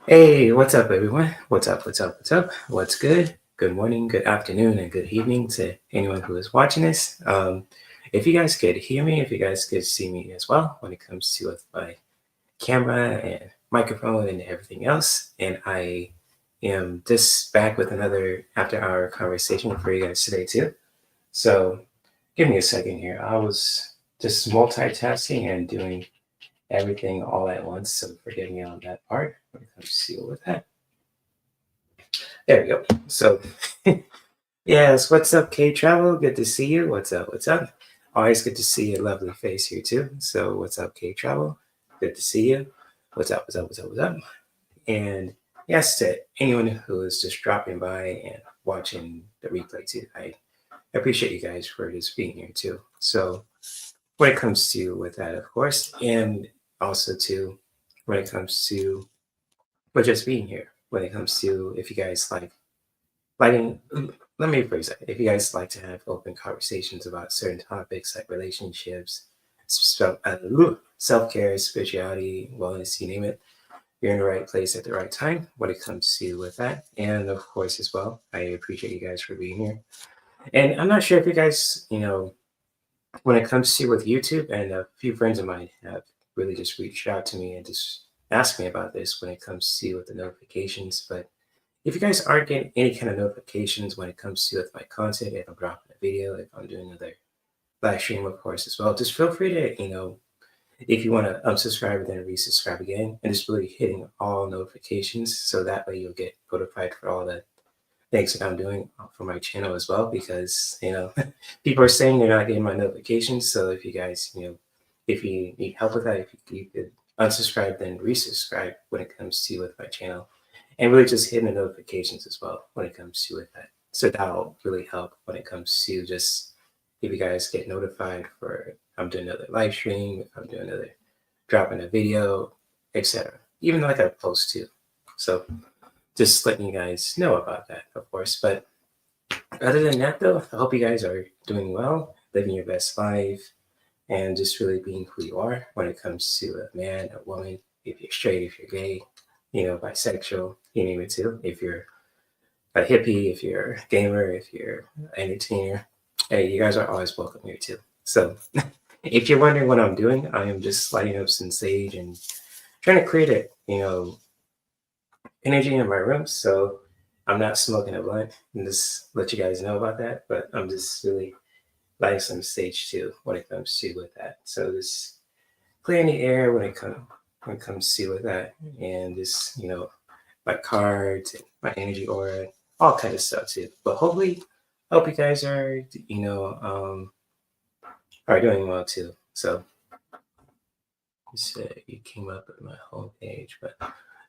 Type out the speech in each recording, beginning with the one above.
Hey, what's up, everyone? What's up? What's up? What's up? What's good? Good morning, good afternoon, and good evening to anyone who is watching this. If you guys could hear me, if you guys could see me as well when it comes to my camera and microphone and everything else. And I am just back with another after-hour conversation for you guys today too. So give me a second here. I was just multitasking and doing everything all at once, so forgive me on that part when it comes to with that. There we go. So, yes, what's up, K Travel? Good to see you. What's up? What's up? Always good to see your lovely face here, too. So, what's up, K Travel? Good to see you. What's up? What's up? What's up? What's up? And yes, to anyone who is just dropping by and watching the replay, too. I appreciate you guys for just being here, too. So, when it comes to with that, of course, and also, too, when it comes to but just being here, when it comes to if you guys like lighting let me rephrase that. If you guys like to have open conversations about certain topics like relationships, self-care, spirituality, wellness, you name it, you're in the right place at the right time when it comes to with that. And of course, as well, I appreciate you guys for being here. And I'm not sure if you guys, when it comes to with YouTube, and a few friends of mine have really just reached out to me and just asked me about this when it comes to with the notifications. But if you guys aren't getting any kind of notifications when it comes to with my content, if I'm dropping a video, if I'm doing another live stream, of course, as well, just feel free to, if you want to unsubscribe, then resubscribe again, and just really hitting all notifications so that way you'll get notified for all the things that I'm doing for my channel as well. Because people are saying they're not getting my notifications. So if you guys, if you need help with that, if you could unsubscribe, then resubscribe when it comes to with my channel and really just hitting the notifications as well when it comes to it. That so that'll really help when it comes to just if you guys get notified for I'm doing another live stream, if I'm doing another dropping a video, etc. Even like I post too. So just letting you guys know about that, of course. But other than that, though, I hope you guys are doing well, living your best life, and just really being who you are when it comes to a man, a woman, if you're straight, if you're gay, bisexual, you name it too. If you're a hippie, if you're a gamer, if you're an entertainer, hey, you guys are always welcome here too. So if you're wondering what I'm doing, I am just lighting up some sage and trying to create a, energy in my room. So I'm not smoking a blunt and just let you guys know about that. But I'm just really lighting some sage too when it comes to with that. So just clearing the air when it comes to with that, and just my cards and my energy aura, all kind of stuff too. But hopefully, I hope you guys are are doing well too. So you said you came up at my homepage, but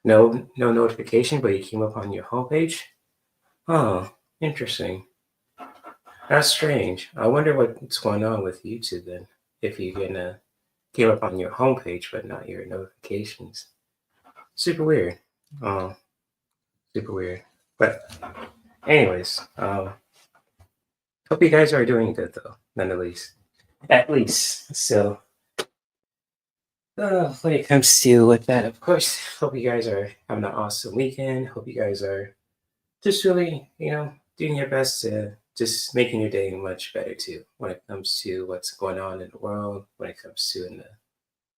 no notification, but you came up on your homepage. Oh, interesting. That's strange. I wonder what's going on with YouTube then. If you're gonna came up on your homepage but not your notifications. Super weird. Oh, super weird. But anyways, hope you guys are doing good though, none the least. At least. So when it comes to with that, of course, hope you guys are having an awesome weekend. Hope you guys are just really, doing your best to just making your day much better too when it comes to what's going on in the world, when it comes to in the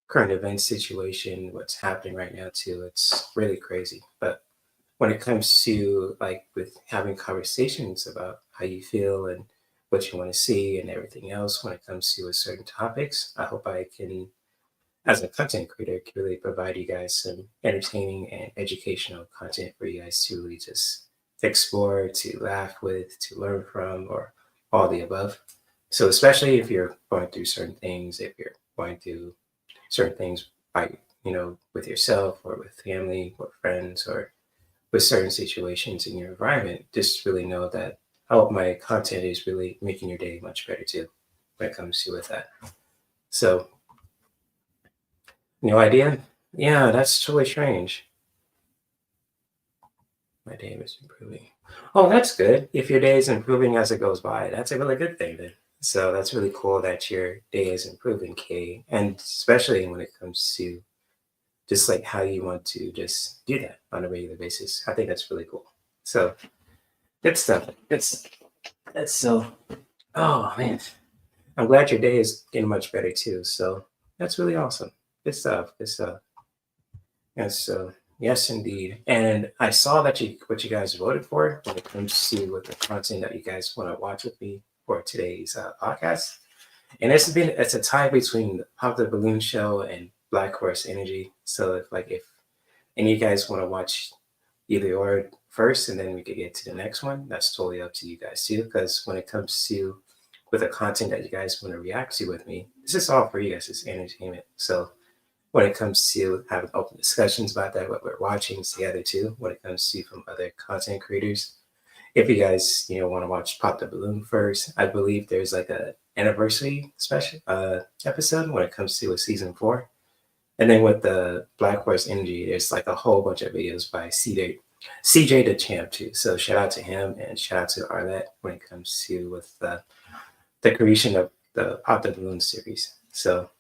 current event situation, what's happening right now too. It's really crazy. But when it comes to like with having conversations about how you feel and what you want to see and everything else when it comes to certain topics, I hope I can, as a content creator, can really provide you guys some entertaining and educational content for you guys to really just explore, to laugh with, to learn from, or all the above. So especially if you're going through certain things, if you're going through certain things by with yourself or with family or friends or with certain situations in your environment, just really know that I hope my content is really making your day much better too when it comes to with that. So no idea? Yeah, that's totally strange. My day is improving. Oh, that's good. If your day is improving as it goes by, that's a really good thing then. So that's really cool that your day is improving, Kay. And especially when it comes to just like how you want to just do that on a regular basis. I think that's really cool. So good stuff. That's so. Oh man, I'm glad your day is getting much better too. So that's really awesome. Good stuff. Good stuff. Yes. So yes, indeed. And I saw that you what you guys voted for when it comes to what the content that you guys want to watch with me for today's podcast. And it's a tie between the Pop the Balloon Show and Black Horse Energy. So if and you guys want to watch either or first, and then we could get to the next one. That's totally up to you guys too. Because when it comes to with the content that you guys want to react to with me, this is all for you guys. It's entertainment. So when it comes to having open discussions about that, what we're watching together too, when it comes to from other content creators. If you guys, want to watch Pop the Balloon first, I believe there's like a anniversary special episode when it comes to a season 4. And then with the Black Horse Energy, there's like a whole bunch of videos by CJ the Champ too. So shout out to him and shout out to Arlette when it comes to with the creation of the Pop the Balloon series. So,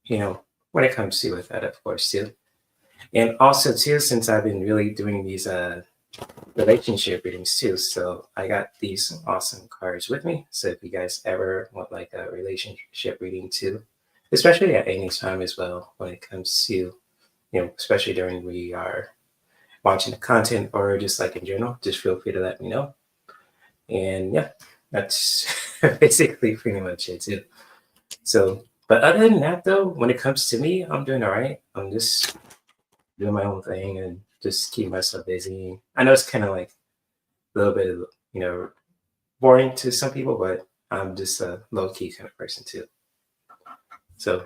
when it comes to with that, of course, too. And also too, since I've been really doing these relationship readings too, so I got these awesome cards with me. So if you guys ever want like a relationship reading too, especially at any time as well, when it comes to especially during we are watching the content or just like in general, just feel free to let me know. And yeah, that's basically pretty much it too. So, but other than that though, when it comes to me, I'm doing all right. I'm just doing my own thing and just keep myself busy. I know it's kind of like a little bit, boring to some people, but I'm just a low key kind of person too. So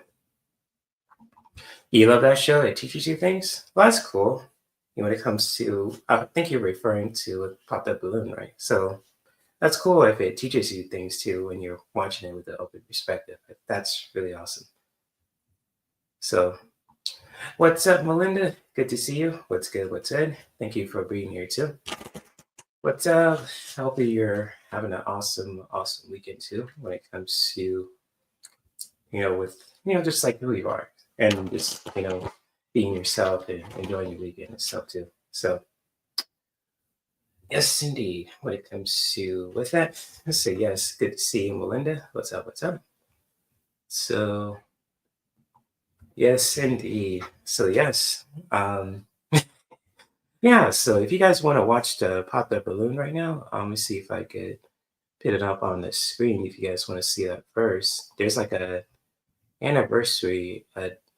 you love that show? It teaches you things. Well, that's cool. When it comes to, I think you're referring to Pop That Balloon, right? So that's cool if it teaches you things too when you're watching it with an open perspective. That's really awesome. So, what's up, Melinda? Good to see you. What's good? What's good? Thank you for being here too. What's up? Hopefully you're having an awesome, awesome weekend too when it comes to, with, just like who you are and just, being yourself and enjoying your weekend and stuff too. So, yes, indeed. When it comes to with that, let's say yes. Good to see you, Melinda. What's up? What's up? So, yes, indeed. So, yes. Yeah. So, if you guys want to watch the Pop the Balloon right now, let me see if I could put it up on the screen. If you guys want to see that first, there's like a anniversary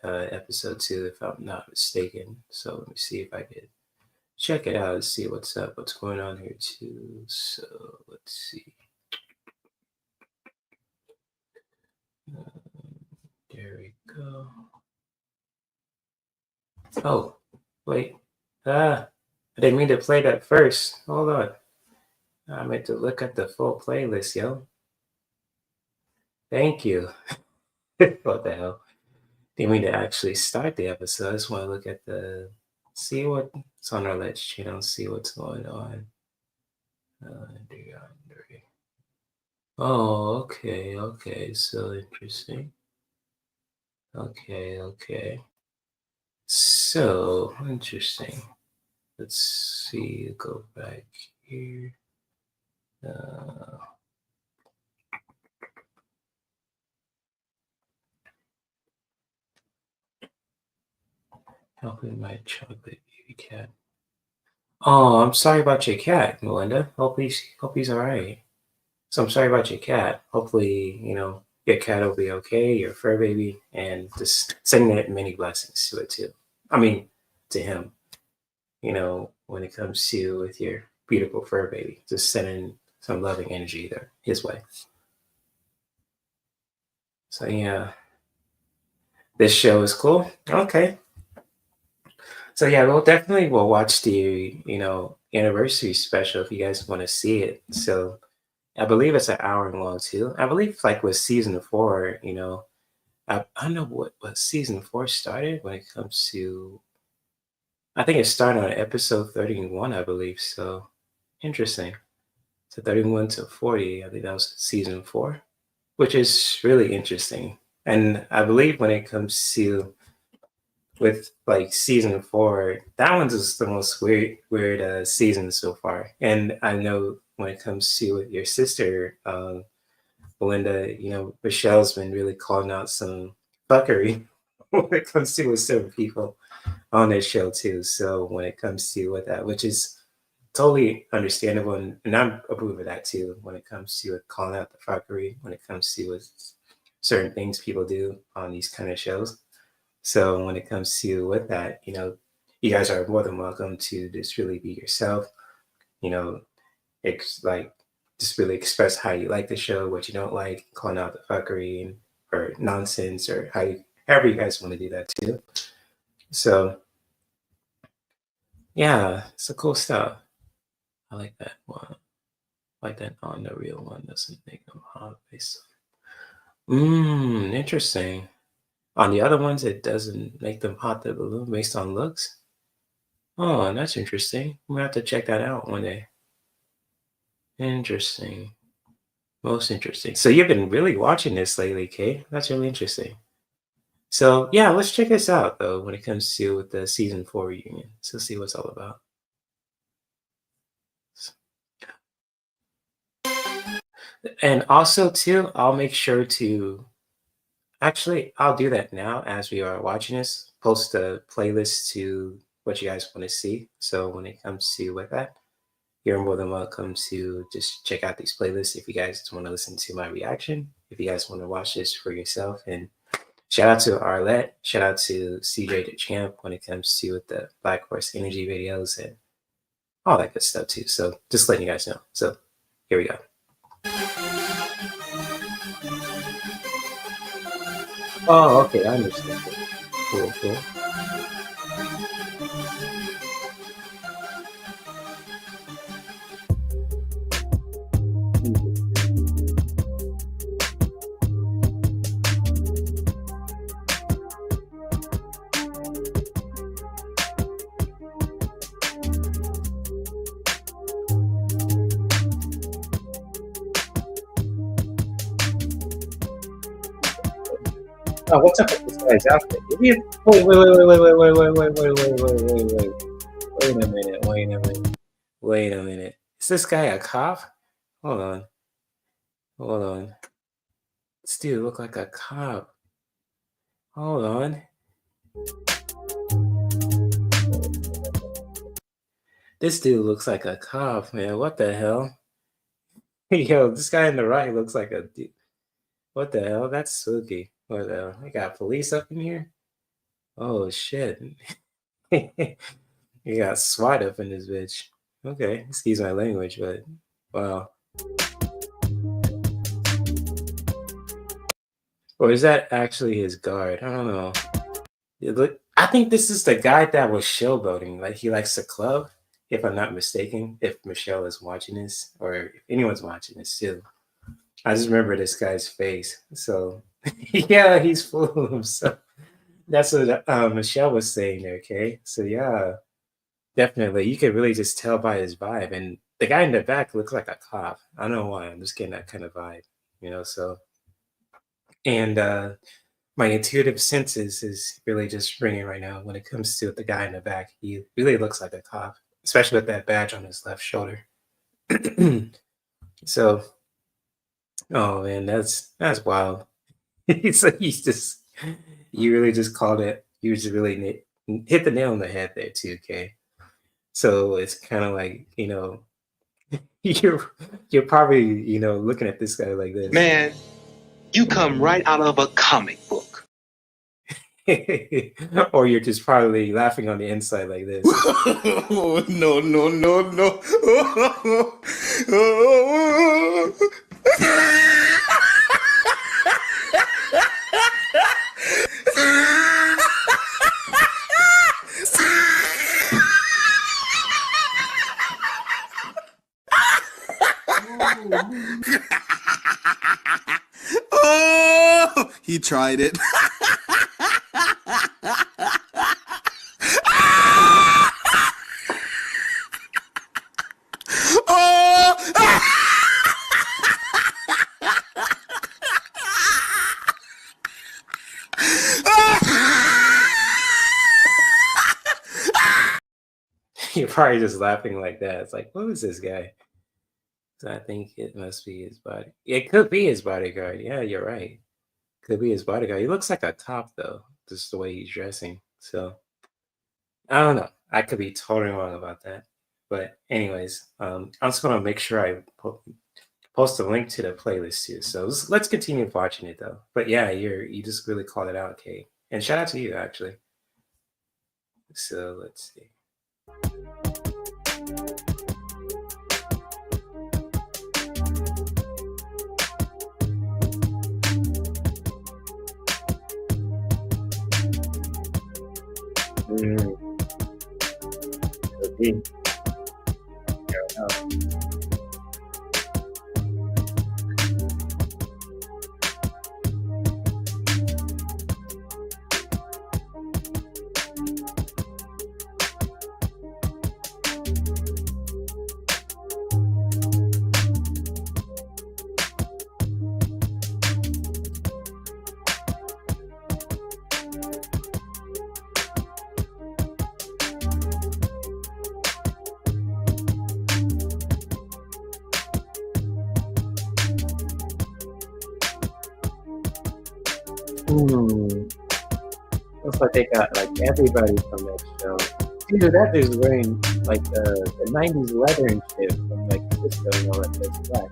episode too, if I'm not mistaken. So, let me see if I could check it out and see what's up, what's going on here too. So, let's see. There we go. Oh, wait. I didn't mean to play that first. Hold on. I meant to look at the full playlist, yo. Thank you. What the hell? Didn't mean to actually start the episode. I just want to look at see what's on our Let's channel, see what's going on. Oh, okay, okay. So interesting. Okay, okay. So interesting. Let's see. Go back here. Uh, Helping my chocolate baby cat. Oh, I'm sorry about your cat, Melinda. Hope he's all right. So I'm sorry about your cat. Hopefully, your cat will be okay, your fur baby, and just sending it many blessings to it too. I mean, to him, when it comes to with your beautiful fur baby, just sending some loving energy there his way. So yeah, this show is cool. Okay. So yeah, we'll watch the anniversary special if you guys want to see it. So I believe it's an hour long too. I believe like with season 4, I don't know what season 4 started when it comes to. I think it started on episode 31, I believe. So interesting. So 31 to 40, I think that was season 4, which is really interesting. And I believe when it comes to with like season 4, that one's just the most weird season so far. And I know when it comes to your sister, Belinda, Michelle's been really calling out some fuckery when it comes to with certain people on this show too. So when it comes to with that, which is totally understandable, and I'm approve of that too. When it comes to calling out the fuckery, when it comes to with certain things people do on these kind of shows. So when it comes to with that, you guys are more than welcome to just really be yourself. You know, like just really express how you like the show, what you don't like, calling out the fuckery or nonsense, or however you guys want to do that too. So yeah, it's a cool stuff. I like that one. Like that on the real one doesn't make them hot based. Interesting. On the other ones, it doesn't make them hot the balloon based on looks. Oh, that's interesting. I'm gonna have to check that out one day. Interesting. Most interesting. So you've been really watching this lately, Kay? That's really interesting. So yeah, let's check this out though when it comes to with the season 4 reunion. So see what's all about. And also too, I'll make sure to actually I'll do that now as we are watching this. Post a playlist to what you guys want to see. So when it comes to with that, you're more than welcome to just check out these playlists if you guys just want to listen to my reaction. If you guys want to watch this for yourself. And shout out to Arlette. Shout out to CJ the Champ when it comes to with the Black Horse Energy videos and all that good stuff too. So just letting you guys know. So here we go. Oh, okay, I understand. Cool, cool. Oh, what's up with this guy's outfit? Wait. Wait a minute. Wait a minute. Is this guy a cop? Hold on. Hold on. This dude look like a cop. Hold on. This dude looks like a cop, man. What the hell? Yo, this guy in the right looks like a dude. What the hell? That's spooky. What the hell? We got police up in here? Oh shit. You got SWAT up in this bitch. Okay, excuse my language, but wow. Or is that actually his guard? I don't know. I think this is the guy that was showboating. Like he likes the club, if I'm not mistaken. If Michelle is watching this, or if anyone's watching this too. I just remember this guy's face. So yeah, he's full of himself. That's what Michelle was saying there. Okay, so yeah, definitely, you could really just tell by his vibe. And the guy in the back looks like a cop. I don't know why. I'm just getting that kind of vibe, So and my intuitive senses is really just ringing right now when it comes to the guy in the back. He really looks like a cop, especially with that badge on his left shoulder. So, oh man, that's wild. He's just you really just called it. You just really hit the nail on the head there too, okay? So it's kind of like you're probably looking at this guy like this. Man, you come right out of a comic book. Or you're just probably laughing on the inside like this. Oh, no. Oh, he tried it. You're probably just laughing like that. It's like, what was this guy? So I think it must be his body. It could be his bodyguard. Yeah, you're right. Could be his bodyguard. He looks like a cop though, just the way he's dressing. So I don't know. I could be totally wrong about that. But anyways, I'm just gonna make sure I post a link to the playlist too. So let's continue watching it though. But yeah, you just really called it out, Kate. And shout out to you actually. So let's see. Mm, could be. Fair enough. Hmm. Looks like they got like everybody from that show. Dude, that dude's wearing like the 90s leather and shit from like Cisco and all that that's black.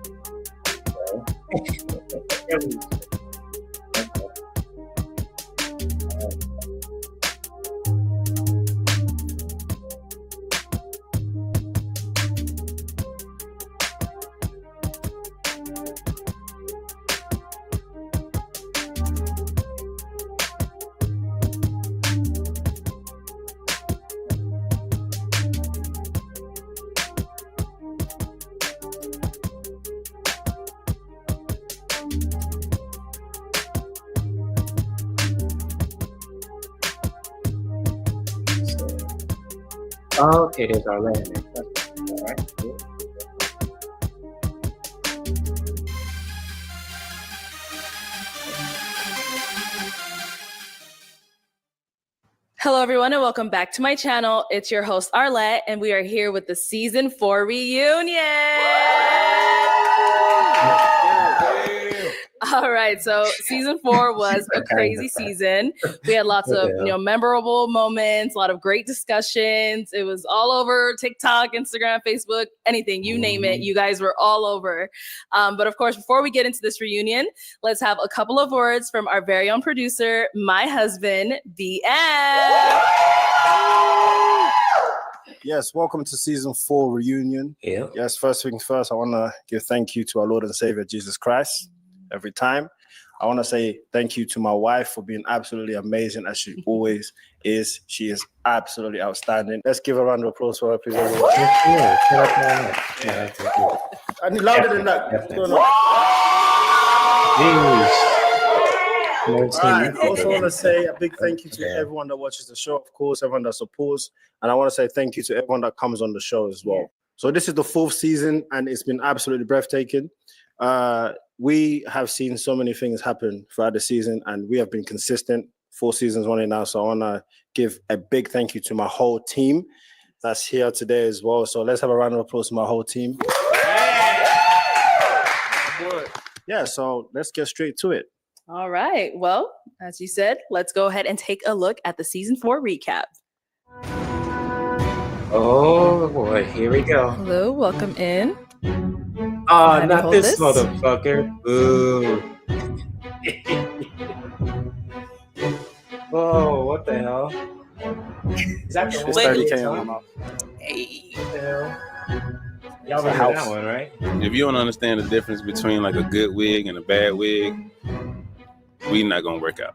So, oh, okay, there's our land. All right, cool. Hello, everyone, and welcome back to my channel. It's your host, Arlette, and we are here with the Season 4 reunion. All right, so Season 4 was a crazy season. We had lots of memorable moments, a lot of great discussions. It was all over TikTok, Instagram, Facebook, anything, you name it. You guys were all over. But of course, before we get into this reunion, let's have a couple of words from our very own producer, my husband, BM. Yes, welcome to Season 4 reunion. Yeah. Yes, first things first, I want to give thank you to our Lord and Savior, Jesus Christ. Every time. I want to say thank you to my wife for being absolutely amazing as she always is. She is absolutely outstanding. Let's give a round of applause for her, please. Yeah. I need louder than that. What's going on? Right. I also want to say a big thank you to everyone that watches the show, of course, everyone that supports. And I want to say thank you to everyone that comes on the show as well. So this is the 4th season and it's been absolutely breathtaking. We have seen so many things happen throughout the season and we have been consistent 4 seasons running now. So I want to give a big thank you to my whole team that's here today as well. So let's have a round of applause to my whole team. Yeah, so let's get straight to it. All right. Well, as you said, let's go ahead and take a look at the Season 4 recap. Oh boy, here we go. Hello, welcome in. Oh, not this motherfucker. Ooh. Oh, what the hell? Is that the It's 30K on my mouth. Hey. What the hell? Y'all remember that one, right? If you don't understand the difference between like a good wig and a bad wig, we not gonna work out.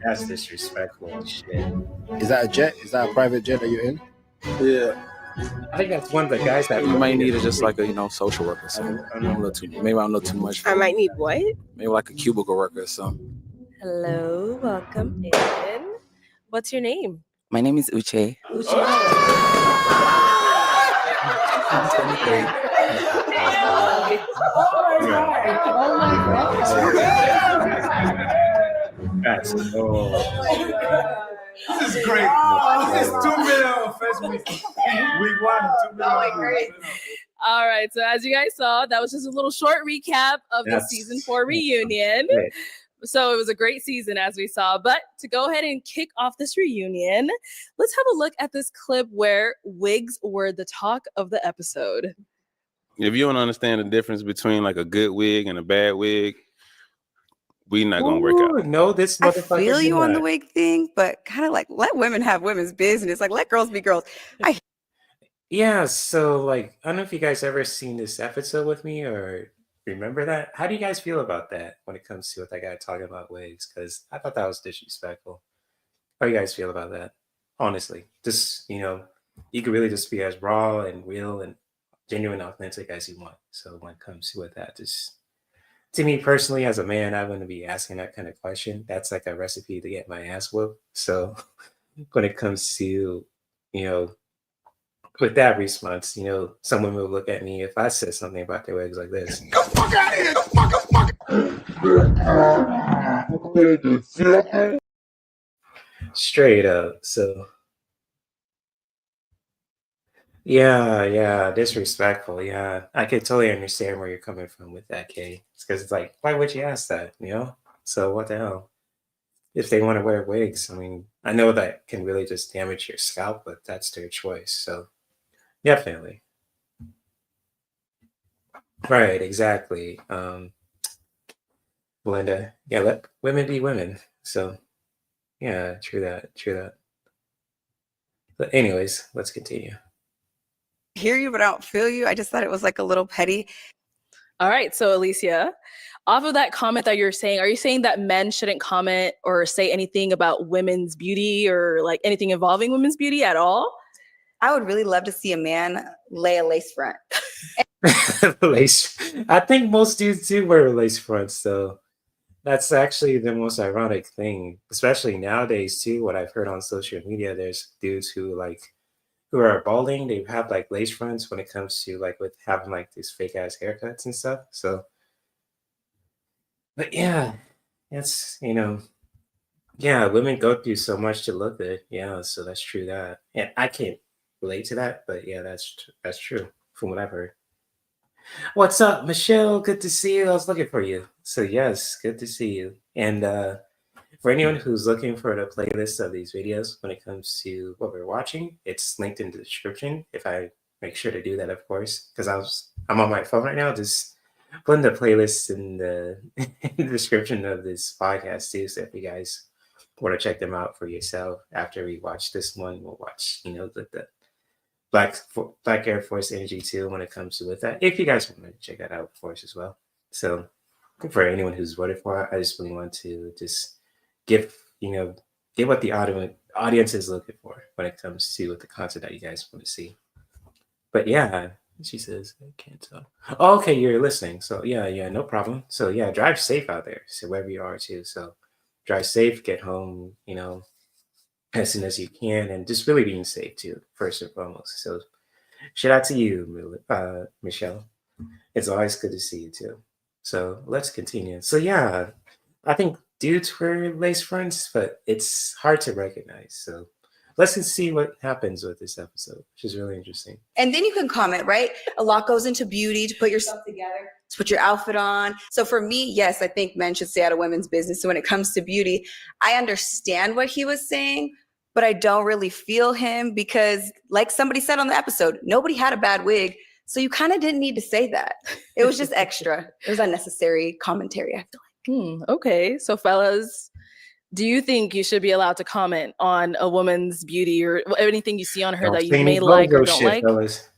That's disrespectful and shit. Is that a jet? Is that a private jet that you're in? Yeah. I think that's one of the guys that You might need just like a social worker or something. Maybe I don't know too much. I might need what? Maybe like a cubicle worker or something. Hello, welcome in. What's your name? My name is Uche. That's This is great. Oh, this is 2 million on first week. Week 1, 2 million. All right. So as you guys saw, that was just a little short recap of the season 4 reunion. Great. So it was a great season, as we saw. But to go ahead and kick off this reunion, let's have a look at this clip where wigs were the talk of the episode. If you don't understand the difference between like a good wig and a bad wig, we not gonna work out. No, this I motherfucker. feel you on the not. wig thing, but kind of like let women have women's business. Like let girls be girls. Yeah, so like I don't know if you guys ever seen this episode with me or remember that. How do you guys feel about that when it comes to what that guy talking about wigs? Because I thought that was disrespectful. How do you guys feel about that? Honestly, just you could really just be as raw and real and genuine, authentic as you want. So when it comes to that, just to me personally, as a man, I wouldn't be asking that kind of question. That's like a recipe to get my ass whooped. So when it comes to with that response, some women will look at me if I said something about their wigs like this. Get the fuck out of here! The fuck! Straight up. So yeah, disrespectful. Yeah, I could totally understand where you're coming from with that, Kay. Because it's like, why would you ask that? So what the hell? If they want to wear wigs, I mean, I know that can really just damage your scalp, but that's their choice. So definitely. Right, exactly. Belinda, yeah, let women be women. So yeah, true that. But anyways, let's continue. Hear you, but I don't feel you. I just thought it was like a little petty. All right. So Alicia, off of that comment that you're saying, are you saying that men shouldn't comment or say anything about women's beauty or like anything involving women's beauty at all? I would really love to see a man lay a lace front. Lace. I think most dudes do wear lace fronts, so that's actually the most ironic thing, especially nowadays too. What I've heard on social media, there's dudes who are balding. They have like lace fronts when it comes to like with having like these fake ass haircuts and stuff. So, but yeah, it's yeah, women go through so much to look good. Yeah, so that's true that, and I can't relate to that, but yeah, that's true from what I've heard. What's up, Michelle? Good to see you. I was looking for you. So yes, good to see you. And for anyone who's looking for the playlist of these videos when it comes to what we're watching, it's linked in the description. If I make sure to do that, of course, because I'm on my phone right now, just putting the playlist in the description of this podcast too. So if you guys want to check them out for yourself after we watch this one, we'll watch the Black Air Force Energy too when it comes to with that. If you guys want to check that out, of course, as well. So for anyone who's voted for it, I just really want to just give what the audience is looking for when it comes to with the content that you guys want to see. But yeah, she says I can't tell. Oh, okay, you're listening. So yeah, no problem. So yeah, drive safe out there. So wherever you are too. So drive safe, get home, as soon as you can, and just really being safe too, first and foremost. So shout out to you, Michelle. It's always good to see you too. So let's continue. So yeah, I think dudes wear lace fronts, but it's hard to recognize. So let's see what happens with this episode, which is really interesting. And then you can comment, right? A lot goes into beauty to put yourself together, to put your outfit on. So for me, yes, I think men should stay out of women's business. So when it comes to beauty, I understand what he was saying, but I don't really feel him because like somebody said on the episode, nobody had a bad wig. So you kind of didn't need to say that. It was just extra. It was unnecessary commentary, I feel like. Okay. So fellas, do you think you should be allowed to comment on a woman's beauty or anything you see on her that you may like or don't like? Fellas.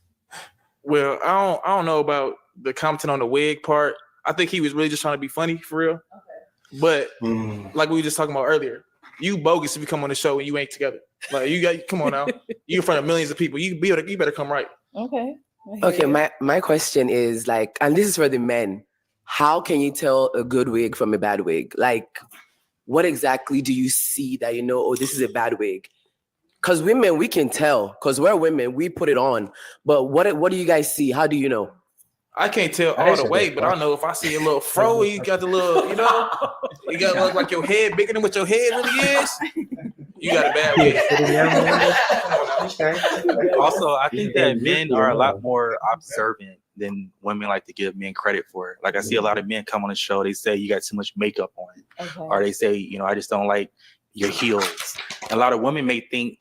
Well, I don't know about the commenting on the wig part. I think he was really just trying to be funny for real. Okay. But like we were just talking about earlier, you bogus if you come on the show and you ain't together. Like come on now. You in front of millions of people. You better come right. Okay. Okay, my question is like, and this is for the men. How can you tell a good wig from a bad wig? Like, what exactly do you see that oh, this is a bad wig? Because women, we can tell. Because we're women, we put it on. But what do you guys see? How do you know? I can't tell all the way, but I know if I see a little fro, you got the little, you got to look like your head bigger than what your head really is. You got a bad wig. Also, I think that men are a lot more observant than women like to give men credit for. Like I see a lot of men come on the show, they say you got too much makeup on, or they say, you know, I just don't like your heels. And a lot of women may think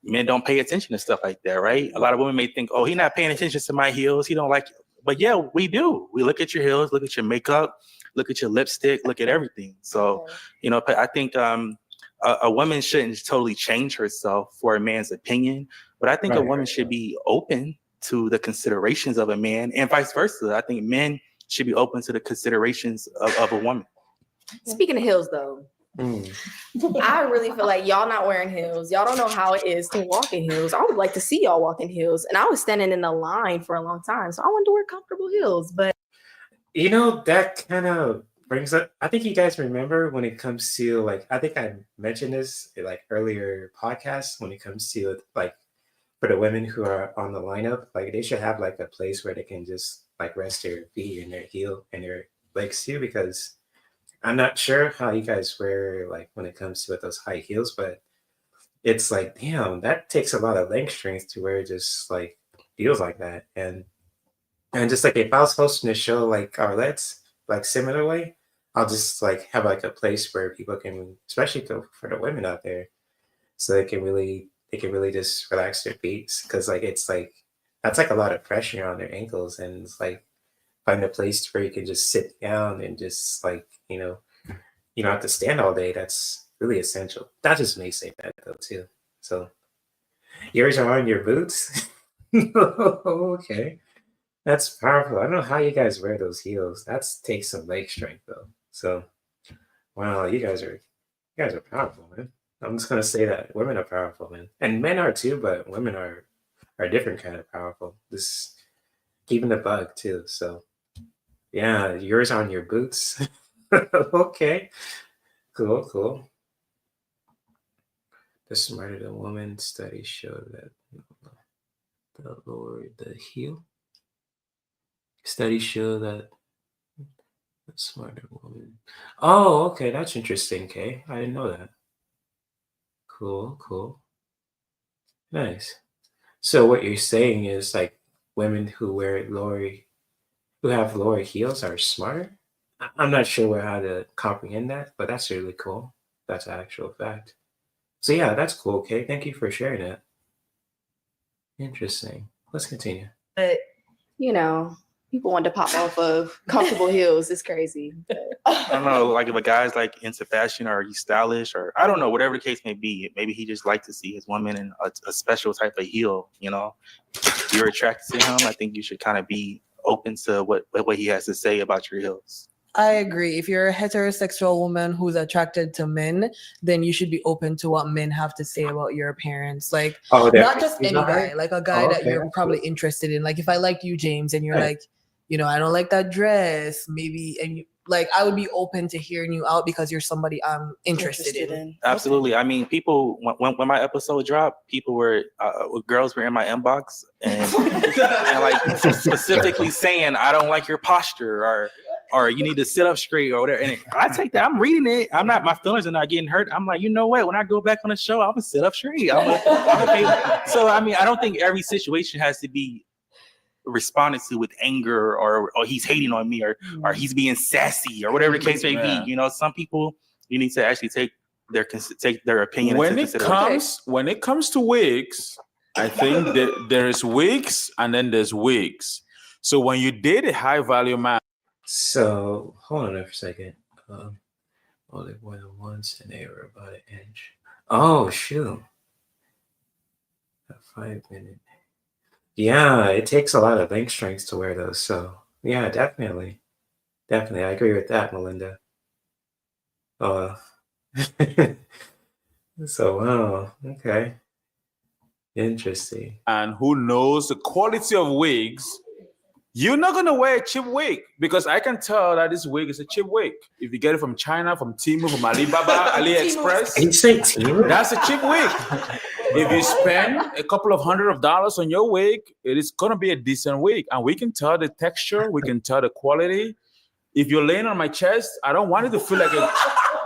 men don't pay attention to stuff like that, right? A lot of women may think, oh, he's not paying attention to my heels, he don't like it. But yeah, we do. We look at your heels, look at your makeup, look at your lipstick, look at everything. So, you know, I think a woman shouldn't totally change herself for a man's opinion, but I think a woman should be open to the considerations of a man, and vice versa. I think men should be open to the considerations of a woman. Speaking of heels, though, I really feel like y'all not wearing heels. Y'all don't know how it is to walk in heels. I would like to see y'all walk in heels, and I was standing in the line for a long time, so I wanted to wear comfortable heels. But you know, that kind of brings up, I think you guys remember when it comes to, like, I think I mentioned this in like earlier podcasts, when it comes to like for the women who are on the lineup, like they should have like a place where they can just like rest their feet and their heel and their legs too, because I'm not sure how you guys wear like when it comes to those high heels, but it's like, damn, that takes a lot of leg strength to wear just like heels like that. And just like if I was hosting a show like Arlette's, like similar way, I'll just like have like a place where people can, especially for the women out there, so they can really just relax their feet, because like it's like that's like a lot of pressure on their ankles, and it's like find a place where you can just sit down and just like, you don't have to stand all day. That's really essential. That just may say that though too. So yours are on your boots. Okay, that's powerful. I don't know how you guys wear those heels. That takes some leg strength though. So wow, you guys are powerful, man. I'm just gonna say that women are powerful, man, and men are too, but women are a different kind of powerful. This keeping the bug too. So yeah, yours on your boots. Okay, cool. The smarter the woman, studies show that the lower the heel. Studies show that the smarter woman. Oh, okay, that's interesting, Kay. I didn't know that. Cool. Nice. So what you're saying is like women who have lower heels are smarter? I'm not sure how to comprehend that, but that's really cool. That's an actual fact. So yeah, that's cool, okay? Thank you for sharing that. Interesting. Let's continue. But you know, people want to pop off of comfortable heels. It's crazy. I don't know, like if a guy's like into fashion or he's stylish, or I don't know, whatever the case may be, maybe he just likes to see his woman in a special type of heel, you know. If you're attracted to him, I think you should kind of be open to what he has to say about your heels. I agree. If you're a heterosexual woman who's attracted to men, then you should be open to what men have to say about your appearance. Like, not just any guy, like a guy that you're probably interested in. Like, if I liked you, James, and you're like, you know, I don't like that dress, maybe, and you, like, I would be open to hearing you out because you're somebody I'm interested in. Absolutely. I mean, people, when my episode dropped, people were, girls were in my inbox and like specifically saying, I don't like your posture, or you need to sit up straight or whatever. And I take that, I'm reading it. My feelings are not getting hurt. I'm like, you know what? When I go back on the show, I'm gonna sit up straight. So, I mean, I don't think every situation has to be responded to with anger or he's hating on me or he's being sassy or whatever the case may be. You know, some people, you need to actually take their opinion when it comes to wigs. I think that there is wigs and then there's wigs. So when you date a high value man. So hold on for a second. Only more than once an error about an inch. Oh shoot. A 5 minute. Yeah, it takes a lot of leg strength to wear those. So yeah, definitely. I agree with that, Melinda. So wow, okay. Interesting. And who knows the quality of wigs? You're not gonna wear a cheap wig because I can tell that this wig is a cheap wig. If you get it from China, from Temu, from Alibaba, AliExpress, you say Temu? That's a cheap wig. If you spend a couple of $100s on your wig, it is gonna be a decent wig, and we can tell the texture, we can tell the quality. If you're laying on my chest, I don't want it to feel like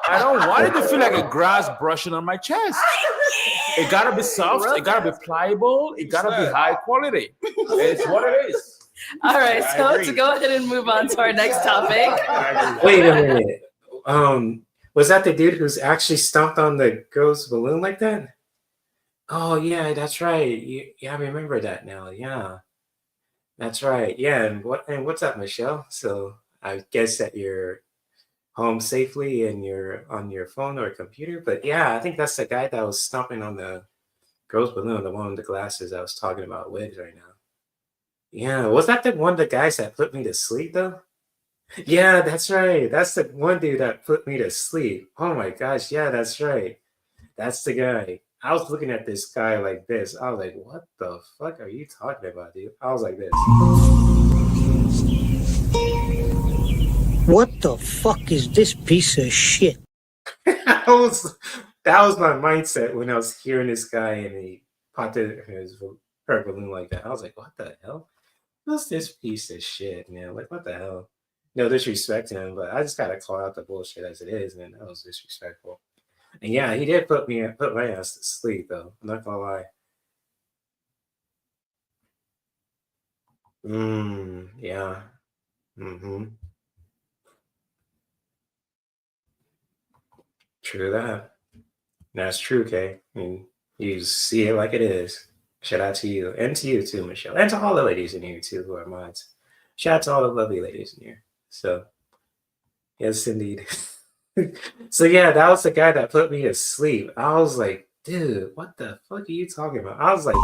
I don't want it to feel like a grass brushing on my chest. It gotta be soft. It gotta be pliable. It gotta be high quality. It's what it is. All right, so to go ahead and move on to our next topic. Wait a minute. Was that the dude who's actually stomped on the girl's balloon like that? Oh yeah, that's right. Yeah, I remember that now. Yeah, that's right. Yeah, and what's up, Michelle? So I guess that you're home safely and you're on your phone or computer. But yeah, I think that's the guy that was stomping on the girl's balloon, the one with the glasses I was talking about wigs right now. Yeah, was that the one of the guys that put me to sleep though? Yeah, that's right. That's the one dude that put me to sleep. Oh my gosh, yeah, that's right. That's the guy. I was looking at this guy like this. I was like, what the fuck are you talking about, dude? I was like this. What the fuck is this piece of shit? that was my mindset when I was hearing this guy and he popped her balloon like that. I was like, what the hell? What's this piece of shit, man? Like, what the hell? No disrespect to him, but I just gotta call out the bullshit as it is, man. That was disrespectful. And yeah, he did put my ass to sleep though. I'm not gonna lie. Yeah. Mm-hmm. True that. That's true, Kay. I mean, you see it like it is. Shout out to you. And to you too, Michelle. And to all the ladies in here too who are mods. Shout out to all the lovely ladies in here. So yes, indeed. So yeah, that was the guy that put me to sleep. I was like, dude, what the fuck are you talking about? I was like,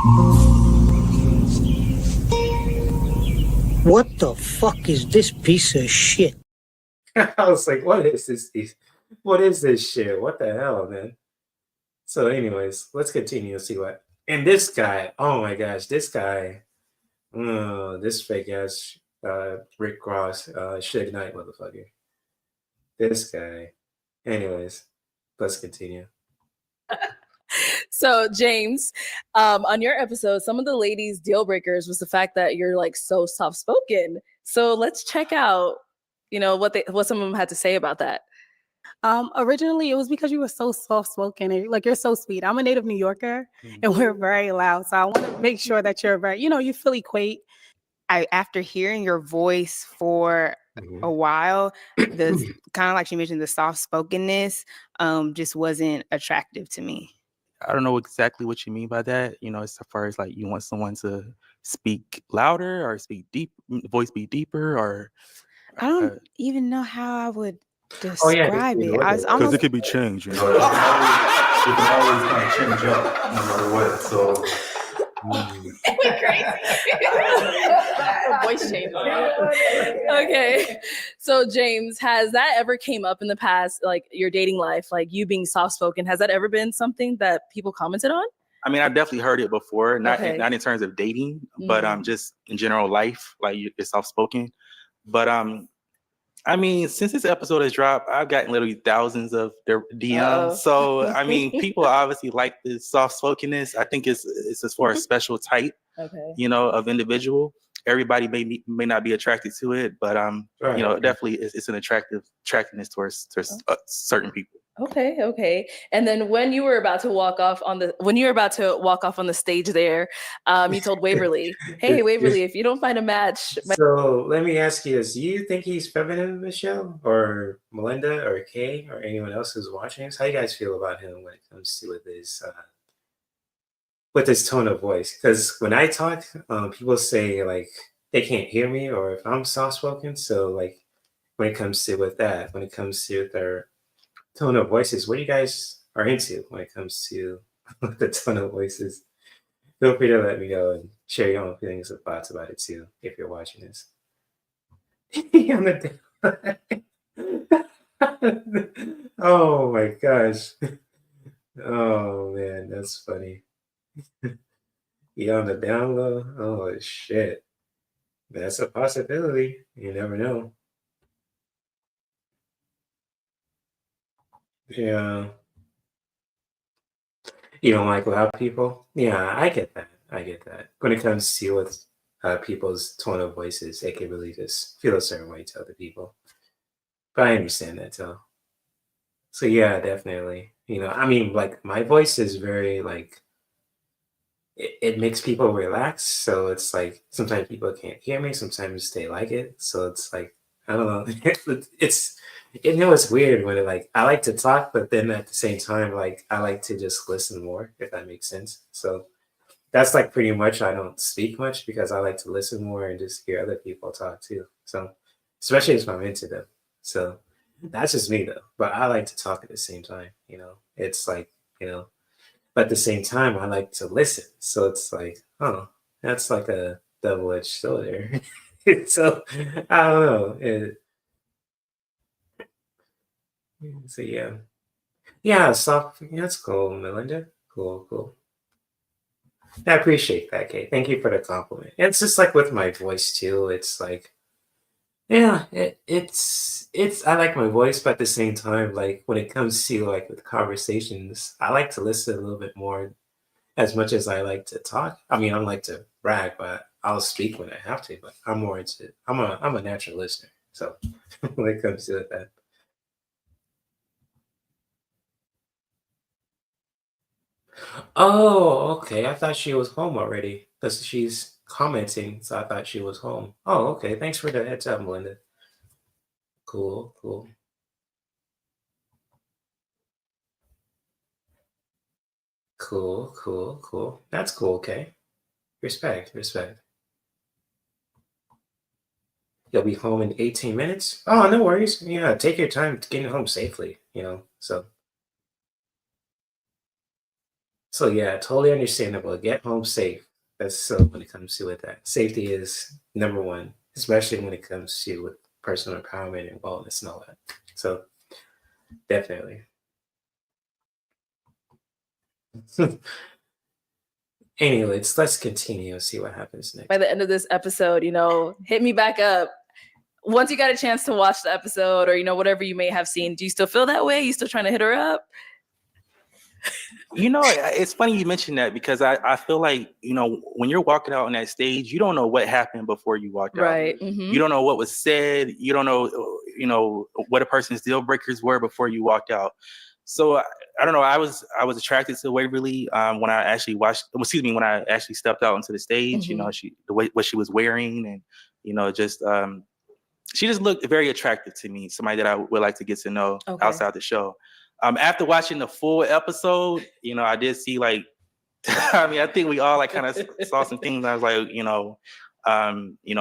what the fuck is this piece of shit? I was like, what is this? What is this shit? What the hell, man? So, anyways, let's continue and see what. And this guy, oh my gosh, this guy, this fake ass Rick Ross, Suge Knight motherfucker. This guy. Anyways, let's continue. So James, on your episode, some of the ladies' deal breakers was the fact that you're like so soft spoken. So let's check out, what some of them had to say about that. Originally, it was because you were so soft spoken and like you're so sweet. I'm a native New Yorker, and we're very loud, so I want to make sure that you're very, you feel equate. After hearing your voice for a while, the kind of like she mentioned, the soft spokenness just wasn't attractive to me. I don't know exactly what you mean by that. As far as like you want someone to speak louder or speak deep, voice be deeper, or I don't even know how I would describe it. Because it could be changed. You can always kind of change up no matter what. So. Crazy. Voice change. Okay. So James, has that ever came up in the past, like your dating life, like you being soft spoken? Has that ever been something that people commented on? I mean, I definitely heard it before, not in terms of dating, but just in general life, like it's soft spoken. But I mean, since this episode has dropped, I've gotten literally thousands of their DMs. So, I mean, people obviously like this soft spokenness. I think it's as far as special type, of individual. Everybody may not be attracted to it, but definitely it's an attractiveness towards certain people. Okay. And then when you were about to walk off on the stage there, you told Waverly, "Hey, Waverly, if you don't find a match." So let me ask you this: do you think he's feminine, Michelle, or Melinda, or Kay, or anyone else who's watching this? How do you guys feel about him when it comes to with his tone of voice? Because when I talk, people say like they can't hear me, or if I'm soft spoken. So like when it comes to their tone of voices, what do you guys are into when it comes to the tone of voices? Feel free to let me know and share your own feelings and thoughts about it too, if you're watching this. Oh my gosh. Oh man, that's funny. You on the down low? Oh shit. That's a possibility. You never know. Yeah. You don't like loud people? Yeah, I get that. When it comes to with people's tone of voices, they can really just feel a certain way to other people. But I understand that too. So yeah, definitely. I mean, like my voice is very like it makes people relax. So it's like sometimes people can't hear me, sometimes they like it. So it's like I don't know. it's it's weird when like I like to talk, but then at the same time, like I like to just listen more, if that makes sense. So that's like pretty much I don't speak much because I like to listen more and just hear other people talk too. So especially if I'm into them. So that's just me though. But I like to talk at the same time, It's like, but at the same time I like to listen. So it's like, oh, that's like a double-edged sword there. So I don't know. So yeah. Yeah, soft that's cool, Melinda. Cool, cool. I appreciate that, Kate. Thank you for the compliment. And it's just like with my voice too. It's like, yeah, it's I like my voice, but at the same time, like when it comes to like with conversations, I like to listen a little bit more as much as I like to talk. I mean, I don't like to brag, but I'll speak when I have to. But I'm more into I'm a natural listener. So when it comes to that. Oh, okay. I thought she was home already because she's commenting, so I thought she was home. Oh, okay. Thanks for the heads up, Melinda. Cool, cool, cool, cool, cool. That's cool. Okay. Respect, respect. You'll be home in 18 minutes. Oh, no worries. Yeah, take your time getting home safely, So yeah, totally understandable. Get home safe. That's so when it comes to it that safety is number one, especially when it comes to with personal empowerment and wellness and all that. So definitely. Anyways, let's continue and see what happens next. By the end of this episode, hit me back up. Once you got a chance to watch the episode or, whatever you may have seen, do you still feel that way? You still trying to hit her up? It's funny you mentioned that because I feel like, when you're walking out on that stage, you don't know what happened before you walked out. Right. Mm-hmm. You don't know what was said. You don't know, what a person's deal breakers were before you walked out. So I don't know. I was attracted to Waverly when I actually when I actually stepped out onto the stage. Mm-hmm. What she was wearing, and just she just looked very attractive to me. Somebody that I would like to get to know outside the show. After watching the full episode, I did see like, I mean, I think we all like kind of saw some things. I was like,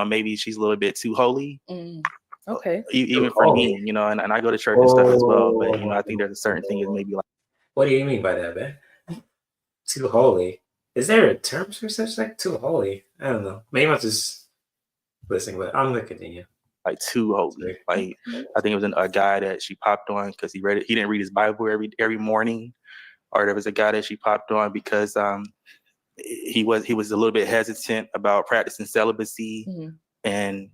maybe she's a little bit too holy. Okay. Even for me, and I go to church and stuff as well. But I think there's a certain thing is maybe like. What do you mean by that, man? Too holy? Is there a term for such like too holy? I don't know. Maybe I'm just listening, but I'm gonna continue. Like too holy. Like I think it was a guy that she popped on because he didn't read his Bible every morning, or there was a guy that she popped on because he was a little bit hesitant about practicing celibacy, and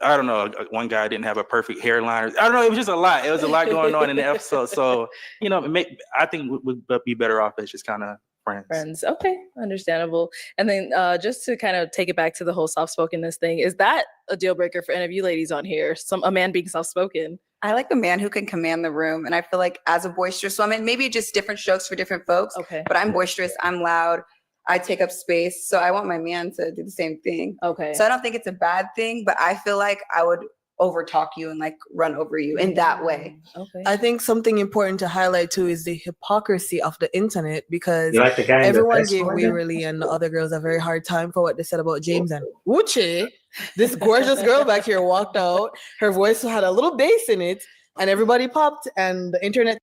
I don't know. One guy didn't have a perfect hairline. I don't know. It was just a lot. It was a lot going on in the episode. So I think we'd be better off as just kind of friends. Okay, understandable. And then just to kind of take it back to the whole soft-spokenness thing, is that a deal breaker for any of you ladies on here? A man being soft-spoken? I like a man who can command the room. And I feel like as a boisterous woman, maybe just different strokes for different folks. Okay. But I'm boisterous. I'm loud. I take up space. So I want my man to do the same thing. Okay. So I don't think it's a bad thing, but I feel like I would overtalk you and like run over you in that way. Okay. I think something important to highlight too is the hypocrisy of the internet, because like everyone gave Waverly and the other girls a very hard time for what they said about James, and Uche, this gorgeous girl back here, walked out. Her voice had a little bass in it and everybody popped, and the internet.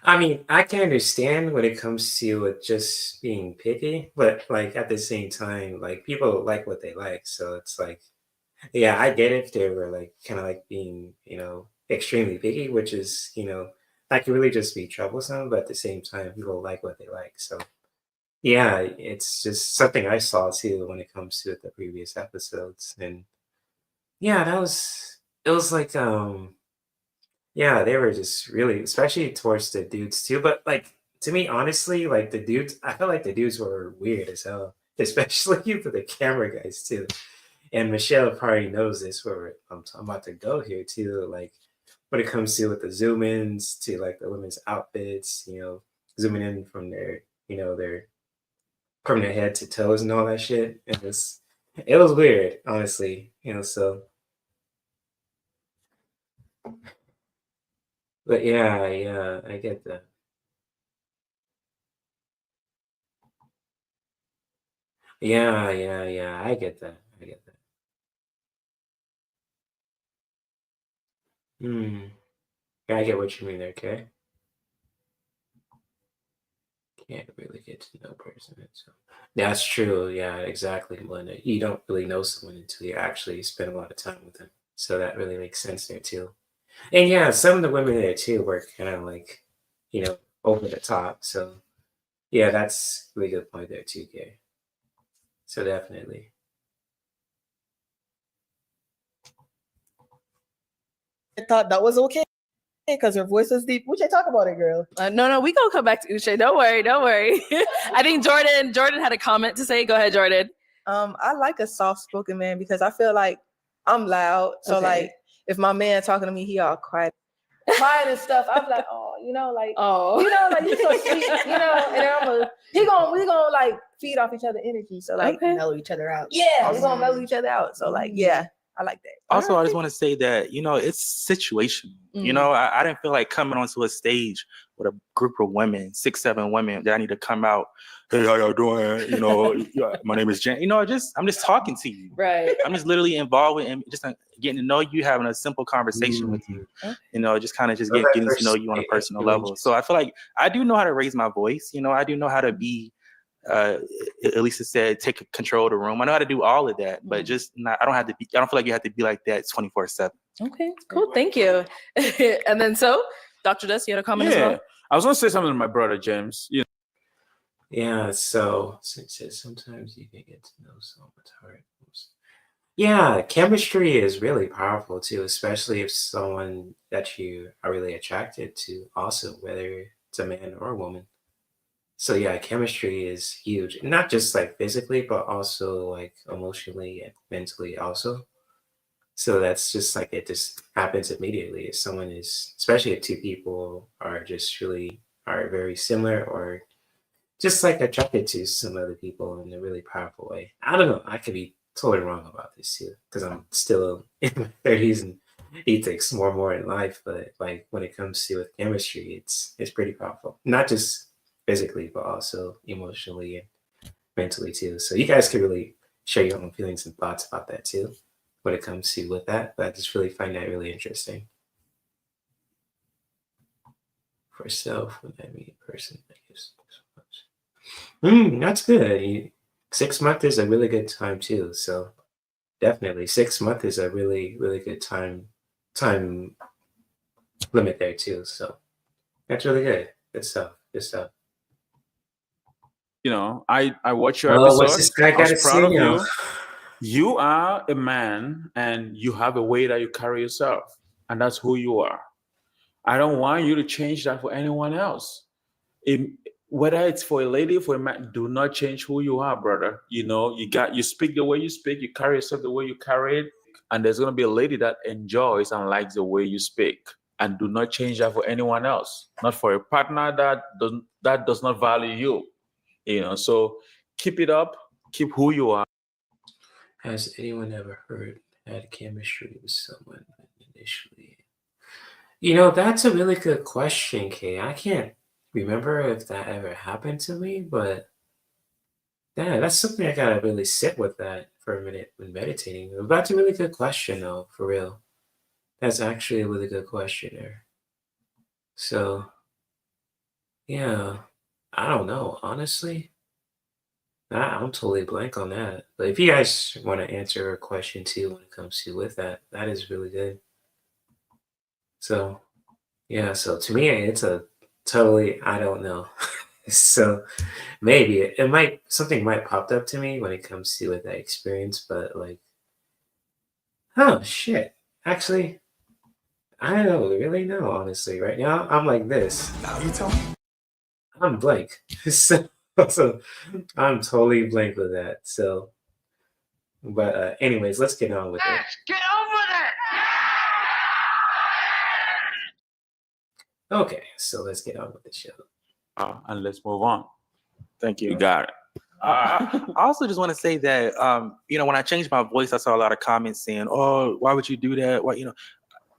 I mean, I can understand when it comes to it just being picky, but like at the same time, like people like what they like. So it's like, yeah, I get if they were like kind of like being, extremely picky, which is, that can really just be troublesome. But at the same time, people like what they like. So yeah, it's just something I saw too when it comes to the previous episodes. And yeah, it was like, yeah, they were just really, especially towards the dudes too. But like to me, honestly, like the dudes, I felt like the dudes were weird as hell, especially for the camera guys too. And Michelle probably knows this where I'm about to go here too. Like when it comes to with the zoom ins to like the women's outfits, zooming in from their from their head to toes and all that shit. It was weird, honestly, so but yeah, I get that. Yeah, I get that. I get that. Hmm. Yeah, I get what you mean there, okay? Can't really get to know person. So that's true. Yeah, exactly, Melinda. You don't really know someone until you actually spend a lot of time with them. So that really makes sense there too. And yeah, some of the women there too were kind of like, over the top. So yeah, that's a really good point there too, Gay. So definitely. I thought that was okay because her voice was deep. Uche, talk about it, girl. No, we gonna come back to Uche. Don't worry. I think Jordan had a comment to say. Go ahead, Jordan. I like a soft-spoken man because I feel like I'm loud. So like, if my man talking to me, he all quiet and stuff. I'm like, like you're so sweet, and then we gonna like feed off each other energy. So like mellow each other out. Yeah, we're gonna mellow each other out. So like, yeah, I like that. Also, I just want to say that, it's situational. I didn't feel like coming onto a stage with a group of women, 6, 7 women, that I need to come out. Hey, how y'all doing? My name is Jen. I'm just talking to you. Right. I'm just literally involved in just getting to know you, having a simple conversation with you. Just kind of getting to know you on a personal level. So I feel like I do know how to raise my voice. I do know how to be. Elisa said, take control of the room. I know how to do all of that, but just not. I don't feel like you have to be like that 24/7. Okay, cool. Thank you. And then Dr. Dust, you had a comment as well? I was gonna say something to my brother James. Yeah, so sometimes you can get to know someone's heart. Yeah, chemistry is really powerful too, especially if someone that you are really attracted to, also, whether it's a man or a woman. So yeah, chemistry is huge. Not just like physically, but also like emotionally and mentally also. So that's just like it just happens immediately. If someone is, especially if two people are just really are very similar or just like attracted to some other people in a really powerful way. I don't know. I could be totally wrong about this too, because I'm still in my 30s and it takes more and more in life. But like when it comes to with chemistry, it's pretty powerful. Not just physically, but also emotionally and mentally too. So you guys could really share your own feelings and thoughts about that too, when it comes to with that. But I just really find that really interesting. For self, when I meet a person, I guess so much. That's good. 6 months is a really good time too. So definitely 6 months is a really, really good time limit there too. So that's really good. Good stuff. Good stuff. I watch your What's episode. this guy I got to was proud say of now? you. You are a man and you have a way that you carry yourself, and that's who you are. I don't want you to change that for anyone else. Whether it's for a lady, for a man, do not change who you are, brother. You speak the way you speak, you carry yourself the way you carry it, and there's gonna be a lady that enjoys and likes the way you speak. And do not change that for anyone else, not for a partner that does not value you. So keep it up, keep who you are. Has anyone ever had chemistry with someone initially? That's a really good question, Kay. I can't remember if that ever happened to me, but yeah, that's something I gotta really sit with that for a minute when meditating. That's a really good question, though, for real. That's actually a really good question there. So, yeah, I don't know, honestly. I'm totally blank on that. But if you guys want to answer a question too when it comes to with that, that is really good. So, yeah, so to me, it's a totally, I don't know. So maybe it might, something might popped up to me when it comes to with that experience, but like, oh shit. Actually, I don't really know, honestly. Right now, I'm like this. Now you tell me. I'm blank. So I'm totally blank with that. So, but anyways, let's get on with it. Get over Okay, so let's get on with the show. And let's move on. Thank you. You got it. I also just want to say that, when I changed my voice, I saw a lot of comments saying, "Oh, why would you do that? Why,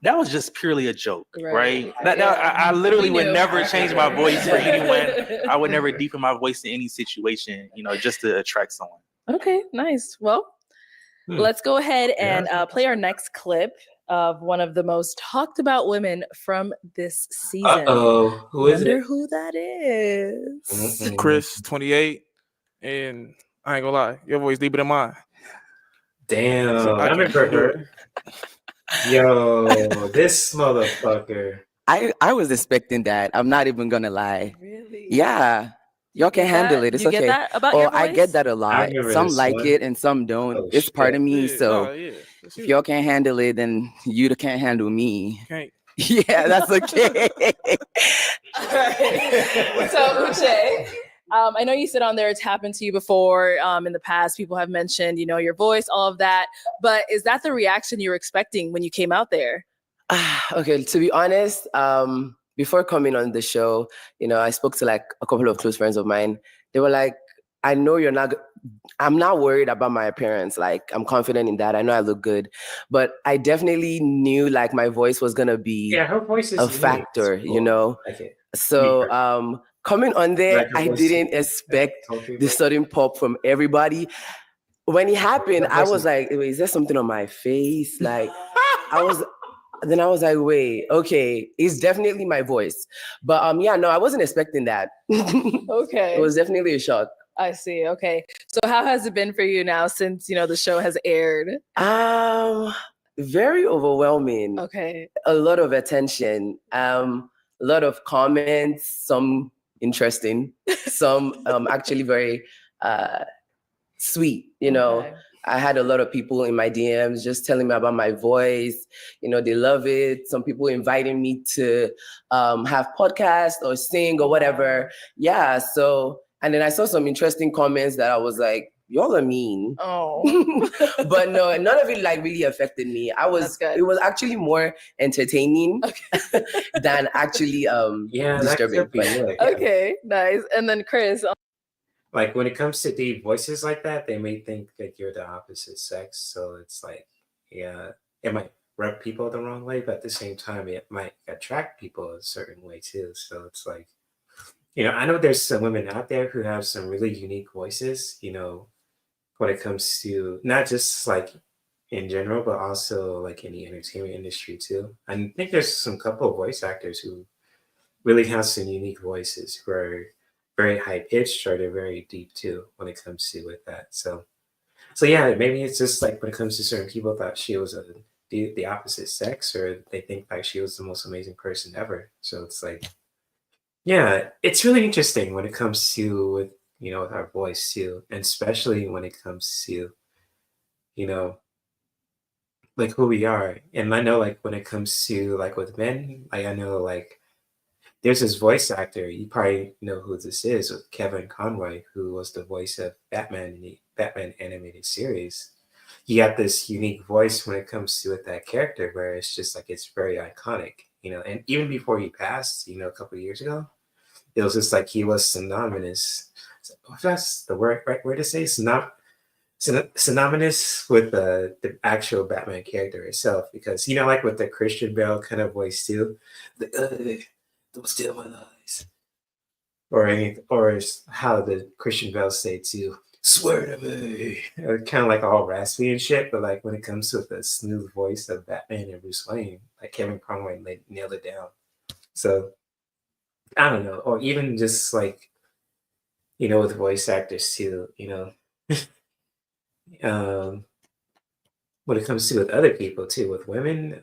that was just purely a joke, right? I literally would never change my voice for anyone. I would never deepen my voice in any situation, just to attract someone." Okay, nice. Well, let's go ahead and play our next clip of one of the most talked about women from this season. Who is Wonder it? who that is. Chris, 28, and I ain't gonna lie, your voice deeper than mine. Damn, So I remember her. Yo, this motherfucker. I was expecting that. I'm not even gonna lie. Really? Yeah. Y'all can handle it. It's You okay. get that about your I get voice? that a lot. remember Some this like one. it and some don't. Oh, it's part of me. Yeah, So no, yeah, that's if you. y'all can't handle it, then you can't handle me. Can't. Yeah, that's okay. So Uche, I know you sit on there, it's happened to you before in the past. People have mentioned, your voice, all of that. But is that the reaction you were expecting when you came out there? Okay, to be honest, before coming on the show, I spoke to like a couple of close friends of mine. They were like, I know I'm not worried about my appearance. Like, I'm confident in that. I know I look good, but I definitely knew like my voice was gonna be her voice is a unique. factor, Cool. Okay. So coming on there, I didn't expect the sudden pop from everybody. When it happened, I was like, wait, is there something on my face? Like, I was like, wait, okay, it's definitely my voice. But I wasn't expecting that. Okay. It was definitely a shock. I see. Okay. So how has it been for you now since, the show has aired? Very overwhelming. Okay. A lot of attention, a lot of comments, some interesting, some actually very sweet, Okay. I had a lot of people in my DMs just telling me about my voice. They love it. Some people inviting me to have podcasts or sing or whatever. Yeah. So, and then I saw some interesting comments that I was like, y'all are mean. Oh. But no, none of it like really affected me. It was actually more entertaining than actually disturbing. Okay, nice. And then Chris. Like when it comes to deep voices like that, they may think that you're the opposite sex. So it's like, yeah, it might rub people the wrong way, but at the same time, it might attract people a certain way too. So it's like, I know there's some women out there who have some really unique voices, when it comes to not just like in general, but also like in the entertainment industry too. I think there's some couple of voice actors who really have some unique voices who are very high pitched or they're very deep too when it comes to with that. So yeah, maybe it's just like when it comes to certain people thought she was the opposite sex, or they think like she was the most amazing person ever. So it's like, yeah, it's really interesting when it comes to with with our voice too, and especially when it comes to like who we are. And I know like when it comes to like with men, like I know like there's this voice actor, you probably know who this is, Kevin Conroy, who was the voice of Batman in the Batman animated series. He got this unique voice when it comes to that character, where it's just like it's very iconic, and even before he passed, a couple of years ago, it was just like he was synonymous. If that's the right word to say, synonymous with the actual Batman character itself, because like with the Christian Bale kind of voice too, don't steal my lies, or how the Christian Bale say too, swear to me, kind of like all raspy and shit. But like when it comes to the smooth voice of Batman and Bruce Wayne, like Kevin Conroy nailed it down. So I don't know, or even just like with voice actors too, when it comes to with other people too, with women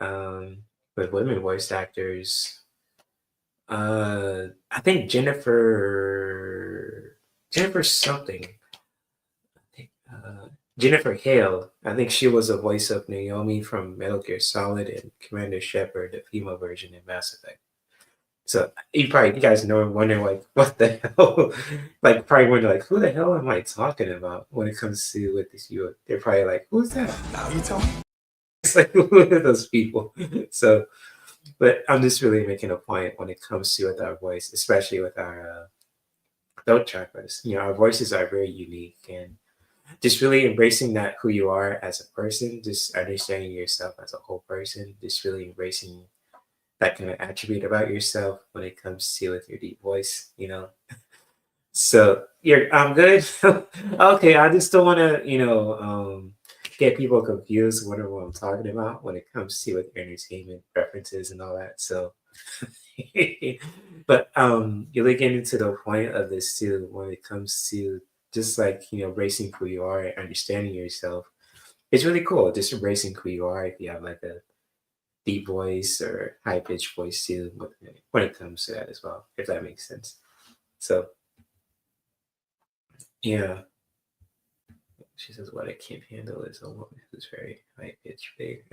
voice actors. I think Jennifer something. Jennifer Hale. I think she was the voice of Naomi from Metal Gear Solid and Commander Shepard, the female version in Mass Effect. So you guys know, wondering like what the hell, like probably wondering like who the hell am I talking about when it comes to with this you. They're probably like, who's that? Now you tell me. It's like who are those people? So But I'm just really making a point when it comes to with our voice, especially with our throat chakras. Our voices are very unique, and just really embracing that who you are as a person, just understanding yourself as a whole person, just really embracing that kind of attribute about yourself when it comes to with your deep voice. So I'm good. Okay, I just don't want to, get people confused whatever what I'm talking about when it comes to with entertainment preferences and all that. So, but you're really getting to the point of this too when it comes to just like embracing who you are and understanding yourself. It's really cool just embracing who you are if you have like a deep voice or high pitched voice too when it comes to that as well, if that makes sense. So yeah. She says, "What I can't handle is a woman who's very high pitched big."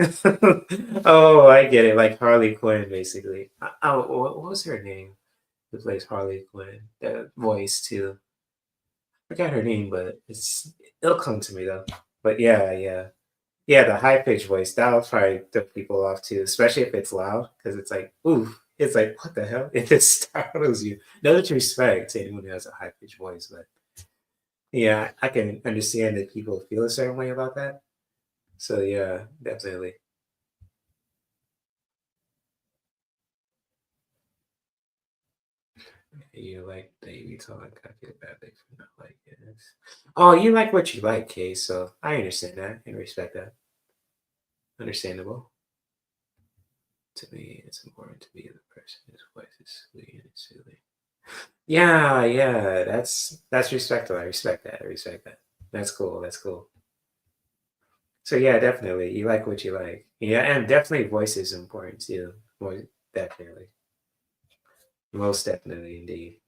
Oh, I get it. Like Harley Quinn, basically. Oh, what was her name? Who plays Harley Quinn? The voice too. I forgot her name, but it'll come to me though. But yeah. The high pitched voice that'll probably throw people off too, especially if it's loud, because it's like, ooh, it's like what the hell? If it startles you. No disrespect to anyone who has a high pitched voice, but. Yeah, I can understand that people feel a certain way about that. So yeah, definitely. You like baby talk. I feel bad for not like it. Oh, you like what you like, Kay. So I understand that and respect that. Understandable. To me, it's important to be the person whose voice is sweet and soothing. Yeah. That's respectful. I respect that. I respect that. That's cool. That's cool. So yeah, definitely. You like what you like. Yeah, and definitely voice is important too. Definitely. Most definitely indeed.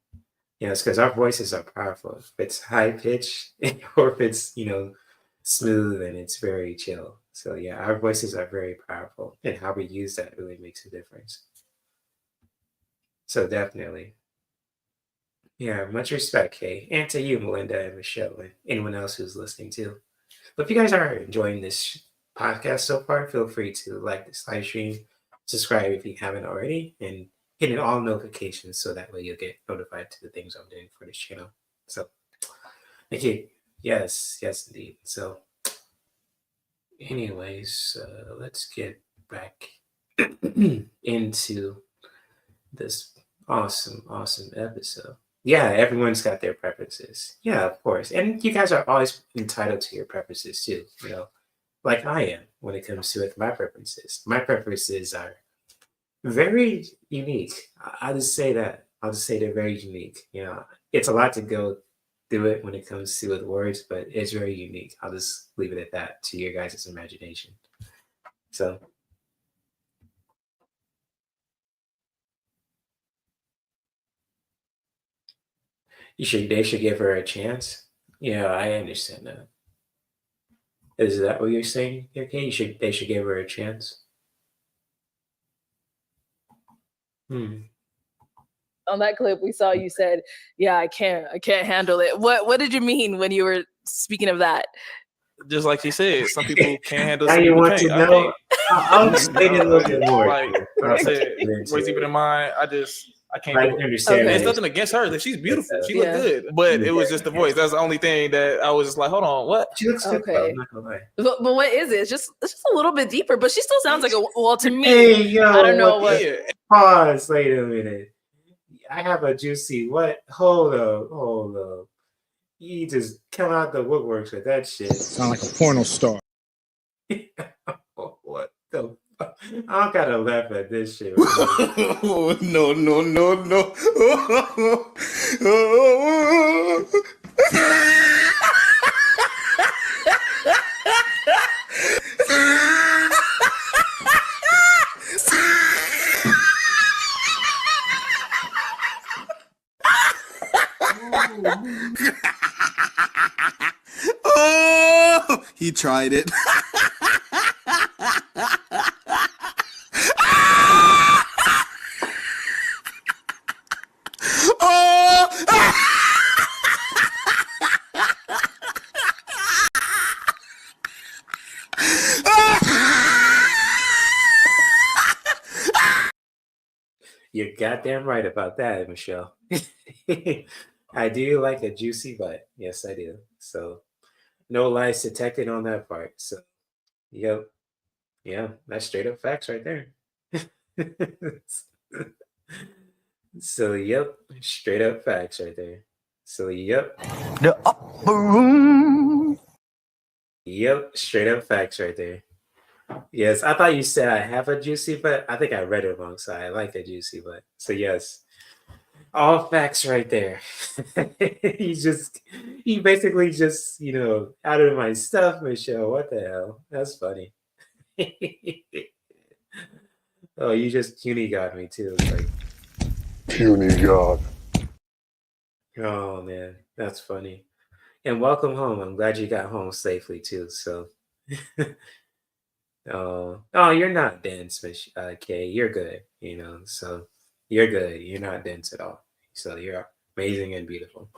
It's because our voices are powerful. If it's high pitch or if it's, smooth and it's very chill. So yeah, our voices are very powerful. And how we use that really makes a difference. So definitely. Yeah, much respect, Kay. And to you, Melinda and Michelle, and anyone else who's listening too. But if you guys are enjoying this podcast so far, feel free to like this live stream, subscribe if you haven't already, and hit all notifications so that way you'll get notified to the things I'm doing for this channel. So, thank you. Yes, indeed. So, anyways, let's get back into this awesome episode. Yeah, everyone's got their preferences. Yeah, of course. And you guys are always entitled to your preferences too, like I am when it comes to it, my preferences. My preferences are very unique. I'll just say that. I'll just say they're very unique. It's a lot to go through it when it comes to with words, but it's very unique. I'll just leave it at that to your guys' imagination. So they should give her a chance. Yeah, I understand that. Is that what you're saying? Okay, they should give her a chance. On that clip we saw, you said, "Yeah, I can't handle it." What did you mean when you were speaking of that? Just like she said, some people can't handle. Now Some you people want can't. to know? I'll explain it a little bit more. Like I said, always keep it in mind. I can't do it. Understand. It's nothing against her. Like, she's beautiful. She looked good, but it was just the voice. That's the only thing that I was just like, hold on, what? She looks good. Okay. I'm not gonna lie. But what is it? It's just a little bit deeper, but she still sounds like to me. Hey, yo, I don't know what. Pause. Wait a minute. I have a juicy what? Hold up. You just come out the woodworks with that shit. Sound like a porno star. What the fuck? I don't gotta laugh at this shit. Oh, no. Oh, he tried it. You're goddamn right about that, Michelle. I do like a juicy butt. Yes, I do. So no lies detected on that part. So yep. Yeah, that's straight up facts right there. So yep, straight up facts right there. So yep. The upper room. Yep, straight up facts right there. Yes, I thought you said I have a juicy butt. I think I read it wrong, so I like a juicy butt. So yes, all facts right there. He basically just, out of my stuff, Michelle. What the hell? That's funny. Oh, you just puny got me too. It's like puny god. Oh man, that's funny. And welcome home. I'm glad you got home safely too. So, oh, you're not dense, Miss Kay. You're good. So you're good. You're not dense at all. So you're amazing and beautiful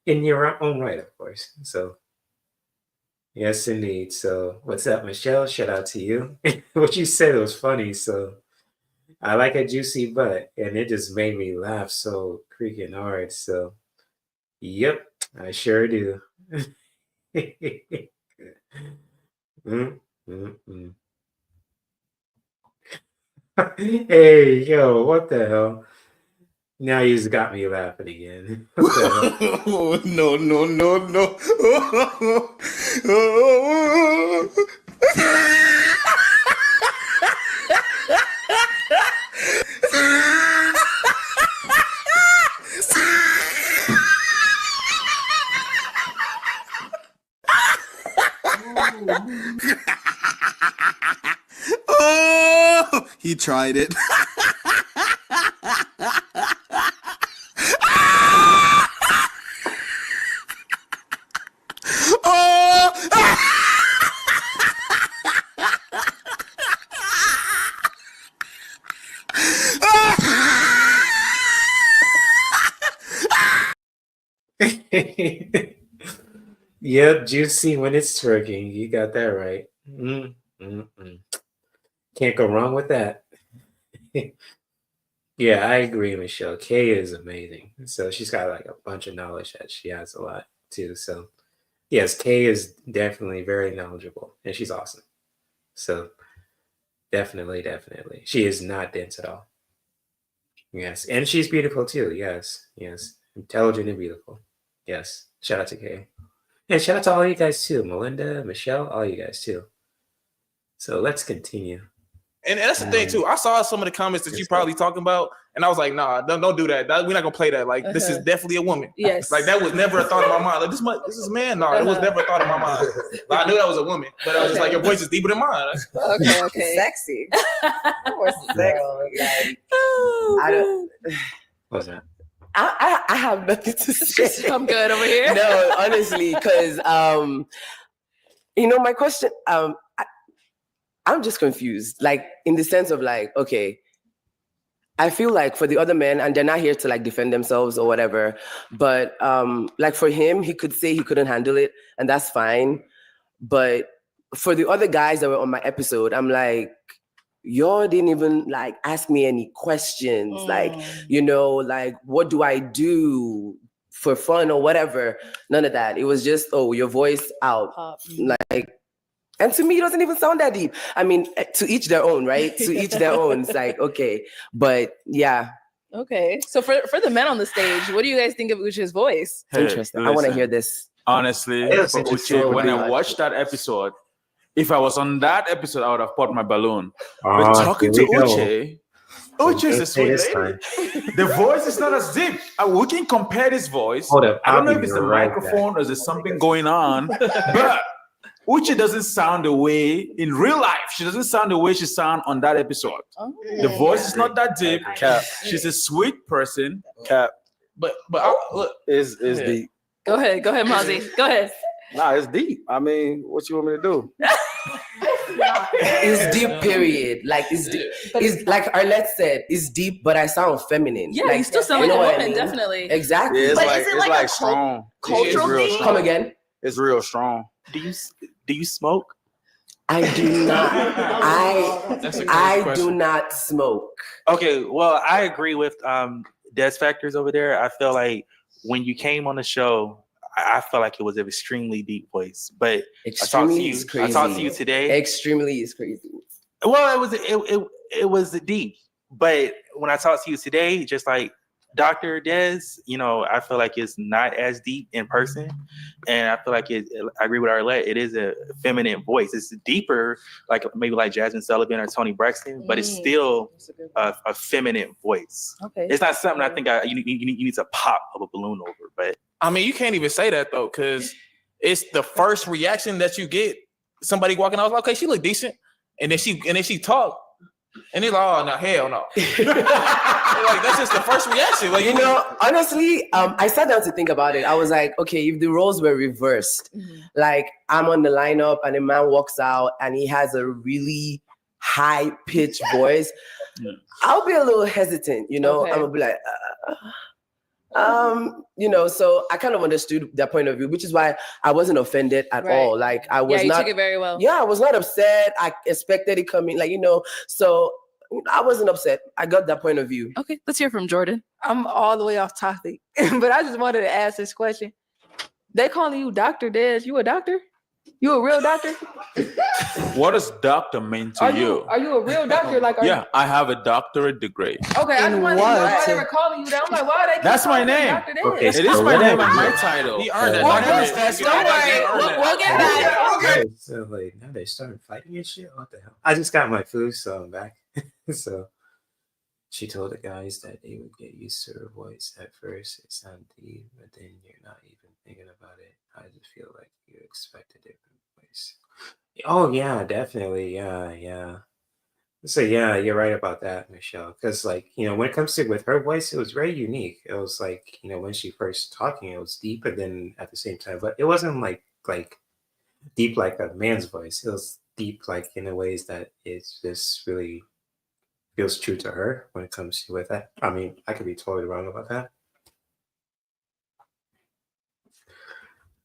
in your own right, of course. So, yes, indeed. So, what's up, Michelle? Shout out to you. What you said was funny. So, I like a juicy butt, and it just made me laugh so freaking hard. So, yep, I sure do. Mm. Hey, yo, what the hell? Now you just got me laughing again. What the hell? Oh, no, no, no, Oh, he tried it. Yep, juicy when it's twerking. You got that right. Can't go wrong with that. Yeah, I agree, Michelle. Kay is amazing. So she's got like a bunch of knowledge that she has a lot too. So yes, Kay is definitely very knowledgeable and she's awesome. So definitely. She is not dense at all. Yes. And she's beautiful too. Yes. Intelligent and beautiful. Yes. Shout out to Kay. And shout out to all you guys too. Melinda, Michelle, all you guys too. So let's continue. And that's the thing too. I saw some of the comments that you probably talking about, and I was like, "Nah, don't do that. We're not gonna play that. Like, this is definitely a woman. Yes. Like that was never a thought in my mind. Like this is a man. No, it was never a thought in my mind. Like, I knew that was a woman, but I was just like, your voice is deeper than mine. Okay. Sexy. More sexy. I don't. What's that? I have nothing to say. I'm good over here. No, honestly, because my question, I'm just confused. Like in the sense of like, okay, I feel like for the other men, and they're not here to like defend themselves or whatever, but like for him, he could say he couldn't handle it, and that's fine. But for the other guys that were on my episode, I'm like, y'all didn't even like ask me any questions. Like, like what do I do for fun or whatever? None of that. It was just, your voice out. Like, and to me, it doesn't even sound that deep. I mean, to each their own, right? To each their own. It's like, okay. But yeah. Okay. So for the men on the stage, what do you guys think of Uche's voice? Interesting. I want to hear this. Honestly, for Uche, when I watched that episode, if I was on that episode, I would have popped my balloon. But talking to Uche is a sweet lady. The voice is not as deep. We can compare this voice. Hold up, I don't know if it's the microphone or there's something going on, but Uche doesn't sound the way in real life. She doesn't sound the way she sound on that episode. The voice is not that deep. She's a sweet person. But look, is deep. Go ahead, Mozzie. Go ahead. Nah, it's deep. I mean, what you want me to do? It's deep, period. Like it's deep. It's like Arlette said, it's deep, but I sound feminine. Yeah, like, you still sound like a woman, definitely. Exactly. Yeah, But is it like a strong. cultural thing? Come again? It's real strong. Do you smoke? I do not. I do not smoke. Okay, well, I agree with Des Factors over there. I feel like when you came on the show, I felt like it was an extremely deep voice. But Extremely is crazy. I talked to you today. Extremely is crazy. Well, it was deep. But when I talked to you today, just like Dr. Des, I feel like it's not as deep in person. And I feel like I agree with Arlette, it is a feminine voice. It's deeper, like maybe like Jasmine Sullivan or Toni Braxton, but it's still a feminine voice. Okay. It's not something I think you need to pop of a balloon over. But I mean, you can't even say that though, because it's the first reaction that you get. Somebody walking out, okay, she look decent. And then she talk. And they're like, oh no, hell no. Like that's just the first reaction. Like honestly, I sat down to think about it. I was like, okay, if the roles were reversed, like I'm on the lineup and a man walks out and he has a really high pitched voice, I'll be a little hesitant, I'm gonna be like, so I kind of understood their point of view, which is why I wasn't offended at all. Like I was you not. took it very well. Yeah, I was not upset. I expected it coming, so I wasn't upset. I got that point of view. Okay, let's hear from Jordan. I'm all the way off topic, but I just wanted to ask this question. They calling you Dr. Des. You a doctor? You a real doctor? What does doctor mean to you? Are you a real doctor? Like, I have a doctorate degree. Okay, I just wanted to know why they were calling you that. I'm like, why are they? That's my name. Dr. Des? Okay, it is my name and my title. He earned it. Don't worry, we'll get back. Okay, so now they started fighting and shit. What the hell? I just got my food, so I'm back. So she told the guys that they would get used to her voice. At first, it sounded deep, but then you're not even thinking about it. I just feel like you expect a different voice. Oh yeah, definitely. Yeah. So yeah, you're right about that, Michelle. Because when it comes to with her voice, it was very unique. It was like, when she first talking, it was deep, but then at the same time, but it wasn't like deep like a man's voice. It was deep like in a ways that it's just really feels true to her when it comes to with that. I mean, I could be totally wrong about that.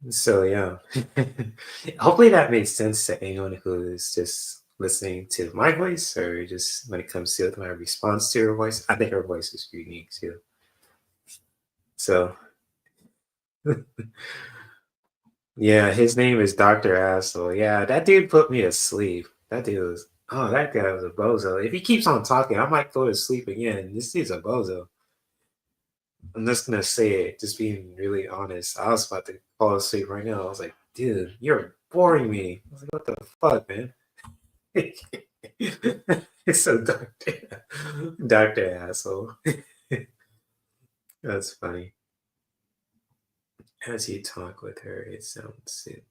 So yeah, hopefully that made sense to anyone who is just listening to my voice or just when it comes to my response to her voice. I think her voice is unique too. So yeah, his name is Dr. Asshole. Yeah, that dude put me to sleep. That guy was a bozo. If he keeps on talking, I might go to sleep again. This dude's a bozo. I'm just gonna say it, just being really honest. I was about to fall asleep right now. I was like, dude, you're boring me. I was like, what the fuck, man? It's so Dr. Asshole. That's funny. As you talk with her, it sounds soothing.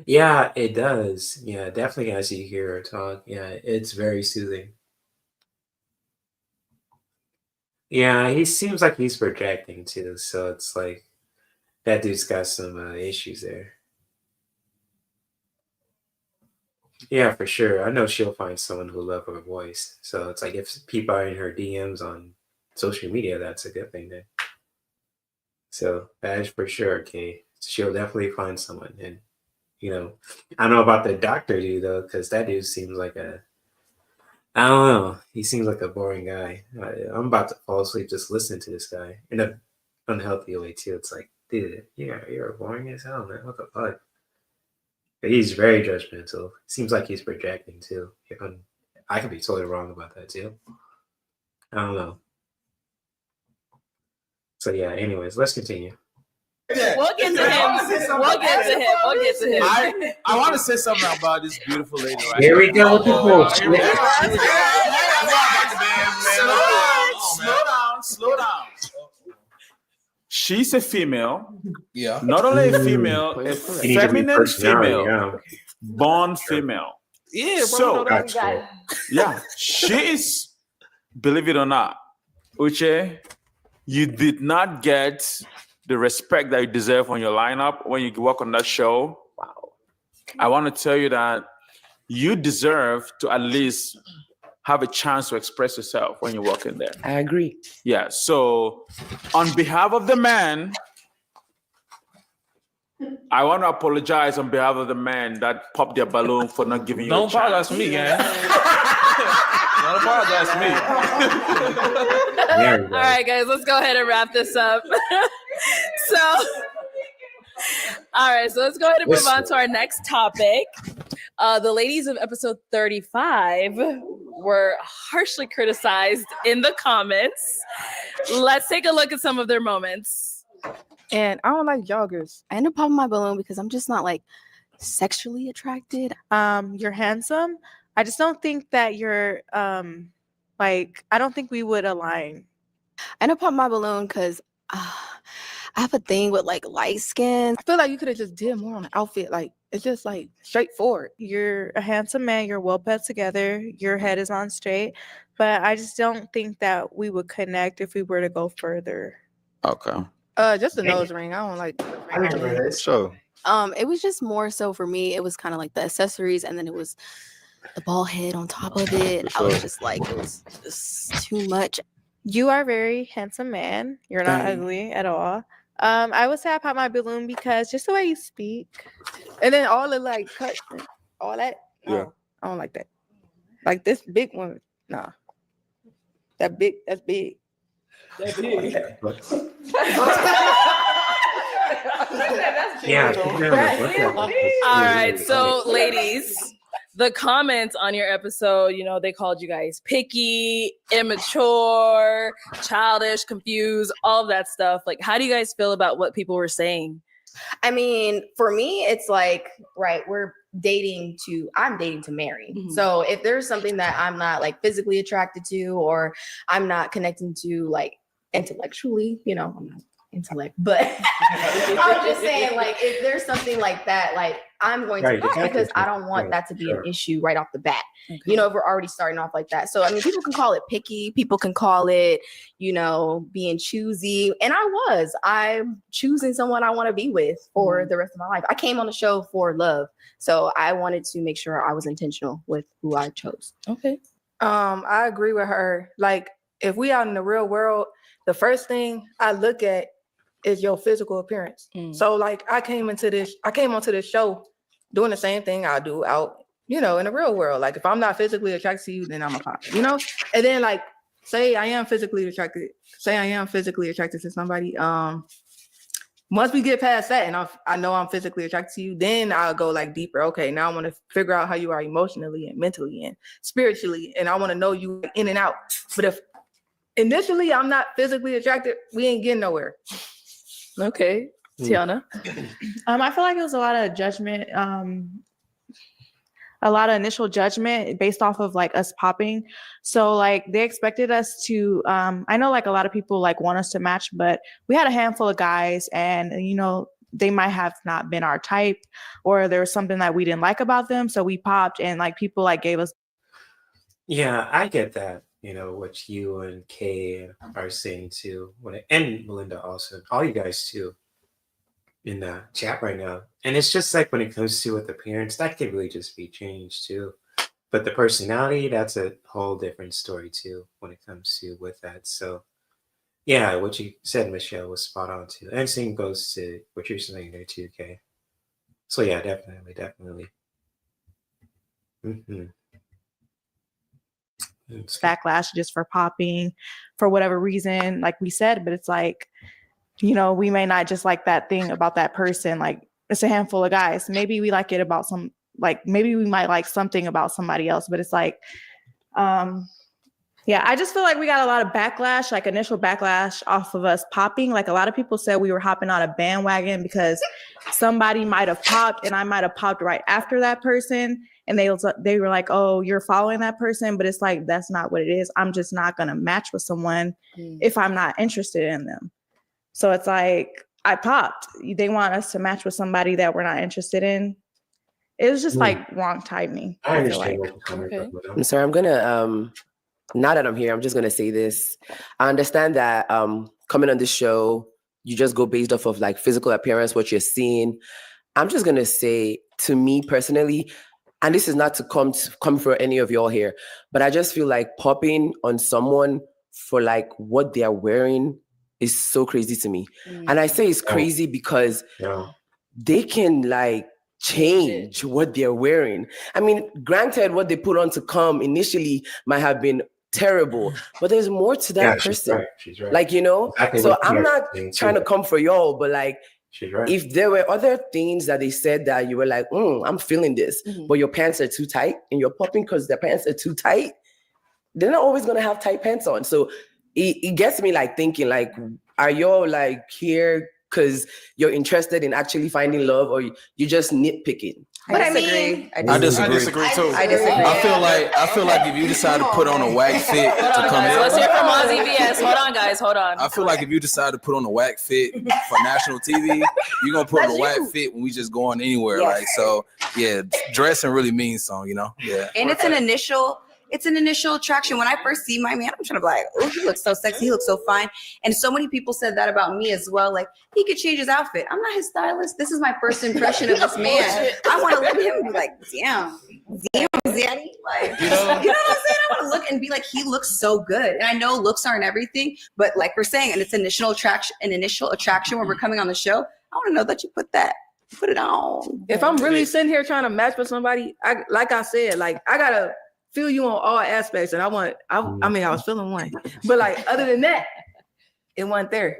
Yeah, it does. Yeah, definitely as you hear her talk. Yeah, it's very soothing. Yeah, he seems like he's projecting too, so it's like that dude's got some issues there. Yeah, for sure. I know she'll find someone who love her voice. So it's like if people are in her DMs on social media, that's a good thing then. So that is for sure, okay. She'll definitely find someone. And I don't know about the doctor dude though, because that dude seems like I don't know. He seems like a boring guy. I'm about to fall asleep just listening to this guy in an unhealthy way too. It's like, dude, you're boring as hell, man. What the fuck? But he's very judgmental. Seems like he's projecting too. I could be totally wrong about that too. I don't know. So yeah. Anyways, let's continue. We'll get to him. We'll get to him. I want to say something about this beautiful lady right Here we go with the bullshit. Slow down. She's a female. Yeah. Not only a female, a feminine female, yeah. born female. Yeah, bro. So, That's cool. Yeah, she is, believe it or not, Uche, you did not get the respect that you deserve on your lineup when you work on that show. Wow. I want to tell you that you deserve to at least have a chance to express yourself when you walk in there. I agree. Yeah. So on behalf of the man, I want to apologize on behalf of the men that popped their balloon for not giving you a Don't apologize chance. to me, gang. Don't apologize to me. All right, guys, let's go ahead and wrap this up. All right, so let's go ahead and move on to our next topic. The ladies of episode 35 were harshly criticized in the comments. Let's take a look at some of their moments. And I don't like joggers. I end up popping my balloon because I'm just not like sexually attracted. You're handsome. I just don't think that you're like, I don't think we would align. I end up popping my balloon because I have a thing with like light skin. I feel like you could have just did more on the outfit. Like, it's just like straightforward. You're a handsome man. You're well put together. Your head is on straight. But I just don't think that we would connect if we were to go further. Okay. Just a nose ring. I don't like. Sure. It was just more so for me. It was kind of like the accessories, and then it was the ball head on top of it. I was just like, it was just too much. You are a very handsome man. You're not ugly at all. I would say I pop my balloon because just the way you speak, and then all the like cuts, and all that. No, Yeah. I don't like that. Like this big one, nah. That's big. That's big. Yeah. All right, so ladies, the comments on your episode, they called you guys picky, immature, childish, confused, all of that stuff. Like, how do you guys feel about what people were saying? I mean, for me, it's like, right, I'm dating to marry. Mm-hmm. So if there's something that I'm not like physically attracted to, or I'm not connecting to like intellectually, I'm not intellect, but I'm just saying, like, if there's something like that, like, I'm going to pop because I don't want that to be an issue right off the bat. Okay. If we're already starting off like that. So I mean, people can call it picky, people can call it, being choosy. And I'm choosing someone I want to be with for the rest of my life. I came on the show for love. So I wanted to make sure I was intentional with who I chose. Okay. I agree with her. Like, if we out in the real world, the first thing I look at is your physical appearance. So like I came onto this show doing the same thing I do out, in the real world. Like, if I'm not physically attracted to you, then I'm a pop, and then like say I am physically attracted to somebody. Once we get past that and I know I'm physically attracted to you, then I'll go like deeper. Okay, now I want to figure out how you are emotionally and mentally and spiritually, and I want to know you in and out. But if initially I'm not physically attracted, we ain't getting nowhere. Okay. Tiana? I feel like it was a lot of judgment, a lot of initial judgment based off of like us popping. So like they expected us to, I know like a lot of people like want us to match, but we had a handful of guys and, they might have not been our type, or there was something that we didn't like about them. So we popped and like people like gave us. Yeah, I get that. What you and Kay are saying too, and Melinda also, all you guys too, in the chat right now. And it's just like when it comes to with appearance, that could really just be changed too. But the personality, that's a whole different story too when it comes to with that. So yeah, what you said, Michelle, was spot on too. And same goes to what you're saying there too, Kay. So yeah, definitely. Mm-hmm. Backlash just for popping for whatever reason, like we said, but it's like, we may not just like that thing about that person. Like, it's a handful of guys. Maybe we like it about maybe we might like something about somebody else, but it's like, yeah, I just feel like we got a lot of backlash, like initial backlash off of us popping. Like, a lot of people said we were hopping on a bandwagon because somebody might have popped and I might have popped right after that person. And they were like, oh, you're following that person. But it's like, that's not what it is. I'm just not going to match with someone if I'm not interested in them. So it's like, I popped. They want us to match with somebody that we're not interested in. It was just like wrong timing. I understand. Okay. I'm sorry. I'm going to, now that I'm here, I'm just going to say this. I understand that coming on this show, you just go based off of like physical appearance, what you're seeing. I'm just going to say, to me personally, and this is not to come for any of y'all here, but I just feel like popping on someone for like what they're wearing is so crazy to me. And I say it's crazy because they can like change what they're wearing. I mean, granted, what they put on to come initially might have been terrible, but there's more to that person. She's right. Like, you know, Exactly so what I'm you're not saying, trying to come for y'all, but like, she's right. if there were other things that they said that you were like, I'm feeling this, but your pants are too tight and you're popping because their pants are too tight, they're not always going to have tight pants on. So it gets me like thinking, like, are y'all like here because you're interested in actually finding love, or you just nitpicking? But I mean, I disagree too. I disagree. I feel like if you decide to put on a whack fit to come guys. in, Let's hear from Ozzy VS. Hold on, guys. Hold on. I feel like if you decide to put on a whack fit for national TV, you're gonna put on a whack fit when we just going anywhere. Yes. Like, so yeah, dressing really means something, you know? Yeah. And it's an initial attraction. When I first see my man, I'm trying to be like, oh, he looks so sexy, he looks so fine. And so many people said that about me as well. Like, he could change his outfit. I'm not his stylist. This is my first impression of this man. I want to look at him and be like, damn, Zaddy. Like, you know what I'm saying? I want to look and be like, he looks so good. And I know looks aren't everything, but like we're saying, and it's initial attraction when we're coming on the show. I want to know that you put it on. If I'm really sitting here trying to match with somebody, like I said, like I gotta feel you on all aspects, and I was feeling one, but like other than that, it wasn't there.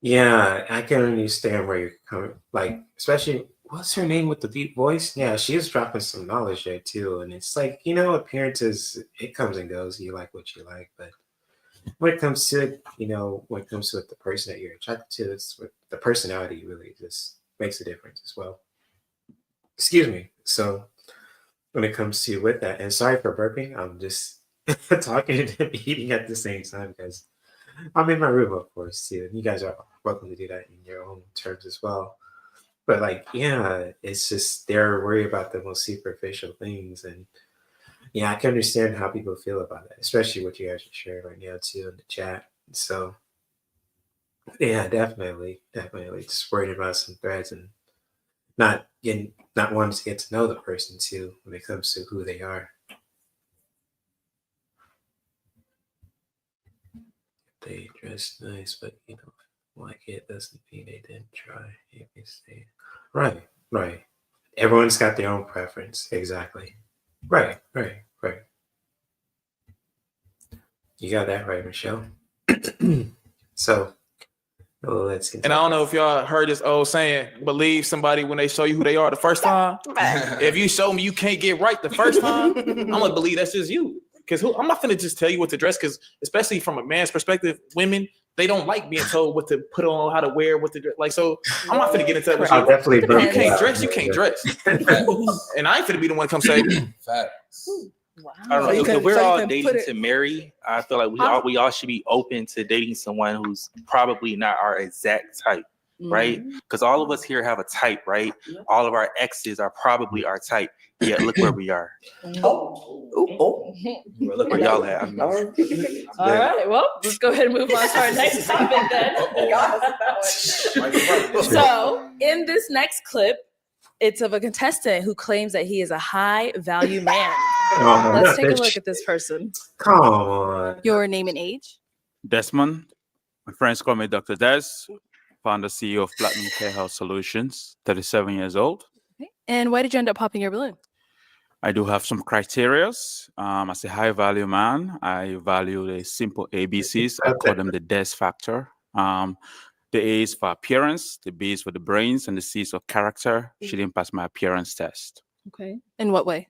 Yeah, I can understand where you're coming. Like, especially what's her name with the deep voice? Yeah, she was dropping some knowledge there too, and it's like, you know, appearances, it comes and goes. You like what you like, but when it comes to it, you know, when it comes to it, the person that you're attracted to, it's what the personality really just makes a difference as well. Excuse me. So when it comes to with that, and sorry for burping, I'm just talking and eating at the same time because I'm in my room, of course, too. And you guys are welcome to do that in your own terms as well. But like, yeah, it's just they're worried about the most superficial things. And yeah, I can understand how people feel about that, especially what you guys are sharing right now too in the chat. So yeah, definitely just worried about some threads and not wanting to get to know the person too when it comes to who they are. They dress nice, but you know, like it doesn't mean they didn't try. You can say, right. Everyone's got their own preference. Exactly. Right. You got that right, Michelle. So let's continue. And I don't know if y'all heard this old saying, believe somebody when they show you who they are the first time. If you show me you can't get right the first time, I'm gonna believe that's just you. Because I'm not gonna just tell you what to dress, because especially from a man's perspective, women, they don't like being told what to put on, how to wear, what to dress. Like, so I'm not gonna get into that with you. I'll definitely If you can't dress, you can't dress. And I ain't finna be the one to come say, facts. Wow. I don't know. If we're all dating to marry, I feel like we all should be open to dating someone who's probably not our exact type, right? Because all of us here have a type, right? All of our exes are probably our type. Yet look where we are. Look where y'all at. All right. Well, let's go ahead and move on to our next topic then. So, in this next clip, it's of a contestant who claims that he is a high value man. Let's take a look at this person. Come on. Your name and age? Desmond. My friends call me Dr. Des, founder CEO of Platinum Care Health Solutions, 37 years old. Okay. And why did you end up popping your balloon? I do have some criterias. As a high value man, I value the simple ABCs. I call them the Des factor. The A is for appearance, the B is for the brains, and the C is for character. She didn't pass my appearance test. Okay. In what way?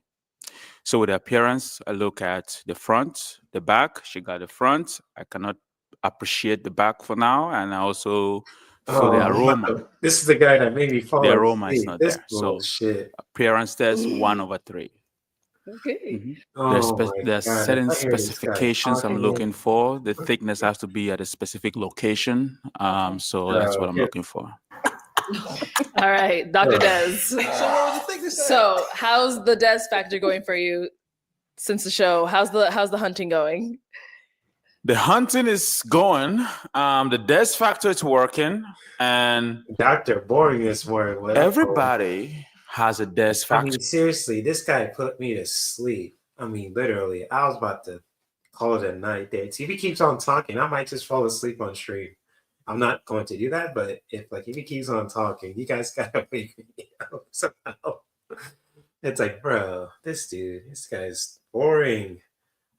So with the appearance, I look at the front, the back. She got the front. I cannot appreciate the back for now. And I also feel the aroma. This is the guy that made me fall The aroma asleep. is not This there. So bullshit. appearance test, 1/3. Okay. There's certain specifications I'm looking for. The thickness has to be at a specific location. So that's what I'm looking for. All right, Dr. Des. So how's the Des factor going for you since the show? How's the hunting going? The hunting is going. The Des factor is working. And Dr. Boring is where everybody has a Des factor. I mean, seriously, this guy put me to sleep. I mean, literally, I was about to call it a night there. If he keeps on talking, I might just fall asleep on stream. I'm not going to do that, but if he keeps on talking, you guys gotta wake me up somehow. It's like, bro, this guy's boring.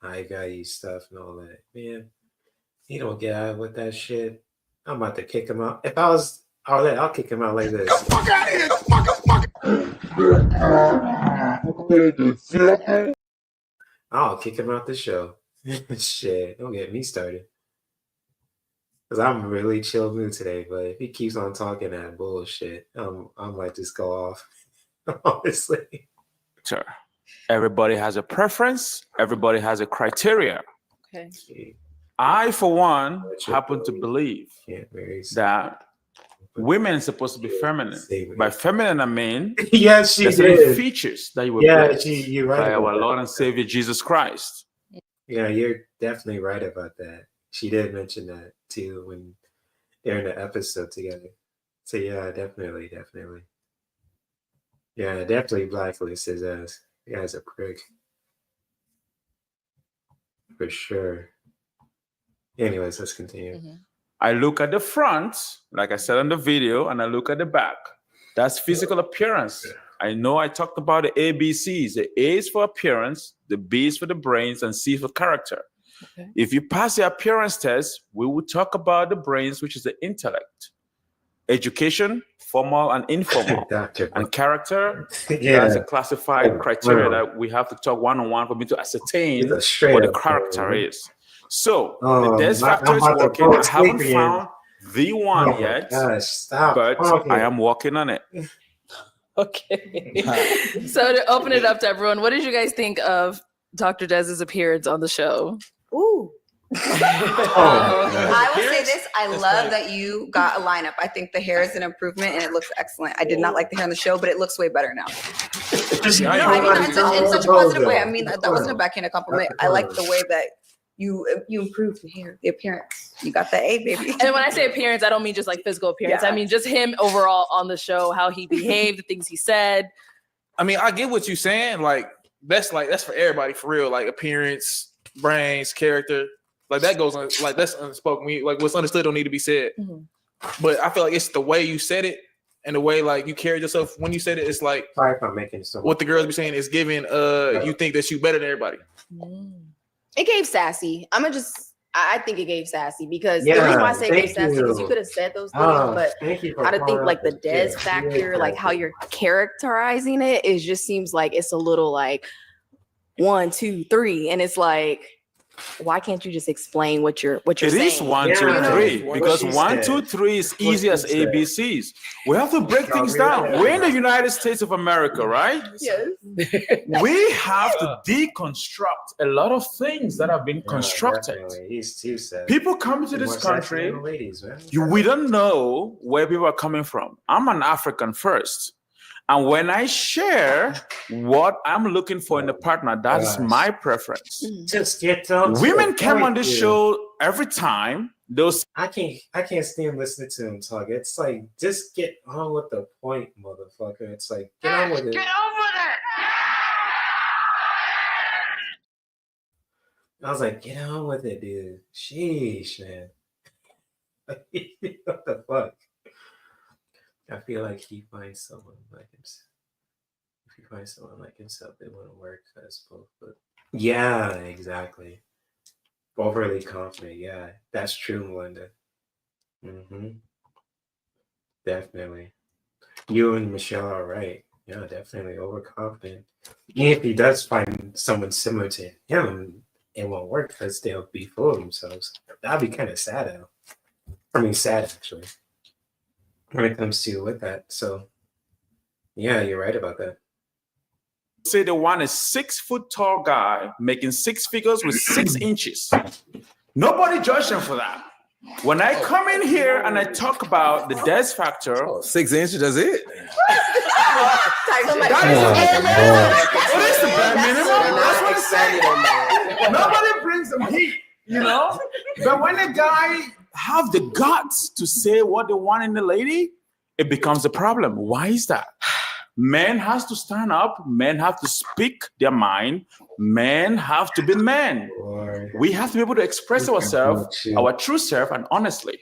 High value stuff and all that. Man, he don't get out with that shit. I'm about to kick him out. If I was all that, I'll kick him out like this. Fuck out of here! Fuck out. I'll kick him out the show. Shit, don't get me started. Because I'm really chill mood today, but if he keeps on talking that bullshit, I might just go off. Honestly. Sure. Everybody has a preference. Everybody has a criteria. Okay. I, for one, happen to believe that women are supposed to be feminine. By feminine, I mean yes, there's certain features that you were blessed you're right by our that. Lord and Savior Jesus Christ. Yeah, you're definitely right about that. She did mention that too when they're in the episode together. So yeah, definitely. Yeah, definitely blacklist his ass. The guy's a prick. For sure. Anyways, let's continue. I look at the front, like I said on the video, and I look at the back. That's physical appearance. I know I talked about the ABCs. The A is for appearance, the B is for the brains, and C for character. Okay. If you pass the appearance test, we will talk about the brains, which is the intellect. Education, formal and informal. And character, that's a classified criteria that we have to talk one-on-one for me to ascertain what the character is. So the death factor is working. I haven't found the one yet, but I am working on it. Okay. So to open it up to everyone, what did you guys think of Dr. Dez's appearance on the show? Ooh. I will say this. I love that you got a lineup. I think the hair is an improvement and it looks excellent. I did not like the hair on the show, but it looks way better now. I mean, in such a positive way. I mean, that wasn't a backhanded compliment. I like the way that you improved the hair, the appearance. You got the A, baby. And when I say appearance, I don't mean just like physical appearance. I mean just him overall on the show, how he behaved, the things he said. I mean, I get what you're saying. That's for everybody, for real. Like appearance, brains, character. Like that goes on. Like that's unspoken. Like what's understood don't need to be said. But I feel like it's the way you said it and the way like you carried yourself when you said it. It's like sorry if I'm making so what the girls be saying is giving. You think that you better than everybody. It gave sassy. I think it gave sassy because the reason why I say it gave sassy is you could have said those things, but I don't think like the Des factor, like how you're characterizing it, just seems like it's a little like 1, 2, 3, and it's like, why can't you just explain what you're saying? It is 1, 2, 3 because 1, 2, 3 is easy as ABCs. We have to break things down. We're in the United States of America, right? Yes. We have to deconstruct a lot of things that have been constructed. He's too sad. People come to this country, we don't know where people are coming from. I'm an African first. And when I share what I'm looking for in a partner, that is my preference. Just get down. Women come on this show every time. I can't stand listening to him talk. It's like, just get on with the point, motherfucker. It's like, get on with it. Get over it! I was like, get on with it, dude. Sheesh, man. What the fuck? I feel like he finds someone like himself. If he finds someone like himself, it wouldn't work as both. But yeah, exactly. Overly confident. Yeah, that's true, Melinda. Definitely. You and Michelle are right. Yeah, definitely overconfident. If he does find someone similar to him, it won't work because they'll be full of themselves. That'd be kind of sad, though. I mean, sad actually. When it comes to with that. So yeah, you're right about that. Say they want a 6 foot tall guy making 6 figures with 6 inches. Nobody judge them for that. When I come in here and I talk about the Des factor, 6 inches, that's it. What is the bare minimum? That's what it's saying. Nobody brings them heat, you know? But when a guy have the guts to say what they want in the lady, it becomes a problem. Why is that? Men has to stand up. Men have to speak their mind. Men have to be men. We have to be able to express ourselves, our true self, and honestly.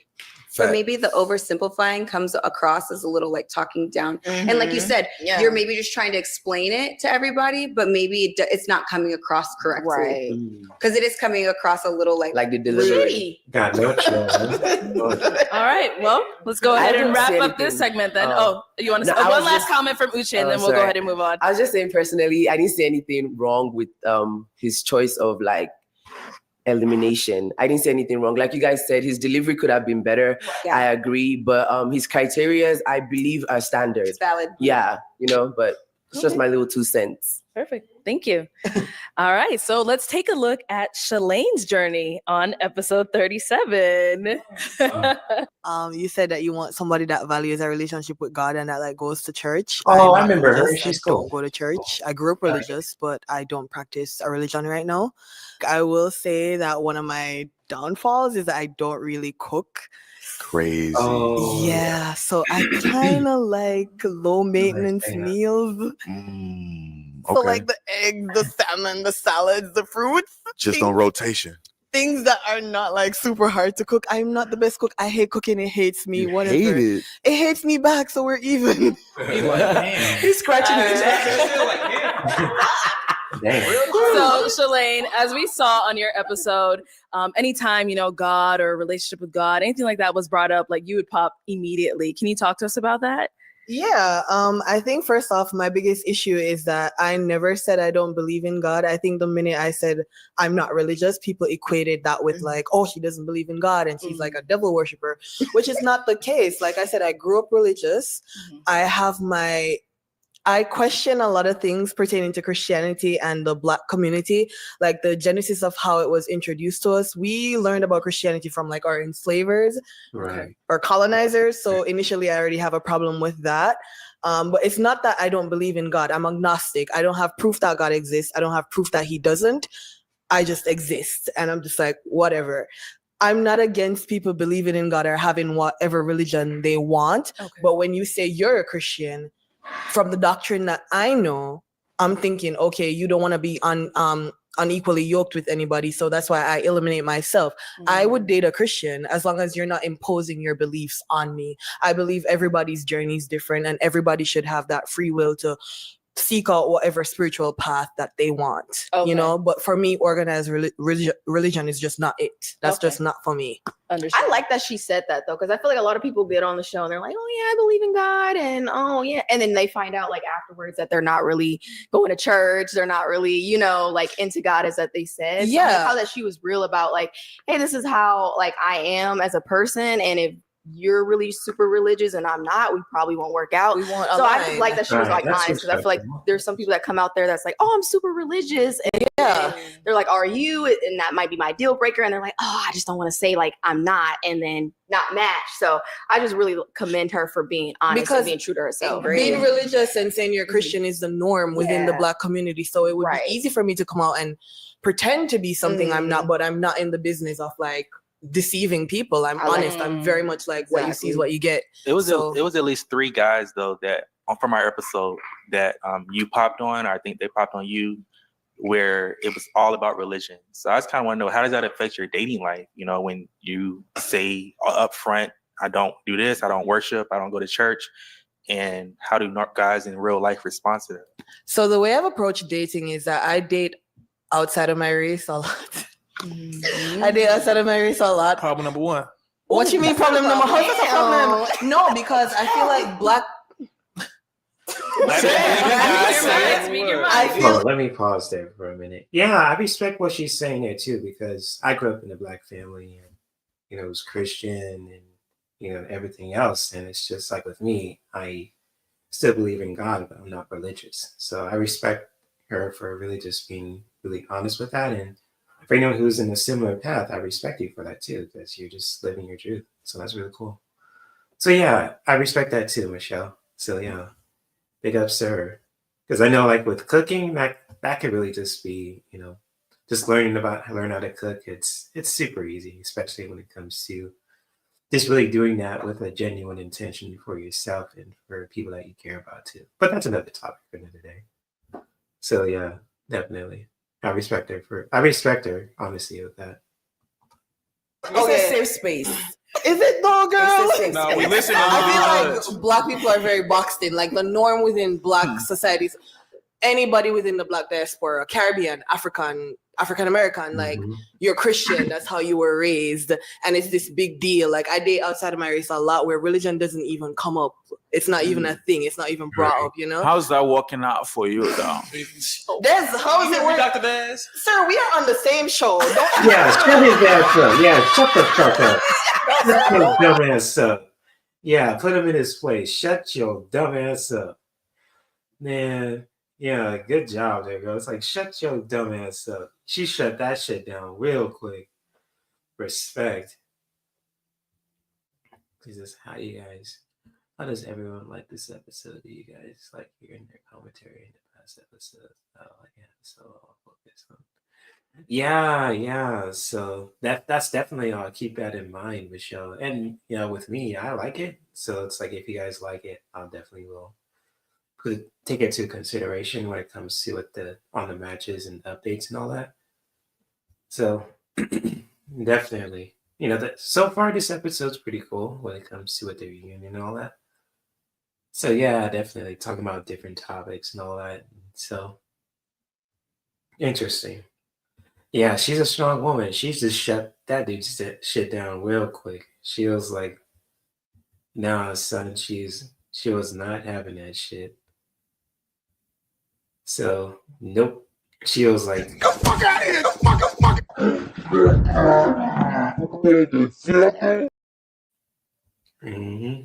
But maybe the oversimplifying comes across as a little like talking down. And like you said, you're maybe just trying to explain it to everybody, but maybe it's not coming across correctly. Right. Because it is coming across a little like the delivery. Got no chance. All right. Well, let's go ahead and wrap up this segment then. You want to say one last comment from Uche, and then we'll go ahead and move on. I was just saying personally, I didn't see anything wrong with his choice of like elimination. I didn't say anything wrong. Like you guys said, his delivery could have been better. I agree, but his criterias, I believe, are standard. It's valid. Yeah, but it's just my little 2 cents. Perfect. Thank you. All right. So let's take a look at Shalane's journey on episode 37. You said that you want somebody that values a relationship with God and that like goes to church. Oh, I I'm not remember her. religious. She's I don't cool. go to church. I grew up religious, but I don't practice a religion right now. I will say that one of my downfalls is that I don't really cook. Crazy. Oh, Yeah, so I kind of like low maintenance meals. So Okay. like the eggs, the salmon, the salads, the fruits. Just on rotation. Things that are not like super hard to cook. I'm not the best cook. I hate cooking. It hates me. Whatever. hate it? It hates me back. So we're even. He's scratching his head. So, Shalane, as we saw on your episode, anytime, God or relationship with God, anything like that was brought up, like you would pop immediately. Can you talk to us about that? Yeah, I think first off, my biggest issue is that I never said I don't believe in God. I think the minute I said I'm not religious, people equated that with like, oh, she doesn't believe in God and she's like a devil worshiper, which is not the case. Like I said, I grew up religious. I question a lot of things pertaining to Christianity and the Black community, like the genesis of how it was introduced to us. We learned about Christianity from like our enslavers or colonizers. So initially, I already have a problem with that. But it's not that I don't believe in God. I'm agnostic. I don't have proof that God exists. I don't have proof that he doesn't. I just exist. And I'm just like, whatever. I'm not against people believing in God or having whatever religion they want. But when you say you're a Christian, from the doctrine that I know, I'm thinking, okay, you don't want to be unequally yoked with anybody. So that's why I eliminate myself. I would date a Christian as long as you're not imposing your beliefs on me. I believe everybody's journey is different and everybody should have that free will to seek out whatever spiritual path that they want, but for me, organized religion is just not it. That's just not for me. I like that she said that though, because I feel like a lot of people get on the show and they're like, oh yeah, I believe in God, and oh yeah, and then they find out like afterwards that they're not really going to church, they're not really, like into God as that they said. So I like how that she was real about like, hey, this is how like I am as a person, and if you're really super religious and I'm not, we probably won't work out. So I just like that she was like honest, because I feel like there's some people that come out there that's like, oh, I'm super religious, and they're like, are you? And that might be my deal breaker, and they're like, oh, I just don't want to say like I'm not, and then not match. So I just really commend her for being honest and being true to herself. Being religious and saying you're Christian is the norm within the Black community. So it would be easy for me to come out and pretend to be something I'm not, but I'm not in the business of like deceiving people. I'm honest. I'm very much like what you see is what you get. It was at least 3 guys though that from our episode that you popped on, or I think they popped on you, where it was all about religion. So I just kind of want to know, how does that affect your dating life? When you say up front, I don't do this, I don't worship, I don't go to church, and how do guys in real life respond to that? So the way I've approached dating is that I date outside of my race a lot. I date outside of my race a lot. Problem number 1. What you mean problem number? How's that a problem? No, because I feel like Black. Let me pause there for a minute. Yeah, I respect what she's saying there too, because I grew up in a Black family, and it was Christian, and everything else, and it's just like with me, I still believe in God, but I'm not religious. So I respect her for really just being really honest with that, and for anyone who's in a similar path, I respect you for that too, because you're just living your truth. So that's really cool. So yeah, I respect that too, Michelle. So yeah, big ups to her. Because I know like with cooking, that could really just be, just learn how to cook. It's super easy, especially when it comes to just really doing that with a genuine intention for yourself and for people that you care about too. But that's another topic for another day. So yeah, definitely. I respect her, honestly, with that. It's a safe space. Is it though, girl? No, we listen to I feel like Black people are very boxed in. Like the norm within Black societies, anybody within the Black diaspora, Caribbean, African American, like you're Christian, that's how you were raised, and it's this big deal. Like I date outside of my race a lot where religion doesn't even come up. It's not even a thing. It's not even brought up, you know? How's that working out for you, though? How is it working? Dr. Daz? Sir, we are on the same show. Yeah, shut his ass up. Yeah, shut the fuck up. Shut your dumb ass up. Yeah, put him in his place. Shut your dumb ass up. Man, yeah, good job there, girl. It's like, shut your dumb ass up. She shut that shit down real quick. Respect. Jesus, how does everyone like this episode? Do you guys like hearing their commentary in the past episodes? So I'll focus on. Yeah. So that's definitely I'll keep that in mind, Michelle. And with me, I like it. So it's like if you guys like it, I'll definitely will take it to consideration when it comes to on the matches and updates and all that. So definitely, so far this episode's pretty cool when it comes to the reunion and all that. So yeah, definitely talking about different topics and all that. So interesting. Yeah, she's a strong woman. She's just shut that dude's shit down real quick. She was like, "Nah, son, she was not having that shit." So nope. She was like, "Get the fuck out of here! The fuck!" Mm-hmm.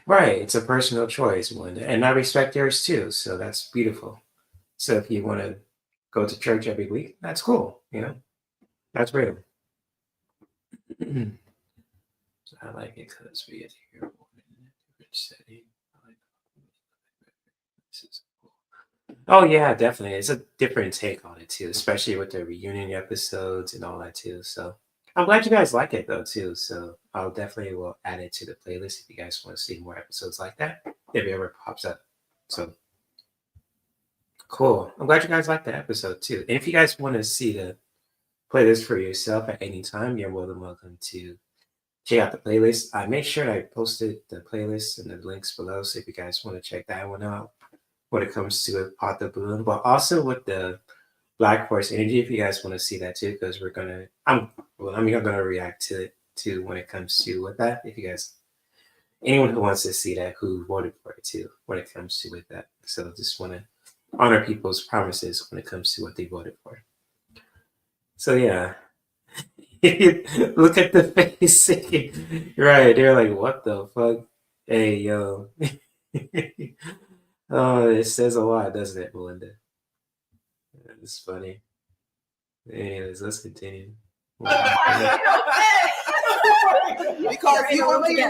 Right, it's a personal choice, Melinda, and I respect yours too. So that's beautiful. So if you want to go to church every week, that's cool. That's real. I like it because we get to hear more in a different setting. Oh yeah, definitely. It's a different take on it too, especially with the reunion episodes and all that too. So I'm glad you guys like it though too. So I'll definitely will add it to the playlist if you guys want to see more episodes like that, if it ever pops up. So cool. I'm glad you guys like the episode too. And if you guys want to see the playlist for yourself at any time, you're more than welcome to check out the playlist. I made sure I posted the playlist and the links below. So if you guys want to check that one out when it comes to Pot the Balloon, but also with the Black Force Energy, if you guys want to see that too, because I'm gonna react to it too when it comes to with that. If you guys, anyone who wants to see that, who voted for it too, when it comes to with that. So just want to honor people's promises when it comes to what they voted for. So yeah, look at the face. Right, they're like, what the fuck? Hey yo. Oh, it says a lot, doesn't it, Melinda? It's funny. Anyways, let's continue. Because you over here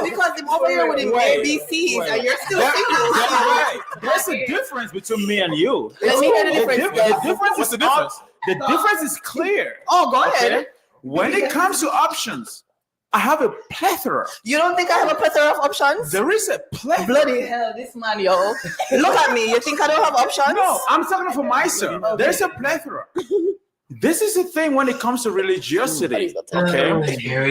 because I'm over here with the ABCs and you're still single. Right. There's a difference between me and you. Let me get a difference. What's the difference? The difference is clear. Oh, go ahead. When it comes to options, I have a plethora. You don't think I have a plethora of options? There is a plethora. Bloody hell, this man, yo. Look at me. You think I don't have options? No, I'm talking for myself. Okay. There's a plethora. This is the thing when it comes to religiosity. Okay.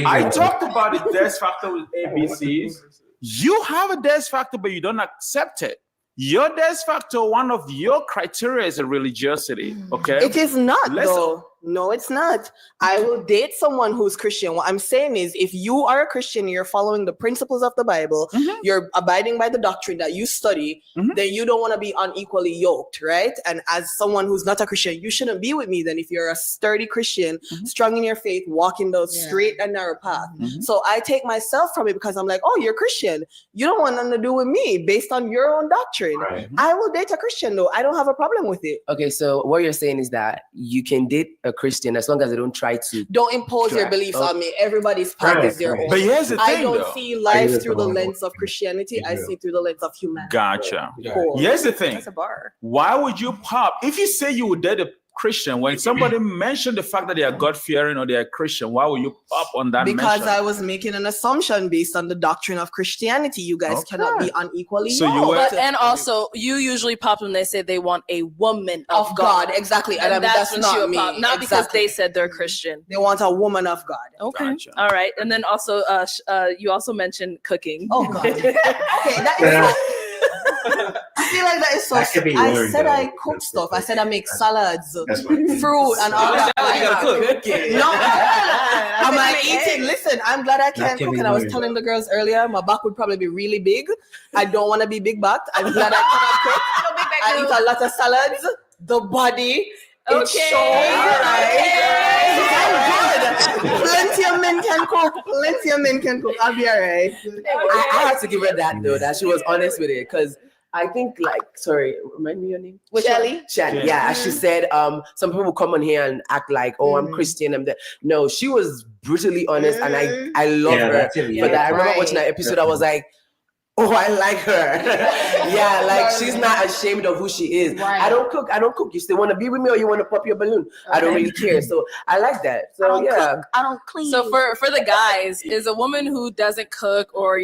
I talked about the death factor with ABCs. You have a death factor, but you don't accept it. Your death factor, one of your criteria is a religiosity. Okay. It is not, though. No, it's not. I will date someone who's Christian. What I'm saying is, if you are a Christian, you're following the principles of the Bible, you're abiding by the doctrine that you study, then you don't want to be unequally yoked, right? And as someone who's not a Christian, you shouldn't be with me then if you're a sturdy Christian, strong in your faith, walking the straight and narrow path. So I take myself from it because I'm like, oh, you're Christian. You don't want nothing to do with me based on your own doctrine. Right. I will date a Christian, though. I don't have a problem with it. Okay, so what you're saying is that you can date a Christian as long as they don't try to impose your beliefs on me. Everybody's path is their own. But here's the thing, I don't see life through the lens of Christianity. I see through the lens of humanity. Gotcha. Here's the thing. That's a bar. Why would you pop if you say you would date Christian. When somebody mentioned the fact that they are God-fearing or they are Christian, why will you pop on that Because mention? I was making an assumption based on the doctrine of Christianity. You guys cannot be unequally yoked. And also, you usually pop when they say they want a woman of God. Exactly. And I mean, that's when not she would me. pop, not because they said they're Christian. They want a woman of God. Okay. Gotcha. All right. And then also, you also mentioned cooking. Oh God. Okay, that is. I feel like that is so. I said I cook stuff. I said I make salads, fruit, and all that. No, am I eating? Listen, I'm glad I can't cook. And I was telling the girls earlier, my back would probably be really big. I don't want to be big backed. I'm glad I cannot cook. I eat a lot of salads. The body. It's so alright. Plenty of men can cook. Plenty of men can cook. I'll be alright. I have to give her that though, that she was honest with it, because I think remind me your name? Shelly? Shelly. Yeah, she said some people come on here and act like, oh, I'm Christian. I'm that. No, she was brutally honest, and I love her for that. I remember watching that episode. I was like, oh, I like her. Yeah, like she's not ashamed of who she is. Right. I don't cook. You still want to be with me or you want to pop your balloon? I don't really care. So I like that. So I don't clean. So for the guys, is a woman who doesn't cook or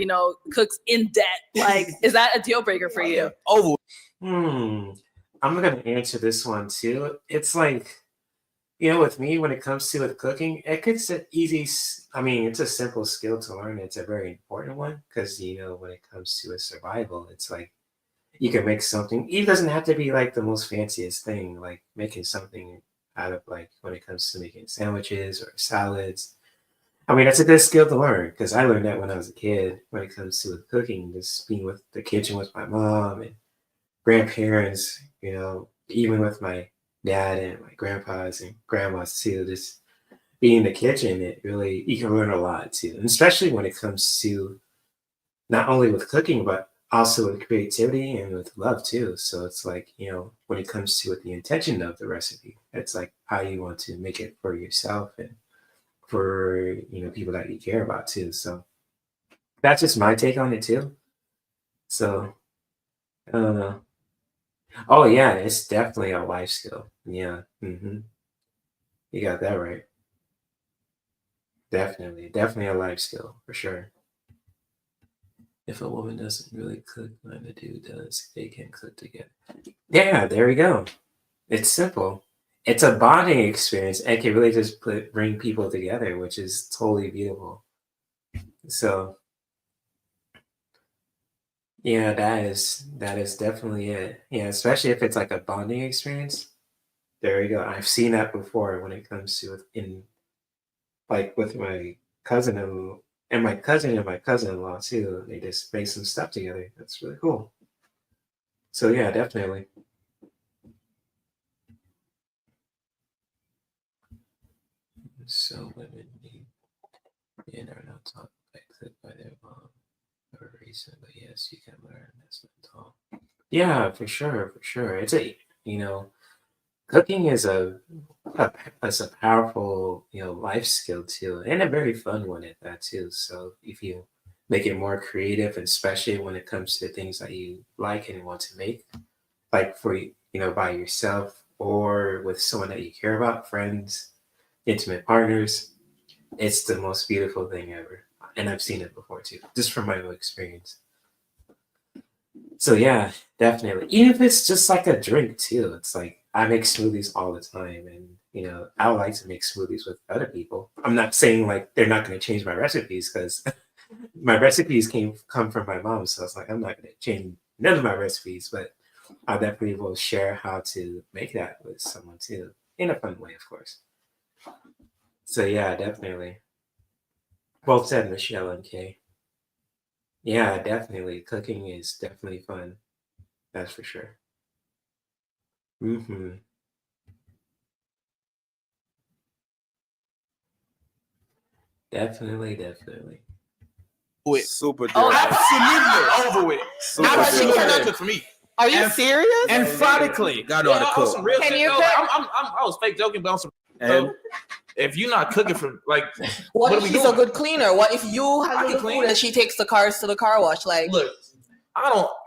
cooks in debt, like, is that a deal breaker for you? I'm gonna answer this one too. It's like, with me, when it comes to cooking, it's an it's a simple skill to learn. It's a very important one because, when it comes to survival, it's like you can make something. It doesn't have to be like the most fanciest thing, like making something out of when it comes to making sandwiches or salads. That's a good skill to learn because I learned that when I was a kid when it comes to cooking, just being with the kitchen with my mom and grandparents, even with my dad and my grandpas and grandmas too, just being in the kitchen, you can learn a lot too. And especially when it comes to not only with cooking, but also with creativity and with love too. So it's like, when it comes to the intention of the recipe, it's like how you want to make it for yourself and for, people that you care about too. So that's just my take on it too. So I don't know. Oh yeah, it's definitely a life skill. Yeah. You got that right. Definitely a life skill for sure. If a woman doesn't really cook when a dude does, they can cook together. Yeah, there we go. It's simple. It's a bonding experience and can really just bring people together, which is totally beautiful. So yeah, that is definitely it. Yeah, especially if it's like a bonding experience. There we go. I've seen that before when it comes to with my cousin and my cousin-in-law too. They just make some stuff together. That's really cool. So yeah, definitely. So women men are not taught by their mom or a reason, but yes, you can learn. That's not taught. Yeah, for sure. It's cooking is a powerful, life skill too, and a very fun one at that too. So if you make it more creative, and especially when it comes to things that you like and want to make, like for by yourself or with someone that you care about, friends, intimate partners, it's the most beautiful thing ever. And I've seen it before too, just from my own experience. So yeah, definitely. Even if it's just like a drink too, it's like I make smoothies all the time, and I would like to make smoothies with other people. I'm not saying like they're not going to change my recipes because my recipes come from my mom, so it's like I'm not going to change none of my recipes, but I definitely will share how to make that with someone too, in a fun way, of course. So yeah, definitely. Well said, Michelle and Kay. Yeah, definitely. Cooking is definitely fun. That's for sure. Definitely. Super. Absolutely over with. Absolutely cannot cook for me. Are you serious? Emphatically. God know how to cook. Can you cook? I was fake joking, but on some. So, if you're not cooking for what if she's a good cleaner? What if you have the food and she takes the cars to the car wash? Like, look,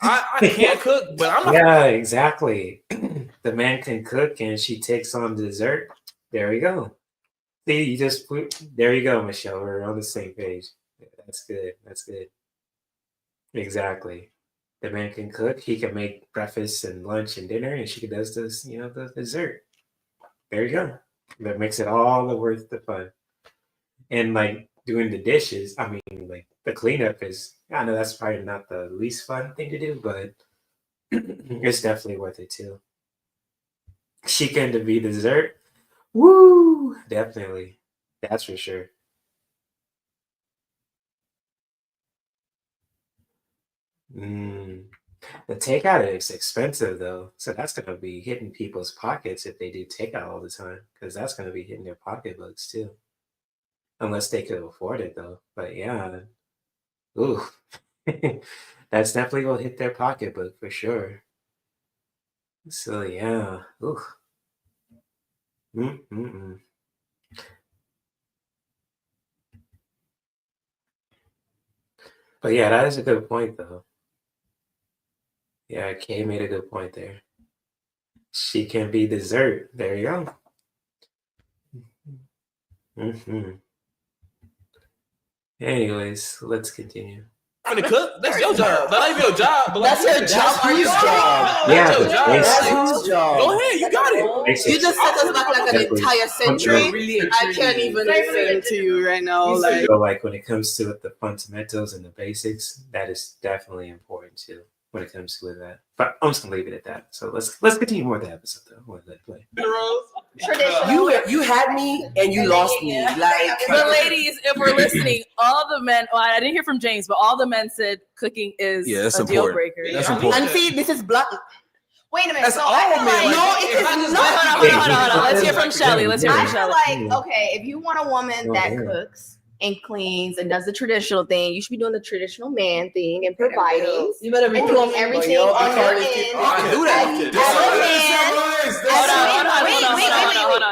I can't cook, but I'm not. Yeah, exactly. The man can cook and she takes on dessert. There you go. See, you just put, there you go, Michelle. We're on the same page. That's good. That's good. Exactly. The man can cook. He can make breakfast and lunch and dinner, and she does this, the dessert. There you go. That makes it all the worth the fun. And like doing the dishes, I mean, like the cleanup is, I know that's probably not the least fun thing to do, but it's definitely worth it too. She can be dessert. Woo! Definitely. That's for sure. The takeout is expensive though, so that's gonna be hitting people's pockets if they do takeout all the time, because that's gonna be hitting their pocketbooks too. Unless they could afford it though. But yeah, ooh, that's definitely gonna hit their pocketbook for sure. So yeah, ooh. Mm-mm-mm. But yeah, that is a good point though. Yeah, Kay made a good point there. She can be dessert. There you go. Anyways, let's continue. I'm gonna cook. That's your job. That ain't your job. But That's your job. Whose job? Yeah, your job. That's whose job? Go ahead. You got it. You just set us back like an entire century. I can't even listen to you right now. Like, So like when it comes to the fundamentals and the basics, that is definitely important too. When it comes to that, but I'm just gonna leave it at that. So let's continue more of the episode though. What did I play? You had me and you lost me. Like, But ladies, if we're listening, all the men. Well, I didn't hear from James, but all the men said cooking is that's a deal important. breaker. That's important. and see, this is black. Wait a minute. That's So all I feel men. like, no, it is not. Hold on. Let's hear from Shelly. I feel like, okay, if you want a woman that cooks and cleans and does the traditional thing, you should be doing the traditional man thing and providing. You better be and doing everything on your end. I can do that.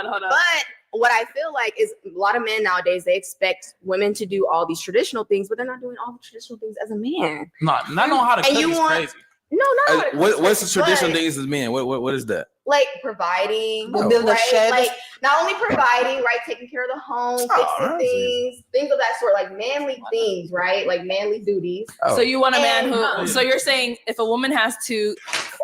Hold on. But what I feel like is a lot of men nowadays, they expect women to do all these traditional things, but they're not doing all the traditional things as a man. Not know how to cook is crazy. No, not What's the traditional things as men? What is that? like providing, We'll build a right? shed. Like not only providing, right, taking care of the home, fixing things of that sort, like manly things, right? Like manly duties. So you want a man And, who? So you're saying if a woman has to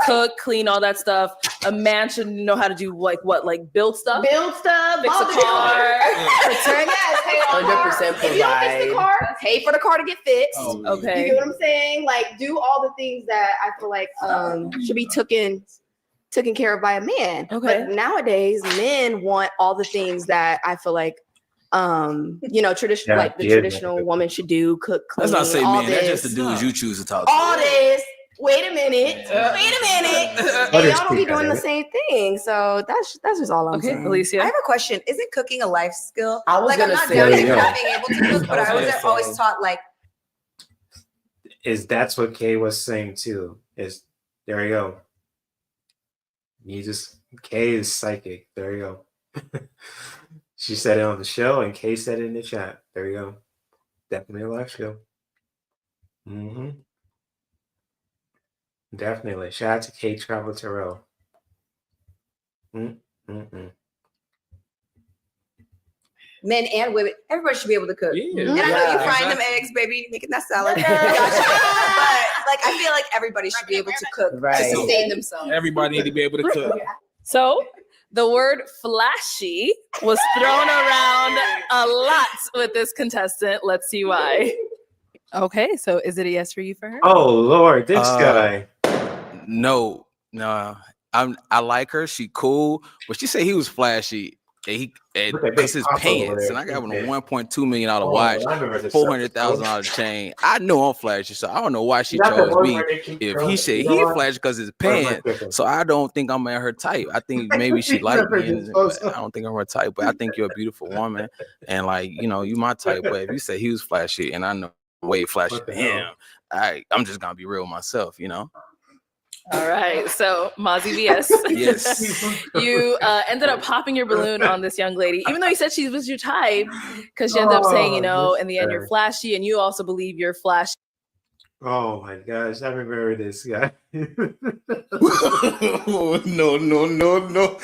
cook, clean, all that stuff, a man should know how to do like what, like build stuff, fix all a the car, return yes, pay on 100% If you don't fix the car, pay for the car to get fixed. Okay. You get what I'm saying? Like do all the things that I feel like should be taken care of by a man. Okay. But nowadays, men want all the things that I feel like traditional, like the traditional woman should do, cook, clean. Let's not say all men. That's just this. the dudes you choose to talk to. All this. Wait a minute. And y'all don't be doing the same thing. So that's just all I'm saying. Alicia. I have a question. Isn't cooking a life skill? I was like gonna I'm not say, down yeah. to not being able to cook, but I was always taught like That's what Kay was saying too. Is there you go. Kay is psychic. There you go. She said it on the show, and Kay said it in the chat. There you go. Definitely a live skill. Definitely. Shout out to Kay Travel Terrell. men and women. Everybody should be able to cook. Yeah. And I know you frying them eggs, baby, making that salad. But like I feel like everybody should be able to cook to sustain themselves. Everybody need to be able to cook. So the word flashy was thrown around a lot with this contestant. Let's see why. Okay, so is it a yes for you for her? Oh Lord, this guy. No. I like her. She cool, but she said he was flashy. And because his pants, and I got him a $1.2 million watch, $400,000 chain. I know I'm flashy, so I don't know why she chose me. If he said he flashy because his pants, so I don't think I'm at her type. I think maybe she liked me, but I don't think I'm her type. But I think you're a beautiful woman, and like you my type. But if you say he was flashy, and I know way flashy than him, I'm just gonna be real with myself, All right, so Mozzie VS. Yes. You ended up popping your balloon on this young lady, even though you said she was your type, because she ended up saying, in the end, you're flashy, and you also believe you're flashy. Oh my gosh, I remember this guy. Oh, no, no, no, no.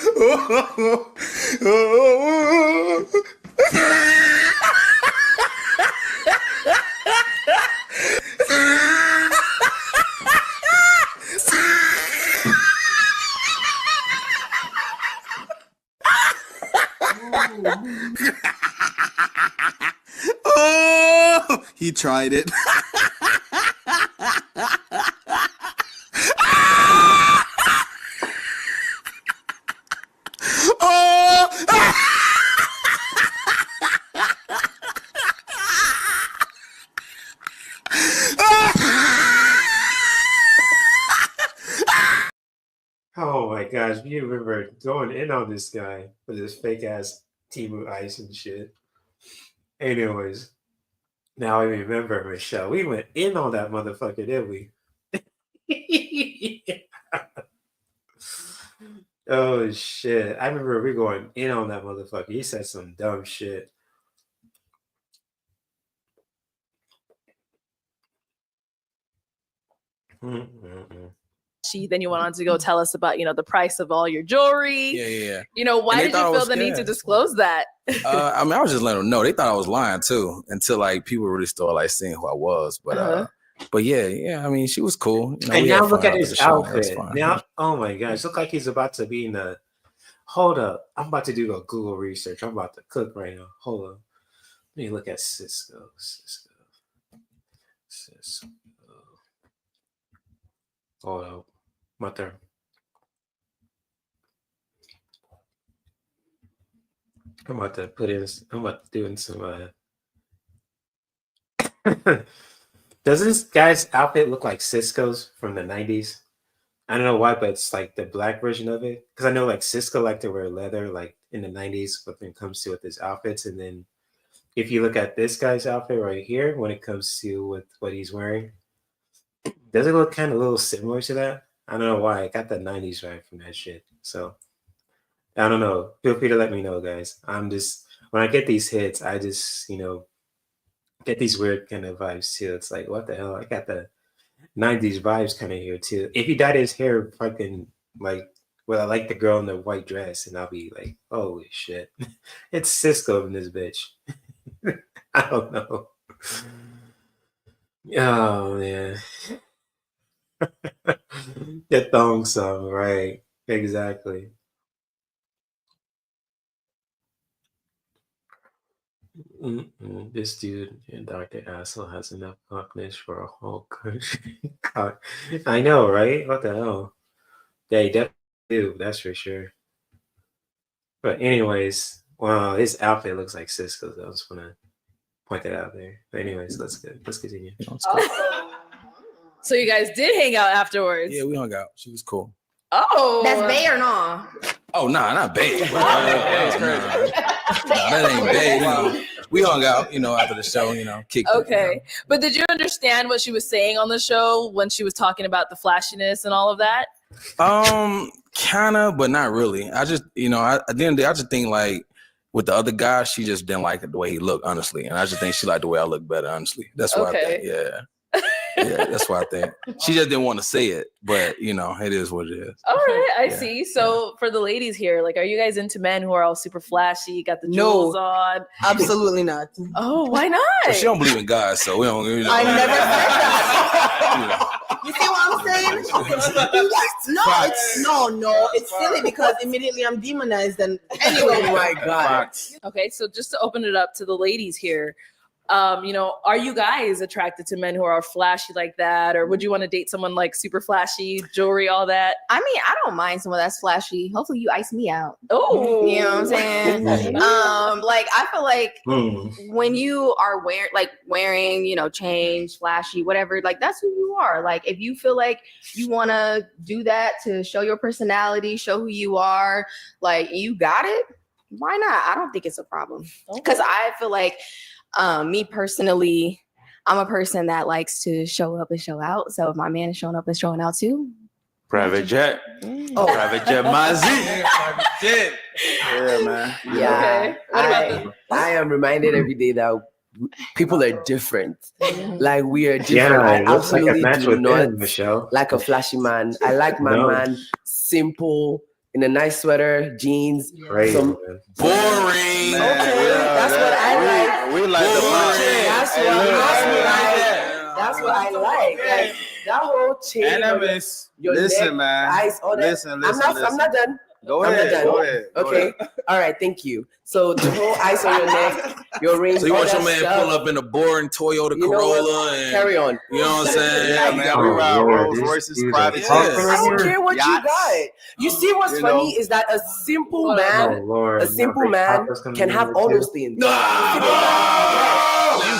Oh, he tried it. Oh! Oh my gosh, you remember going in on this guy with his fake ass Timu ice and shit. Anyways, now I remember, Michelle. We went in on that motherfucker, didn't we? Oh shit. I remember we going in on that motherfucker. He said some dumb shit. Then you went on to go tell us about, the price of all your jewelry. Yeah. Why did you feel the need to disclose that? I mean, I was just letting them know. They thought I was lying too, until like people really started like seeing who I was. But yeah. I mean, she was cool. And now look at his outfit. Now, oh my gosh, look like he's about to be in the. Hold up, I'm about to do a Google research. I'm about to cook right now. Hold up, let me look at Cisco. Hold up, my turn. I'm about to put in. I'm about to do in some. Does this guy's outfit look like Cisco's from the 90s? I don't know why, but it's like the black version of it. Because I know like Cisco liked to wear leather like in the 90s when it comes to with his outfits. And then if you look at this guy's outfit right here, when it comes to with what he's wearing, does it look kind of a little similar to that? I don't know why. I got the 90s right from that shit. So I don't know. Feel free to let me know, guys. I'm just, when I get these hits, I just, get these weird kind of vibes too. It's like, what the hell? I got the 90s vibes kind of here too. If he dyed his hair fucking like, well, I like the girl in the white dress, and I'll be like, holy shit, it's Cisco in this bitch. I don't know. Oh man, the thong song, right? Exactly. This dude and Dr. Assel has enough cockness for a whole country. I know, right? What the hell? They definitely do, that's for sure. But anyways, wow, his outfit looks like Cisco's. I just want to point that out there. But anyways, let's continue. So you guys did hang out afterwards? Yeah, we hung out. She was cool. Oh, that's Bay or no? Oh, nah, not Bay. That ain't Bay. We hung out, after the show, kicked it. Okay. But did you understand what she was saying on the show when she was talking about the flashiness and all of that? Kind of, but not really. I just, at the end of the day, I just think like with the other guy, she just didn't like the way he looked, honestly. And I just think she liked the way I look better, honestly. That's what I think. Yeah. Yeah, that's what I think. She just didn't want to say it, but it is what it is. All right, I see. So for the ladies here, like, are you guys into men who are all super flashy, got the jewels on? Absolutely not. Oh, why not? Well, she don't believe in God, so we don't. I never said that. You see what I'm saying? No, it's silly because immediately I'm demonized. And anyway, oh my God. Okay, so just to open it up to the ladies here. Are you guys attracted to men who are flashy like that? Or would you want to date someone like super flashy, jewelry, all that? I mean, I don't mind someone that's flashy. Hopefully you ice me out. Oh, you know what I'm saying? Like, I feel like when you are wearing, change, flashy, whatever, like that's who you are. Like, if you feel like you want to do that to show your personality, show who you are, like you got it, why not? I don't think it's a problem. Because I feel like me personally, I'm a person that likes to show up and show out. So if my man is showing up and showing out too. Private jet. Private jet, Mazi. Private jet. Yeah, man. Yeah. Okay. I am reminded every day that people are different. Like we are different. Yeah, I it looks like a absolutely match do with not them, Michelle. like a flashy man. I like my No. man simple in a nice sweater, jeans, Crazy, some man. Boring. that's what I like. We like the Boring. That's what I like. That's what I like. Like that whole chain. Enemies. Your Listen, neck, man. eyes, all that. Listen. I'm not done. Go I'm ahead. not done. Go ahead. Okay. All right. Thank you. So the whole ice on your neck, your rings. So you all want your that man stuff. pull up in a boring Toyota You know what? Corolla and Carry on. You know what I'm saying? Yeah, man. We ride Rolls Royces, private I jets. don't care what you got. You see what's You funny know. is that a simple man, a simple man can have all those things. You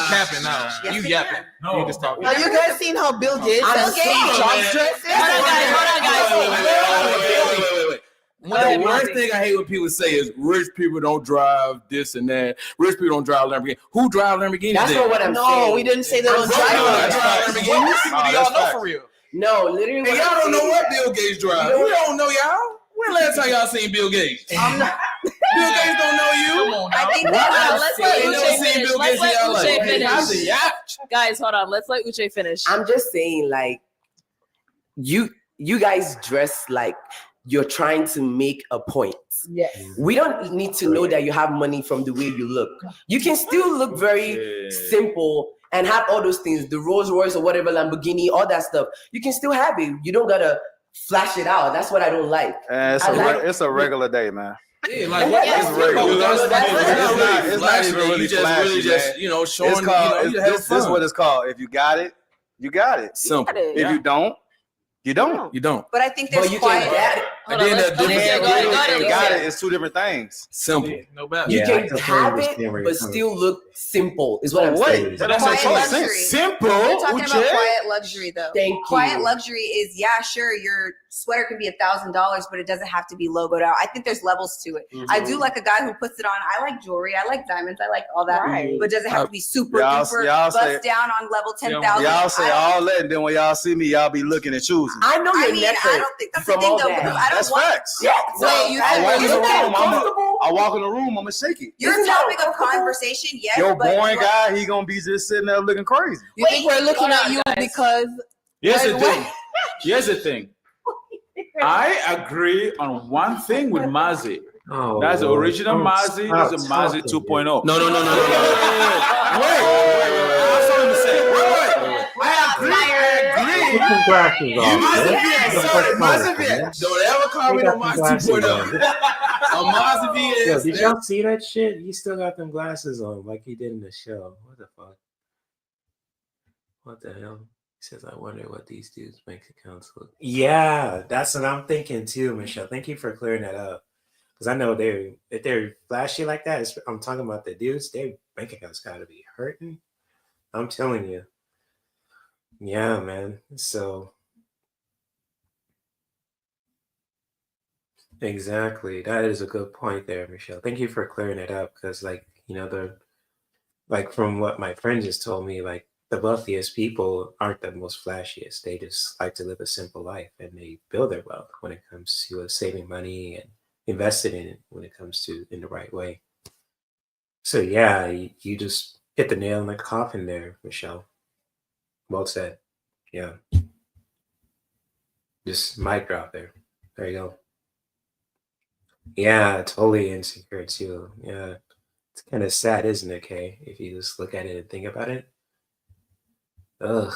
capping now. You yapping. No. You just talking. Have you guys seen how Bill Gates and Steve Jobs dress? Wait. The worst thing I hate when people say is rich people don't drive this and that. Rich people don't drive Lamborghini. Who drive Lamborghinis? That's not what I'm saying. No, we didn't say they don't drive Lamborghinis. Do y'all know for real? No, literally. Hey, y'all don't know what Bill Gates drives. We don't know y'all. When last time y'all seen Bill Gates? I'm not. Bill Gates don't know you. I think Let's let Uche Uche finish. Let's let Uche finish. Guys, hold on. Let's let Uche finish. I'm just saying, like, you guys dress like you're trying to make a point. Yes. We don't need to know that you have money from the way you look. You can still look very simple and have all those things, the Rolls Royce or whatever, Lamborghini, all that stuff. You can still have it. You don't gotta flash it out. That's what I don't like. It's a regular day, man. Yeah, like what? It's regular. It's not even really flashy, just, man. you know, showing. It's called. You know, This is what it's called. If you got it, you got it. Simple. If you don't, you don't. You don't. But I think there's quiet. And then the difference. Got it. It's two different things. Simple. No better. You can have it, but still look simple, is what I'm saying. That's Quiet what luxury. Simple. We're talking about quiet luxury, though. Thank you. Quiet luxury is, yeah, sure, your sweater can be $1,000, but it doesn't have to be logoed out. I think there's levels to it. I do like a guy who puts it on. I like jewelry. I like diamonds. I like all that. Right. But does it have to be super y'all duper say- bust down on level 10,000? Y'all say all that, and then when y'all see me, y'all be looking and choosing. I know your I don't think that's the from thing, all though, that. because I don't That's want. facts. Yeah. Wait, you I walk in the isn't that room. comfortable? I walk in the room. I'ma shake it. Your topic of conversation, yes. Your but boring guy, he gonna be just sitting there looking crazy. You think we're looking at you because Here's the thing. I agree on one thing with Mazi. Oh, That's the Lord. original Mazi. Stop This is Mazi talking, 2.0. No. Wait. I saw him say. Wait. I agree. Put some glasses on. Mazivian. Don't ever comment on my 2.0. On Mazivian. Yo, did y'all see that shit? He still got them glasses on like he did in the show. What the fuck? What the hell? He says, I wonder what these dudes' bank accounts look. Yeah, that's what I'm thinking too, Michelle. Thank you for clearing that up. Because I know if they're flashy like that, I'm talking about the dudes, their bank accounts gotta be hurting. I'm telling you. Yeah, man. So exactly. That is a good point there, Michelle. Thank you for clearing it up. Because from what my friend just told me, like the wealthiest people aren't the most flashiest. They just like to live a simple life and they build their wealth when it comes to saving money and investing in it when it comes to in the right way. So yeah, you just hit the nail in the coffin there, Michelle. Well said. Yeah. Just mic drop there. There you go. Yeah, totally insecure too. Yeah. It's kind of sad, isn't it, Kay? If you just look at it and think about it. Ugh.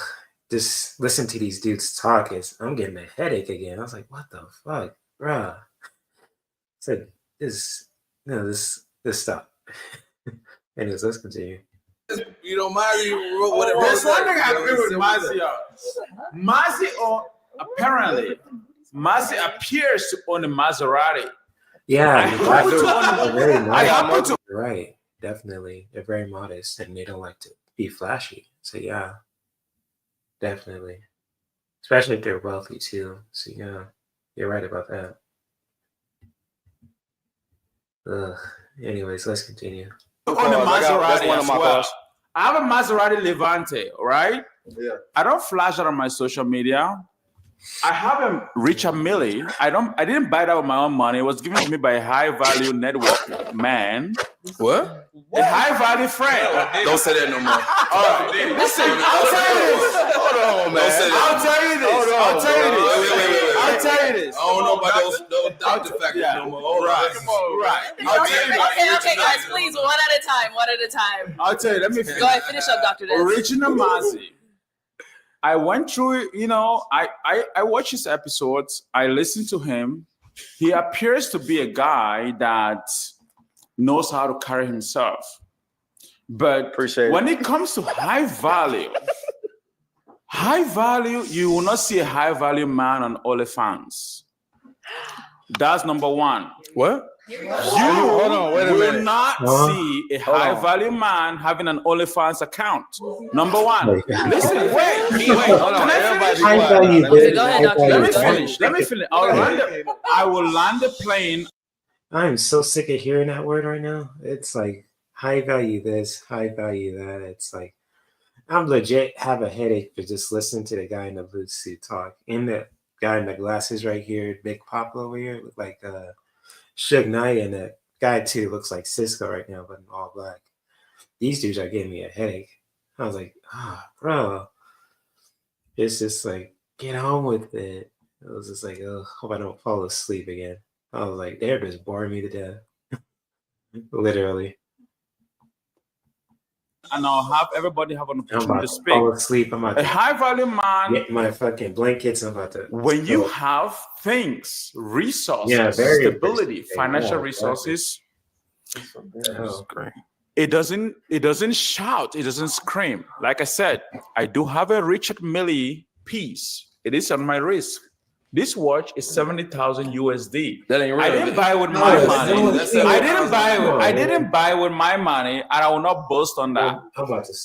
Just listen to these dudes talk. I'm getting a headache again. I was like, what the fuck? Bruh. Said this stop. Anyways, let's continue. You know, Mazi wrote whatever. There's one thing I agree with Mazi on. Apparently, Mazi appears to own a Maserati. Yeah, I right. Definitely. They're very modest and they don't like to be flashy. So yeah, definitely. Especially if they're wealthy too. So yeah, you're right about that. Ugh. Anyways, let's continue. On the Maserati as well. I have a Maserati Levante, right? Yeah. I don't flash it on my social media. I haven't reached a million. I didn't buy that with my own money. It was given to me by a high value network man. What? A high value friend. Don't say that no more. All right. Listen, I'll tell you this. Hold on, man. Don't say that. I'll tell you this. I'll tell you this. Wait. I'll tell you this. I don't know about those doctor factors no more. All right. Right. Okay, guys, please, one at a time. I'll tell you. Let me finish. Go ahead, finish up, Dr. Des. Original Mazi. I went through, I watched his episodes. I listened to him. He appears to be a guy that knows how to carry himself. But when it comes to high value, you will not see a high value man on OnlyFans. That's number one. What? You will not see a high value man having an OnlyFans account. Number one. Listen, wait. Hold on. Let me finish. I will land the plane. I'm so sick of hearing that word right now. It's like high value this, high value that. It's like I'm legit have a headache for just listening to the guy in the blue suit talk. And the guy in the glasses right here, Big Pop over here, look like Suge Knight, and the guy too looks like Cisco right now, but in all black. These dudes are giving me a headache. I was like, bro. It's just like, get on with it. It was just like, hope I don't fall asleep again. I was like, they're just boring me to death. Literally. And I'll have everybody have an opportunity to speak. Fall asleep. I'm about a high value man. Get my fucking blankets. I'm about to. When you have things, resources, stability, financial resources, it doesn't shout. It doesn't scream. Like I said, I do have a Richard Mille piece. It is on my wrist. This watch is 70,000 USD. That ain't real. I didn't buy it with my money. I didn't buy it with my money, and I will not boast on that.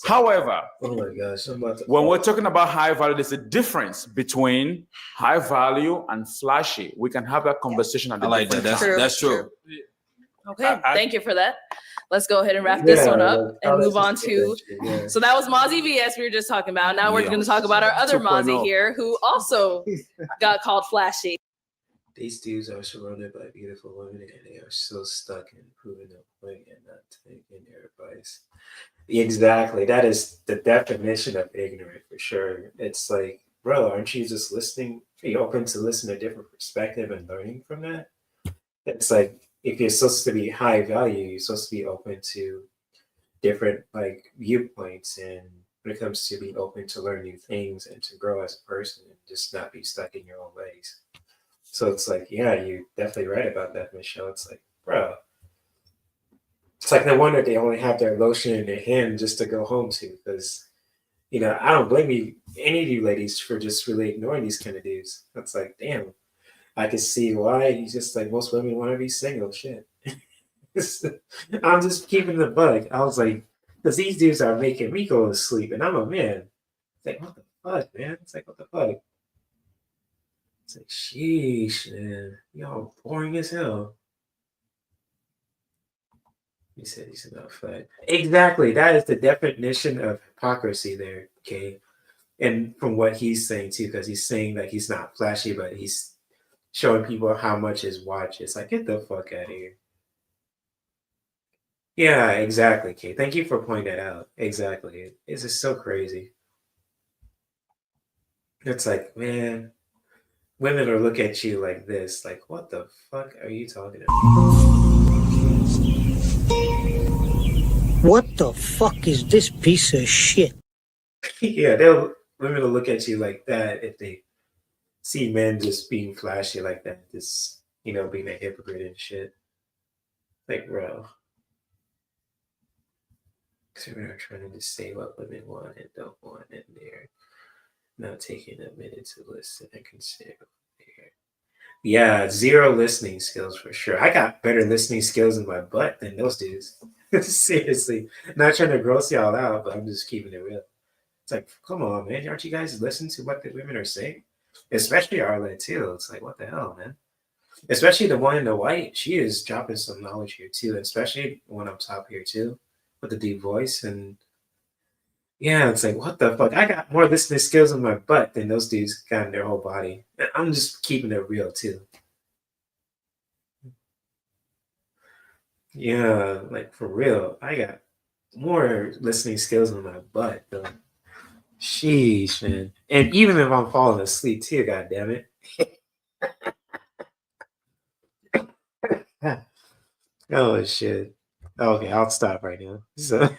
However, oh my gosh, when we're talking about high value, there's a difference between high value and flashy. We can have that conversation. I like that. That's true. Okay, thank you for that. Let's go ahead and wrap this one up and move on to. So that was Mozzie VS we were just talking about. Now we're going to talk about our other Mozzie here, who also got called flashy. These dudes are surrounded by beautiful women, and they are so stuck in proving a point and not taking their advice. Exactly, that is the definition of ignorant for sure. It's like, bro, aren't you just listening? Are you open to listen to a different perspective and learning from that? It's like, if you're supposed to be high value, you're supposed to be open to different like viewpoints, and when it comes to being open to learn new things and to grow as a person and just not be stuck in your own ways. So it's like, yeah, you're definitely right about that, Michelle. It's like, bro, it's like no wonder they only have their lotion in their hand just to go home to, because I don't blame you, any of you ladies, for just really ignoring these kind of dudes. That's like, damn. I can see why. You just like most women want to be single. Shit. I'm just keeping the bug. I was like, because these dudes are making me go to sleep, and I'm a man. It's like, what the fuck, man? It's like, what the fuck? It's like, sheesh, man. Y'all boring as hell. He said he's not flat. Exactly. That is the definition of hypocrisy there, okay? And from what he's saying too, because he's saying that he's not flashy, but he's showing people how much his watch is. Like, get the fuck out of here. Yeah, exactly, Kate. Thank you for pointing that out. Exactly. It's just so crazy. It's like, man, women will look at you like this, like, what the fuck are you talking about? What the fuck is this piece of shit? Yeah, women will look at you like that if they see men just being flashy like that, just being a hypocrite and shit. Like, bro, because we are trying to say what women want and don't want, and they're not taking a minute to listen and consider what they hear. Yeah, zero listening skills for sure. I got better listening skills in my butt than those dudes. Seriously, not trying to gross y'all out, but I'm just keeping it real. It's like, come on, man, aren't you guys listening to what the women are saying? Especially Arlette too. It's like, what the hell, man? Especially the one in the white. She is dropping some knowledge here too, especially when I'm top here too, with the deep voice. And Yeah, it's like, what the fuck? I got more listening skills in my butt than those dudes got in their whole body. I'm just keeping it real too. Yeah, like for real. I got more listening skills in my butt though. Sheesh, man. And even if I'm falling asleep too, god damn it. Oh shit. Okay, I'll stop right now. So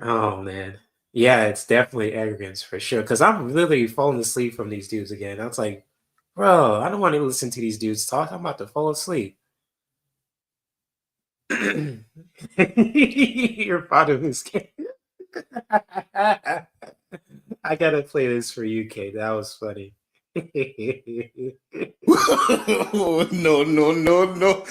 oh man. Yeah, it's definitely arrogance for sure. Cause I'm literally falling asleep from these dudes again. I was like, bro, I don't want to listen to these dudes talk. I'm about to fall asleep. Your father was scared. I gotta play this for you, Kate. That was funny. No, no, no, no.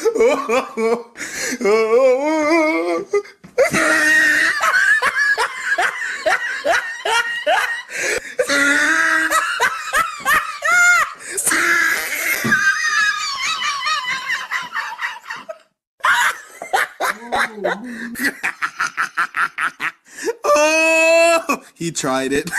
Oh, he tried it.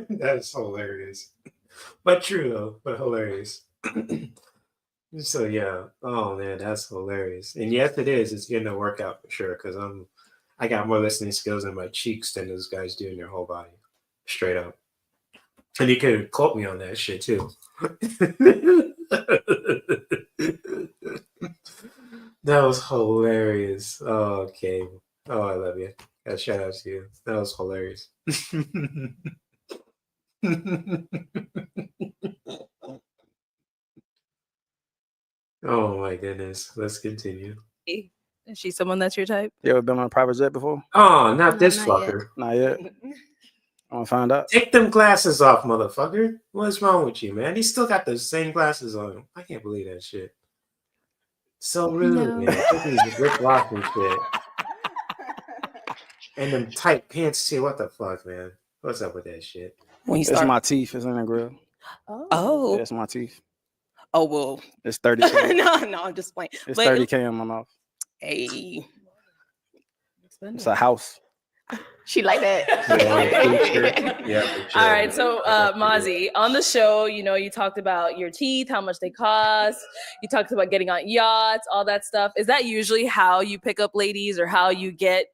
That is hilarious. But true though, but hilarious. So yeah, oh man, that's hilarious. And yes, it is. It's getting a workout for sure because I got more listening skills in my cheeks than those guys do in their whole body, straight up. And you could quote me on that shit too. That was hilarious. Oh, okay. Oh, I love you. Shout out to you. That was hilarious. Oh my goodness. Let's continue. Is she someone that's your type? You ever been on a private jet before? Oh, not this fucker. Not yet. I want to find out. Take them glasses off, motherfucker. What's wrong with you, man? He still got those same glasses on. I can't believe that shit. So rude, man. These Rick Rock and shit. And them tight pants too. What the fuck, man? What's up with that shit? It's my teeth. It's in the grill. Oh. Yeah, it's my teeth. Oh, well. It's 30K. no, I'm just playing. It's 30K in my mouth. Hey. It's a house. She like that. Yeah, sure. All right. So, Mozzie, on the show, you talked about your teeth, how much they cost. You talked about getting on yachts, all that stuff. Is that usually how you pick up ladies or how you get?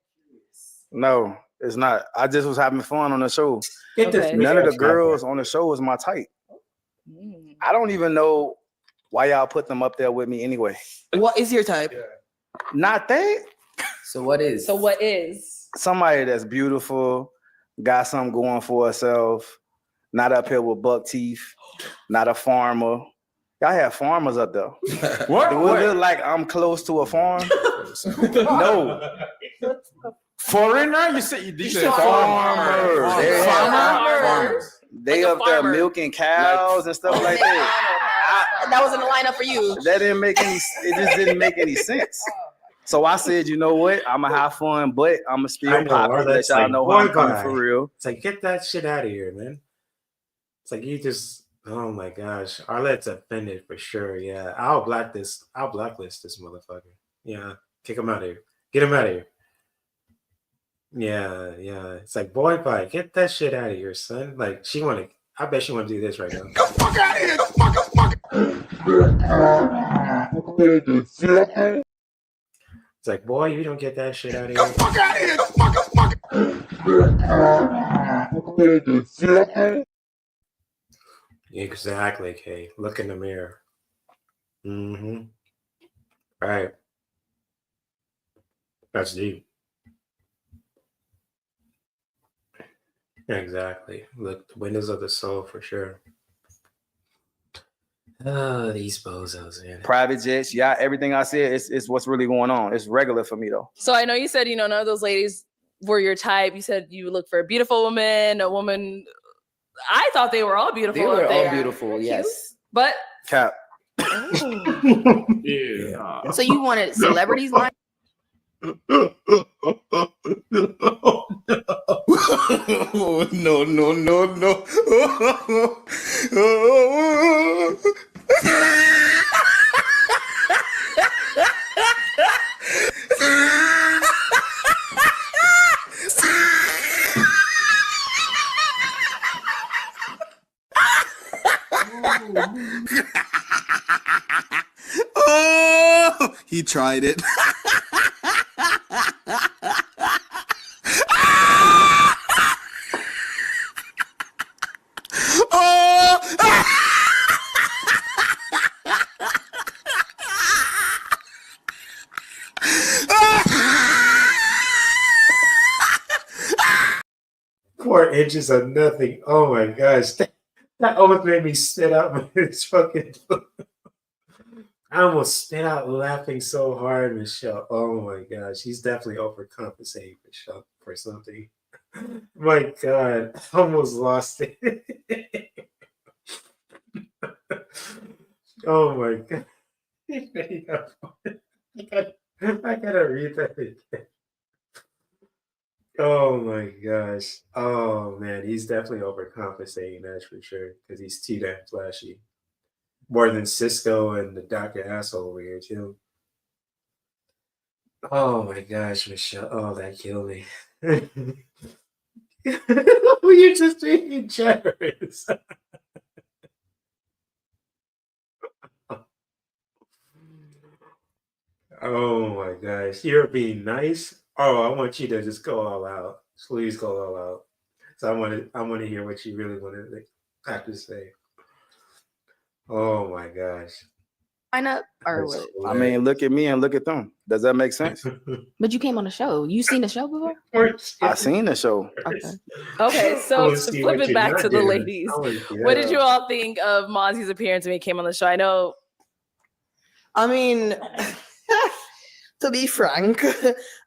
No, it's not. I just was having fun on the show. Okay. None of the girls on the show was my type. I don't even know why y'all put them up there with me anyway. What is your type? Not that. So what is? Somebody that's beautiful, got something going for herself, not up here with buck teeth, not a farmer. Y'all have farmers up there. What? Do it look like I'm close to a farm? No. Foreigner? You said farmers. Farmers. They up there milking cows and stuff like that. That was in the lineup for you. That didn't make any. It just didn't make any sense. So I said, you know what? I'm gonna have fun, but I'm gonna still pop it. Let y'all know how I'm coming for real. It's like, get that shit out of here, man. It's like you just, oh my gosh, Arlette's offended for sure. Yeah, I'll blacklist this motherfucker. Yeah, kick him out of here. Get him out of here. Yeah. It's like, boy pie, get that shit out of here, son. Like I bet she wanna do this right now. Get the fuck out of here! The fuck out! It's like, boy, you don't get that shit out of here. Get the fuck out of here! Exactly, Kay. Look in the mirror. Mm-hmm. Right. That's deep. Exactly. Look, the windows of the soul for sure. Oh, these bozos, man. Private jets, yeah, everything I said is what's really going on. It's regular for me though. So I know you said, none of those ladies were your type. You said you look for a beautiful woman, a woman I thought they were all beautiful. They were up all there. beautiful, yes. But Cap. Yeah. So you wanted celebrities line? Oh, no, no, no, no. Oh, he tried it. Four inches of nothing. Oh my gosh. That almost made me spit out his fucking. I almost spit out laughing so hard, Michelle. Oh my gosh. He's definitely overcompensating for something. My God. I almost lost it. Oh my God. I gotta read that again. Oh my gosh. Oh man, he's definitely overcompensating, that's for sure. Because he's too damn flashy. More than Cisco and the Dr. Asshole over here, too. Oh my gosh, Michelle. Oh, that killed me. You're just being generous. Oh my gosh. You're being nice. Oh, I want you to just go all out. Please go all out. So I want to hear what you really want to have to say. Oh my gosh. Sign up or That's what? I mean, look at me and look at them. Does that make sense? But you came on the show. You seen the show before? I seen the show. Okay, so wanna to see flip what it you're back not to the doing. ladies, I wanna see what that. did you all think of Mozzie's appearance when he came on the show? I know. I mean, to be frank,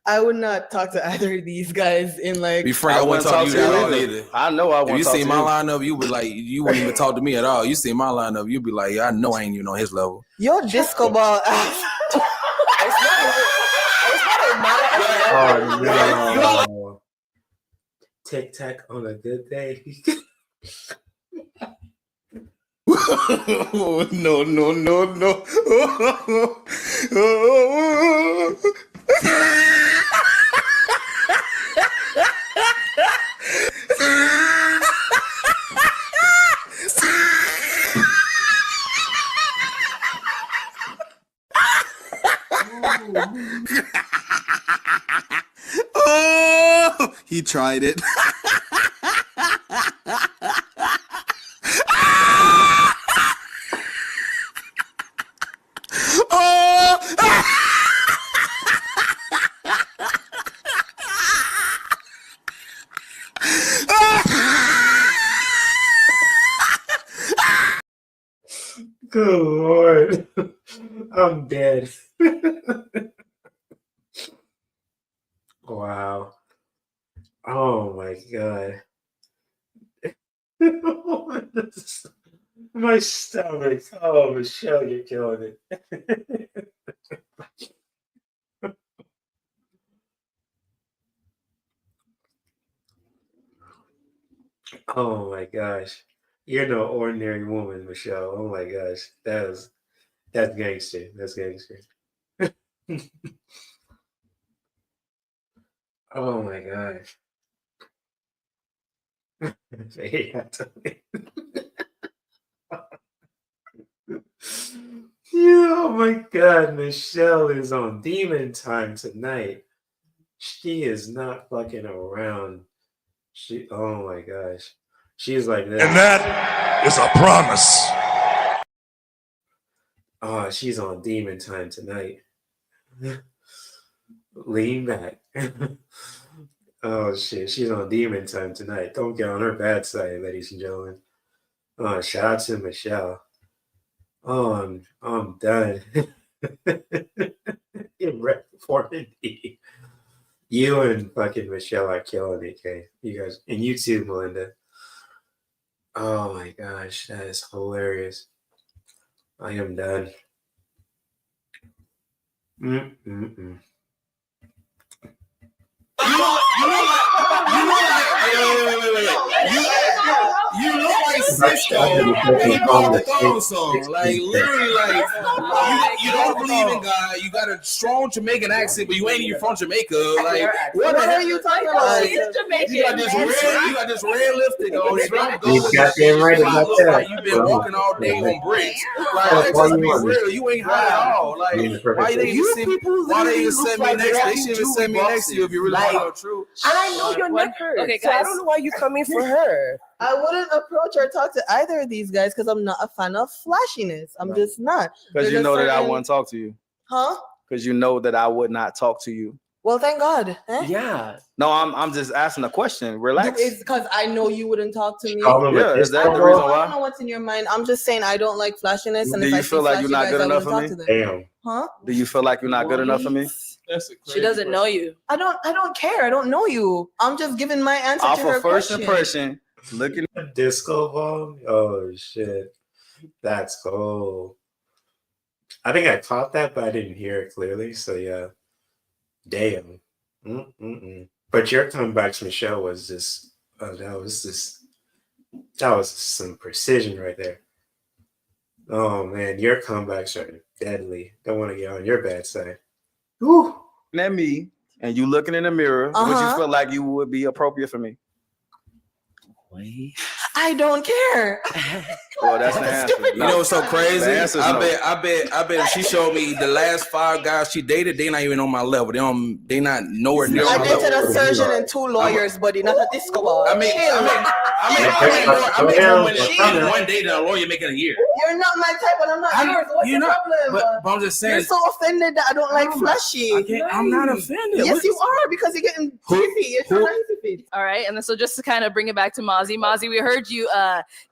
I would not talk to either of these guys in like. Be frank, I wouldn't talk to you at all either. I know I If won't you talk seen to my you. lineup, you would like you wouldn't even talk to me at all. You seen my lineup, you'd be like, yeah, I know I ain't even on his level. Your disco ball. Oh no. Tic Tac on a good day. Oh, no, no, no, no. Oh, he tried it. Good Lord. I'm dead. Wow. Oh my God. My stomach. Oh, Michelle, you're killing it. Oh my gosh. You're no ordinary woman, Michelle. Oh my gosh. That's gangster. That's gangster. Oh my gosh. Yeah, oh my God, Michelle is on demon time tonight. She is not fucking around. Oh my gosh. She's like this. And that is a promise. Oh, she's on demon time tonight. Lean back. Oh shit, she's on demon time tonight. Don't get on her bad side, ladies and gentlemen. Oh, shout out to Michelle. Oh, I'm done. Get ready for me. You and fucking Michelle are killing it, okay? You guys, and you too, Melinda. Oh my gosh, that is hilarious. I am done. Mm-mm-mm. You look like Cisco in the thong song. Like literally, like you don't believe in God. You got a strong Jamaican accent, but you ain't even from Jamaica. Like what are you talking about? You got this red lipstick on. It don't go You with got the damn right shit. about Looks that. like you've been walking all day on bricks. Like let's be real, you ain't hot at all. Like why they even send me? Why they even send me next? They should even send me next to you if you really want to know the truth. And I know your neck hurts. Okay, so I guys. don't know why you coming for her. I wouldn't approach or talk to either of these guys because I'm not a fan of flashiness. I'm just not. Because you know that I wouldn't talk to you. Huh? Because you know that I would not talk to you. Well, thank God. Yeah. No, I'm just asking a question. Relax. It's because I know you wouldn't talk to me. Yeah, is that the reason I why? don't know what's in your mind. I'm just saying I don't like flashiness. And Do if you I feel see like you're not flashy good guys, enough I for wouldn't me? talk to them. Huh? Do you feel like you're not good enough for me? She doesn't know you. I don't care. I don't know you. I'm just giving my answer Off to her of first question. impression, looking at disco ball. Oh shit, that's cool. I think I caught that, but I didn't hear it clearly. So yeah, damn. Mm-mm-mm. But your comebacks, Michelle, was just that was some precision right there. Oh man, your comebacks are deadly. Don't want to get on your bad side. Woo. At me, and you looking in the mirror, would you feel like you would be appropriate for me? I don't care. Well, that's the answer. You know what's so crazy? The answer's I no. bet if she showed me the last 5 guys she dated, they not even on my level. They not nowhere near I my dated level. a surgeon and 2 lawyers, buddy, not a disco ball. I make more money in one day than a lawyer making a year. You're not my type, and I'm not yours. What's the problem? But I'm just saying. You're so offended that I don't like flashy. I'm not offended. Yes, you are, because you're getting creepy. You're trying to fit. All right, and then so just to kind of bring it back to Mozzie, we heard you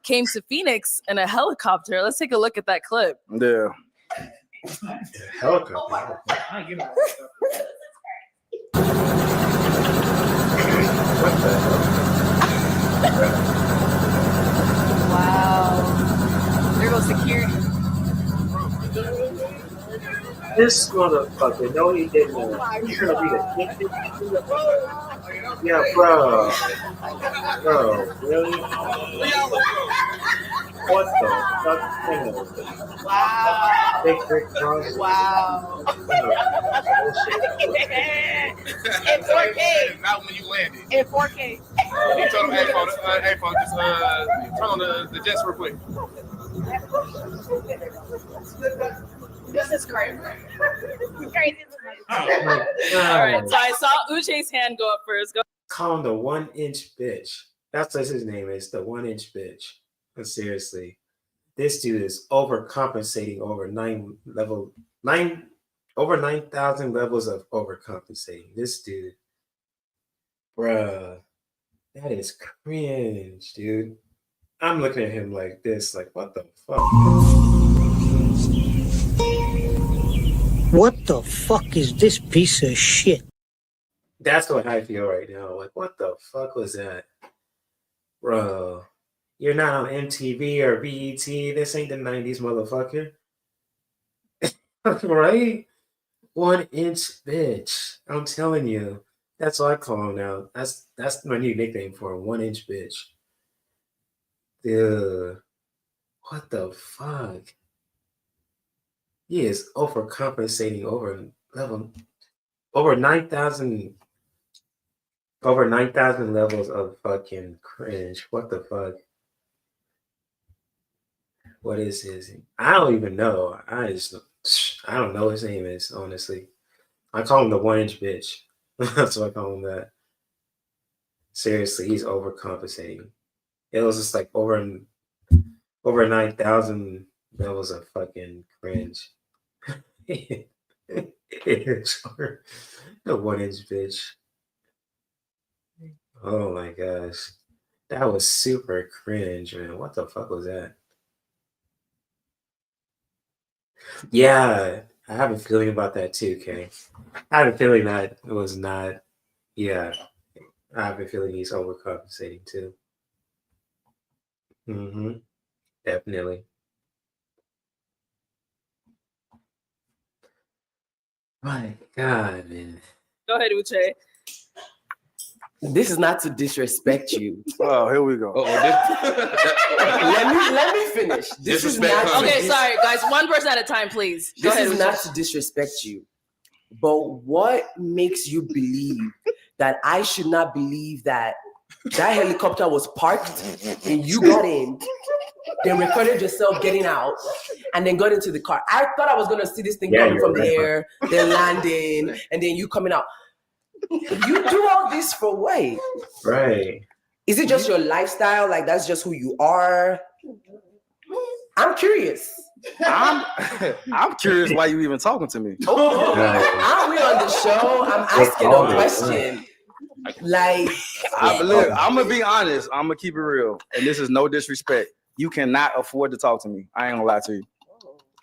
came to Phoenix in a helicopter. Let's take a look at that clip. Yeah. Helicopter. Wow. There goes security. This motherfucker, no, he didn't. You're gonna be the yeah, bro. Bro, really? What the fuck? Wow. Big Rick Ross. Wow. In 4K. Not when you landed. In 4K. He told him, hey, folks, just turn on the jets real quick. This is crazy. Crazy. All right, so I saw Uche's hand go up first. Go. Call him the 1-inch bitch. That's what his name is, the 1-inch bitch. But seriously, this dude is overcompensating over 9,000 levels of overcompensating. This dude, bruh, that is cringe, dude. I'm looking at him like this, like, what the fuck? What the fuck is this piece of shit? That's what I feel right now. Like, what the fuck was that? Bro, you're not on MTV or BET. This ain't the 90s, motherfucker. Right? 1-inch bitch. I'm telling you. That's what I call him now. That's my new nickname for him. 1-inch bitch. Dude. What the fuck? He is overcompensating over 9,000 levels of fucking cringe. What the fuck? What is his? I don't even know. I don't know what his name is, honestly. I call him the 1-inch bitch. That's what I call him that. Seriously, he's overcompensating. It was just like over 9,000 levels of fucking cringe. The 1-inch bitch. Oh my gosh. That was super cringe, man. What the fuck was that? Yeah, I have a feeling about that too, Kay. I have a feeling that it was not, yeah. I have a feeling he's overcompensating too. Mm-hmm. Definitely. My God, man. Go ahead, Uche. This is not to disrespect you. Oh, here we go. let me finish. This is not Okay, sorry, guys. One person at a time, please. Go This ahead, is Uche. not to disrespect you, but what makes you believe that I should not believe that helicopter was parked and you got in, then recorded yourself getting out, and then got into the car? I thought I was gonna see this thing coming from the air, then landing, and then you coming out. You do all this for what? Right. Is it just your lifestyle? Like that's just who you are? I'm curious. I'm curious why you even talking to me. Aren't we on the show? I'm asking a question. Like, Look, I'm gonna be honest. I'm gonna keep it real, and this is no disrespect. You cannot afford to talk to me. I ain't gonna lie to you.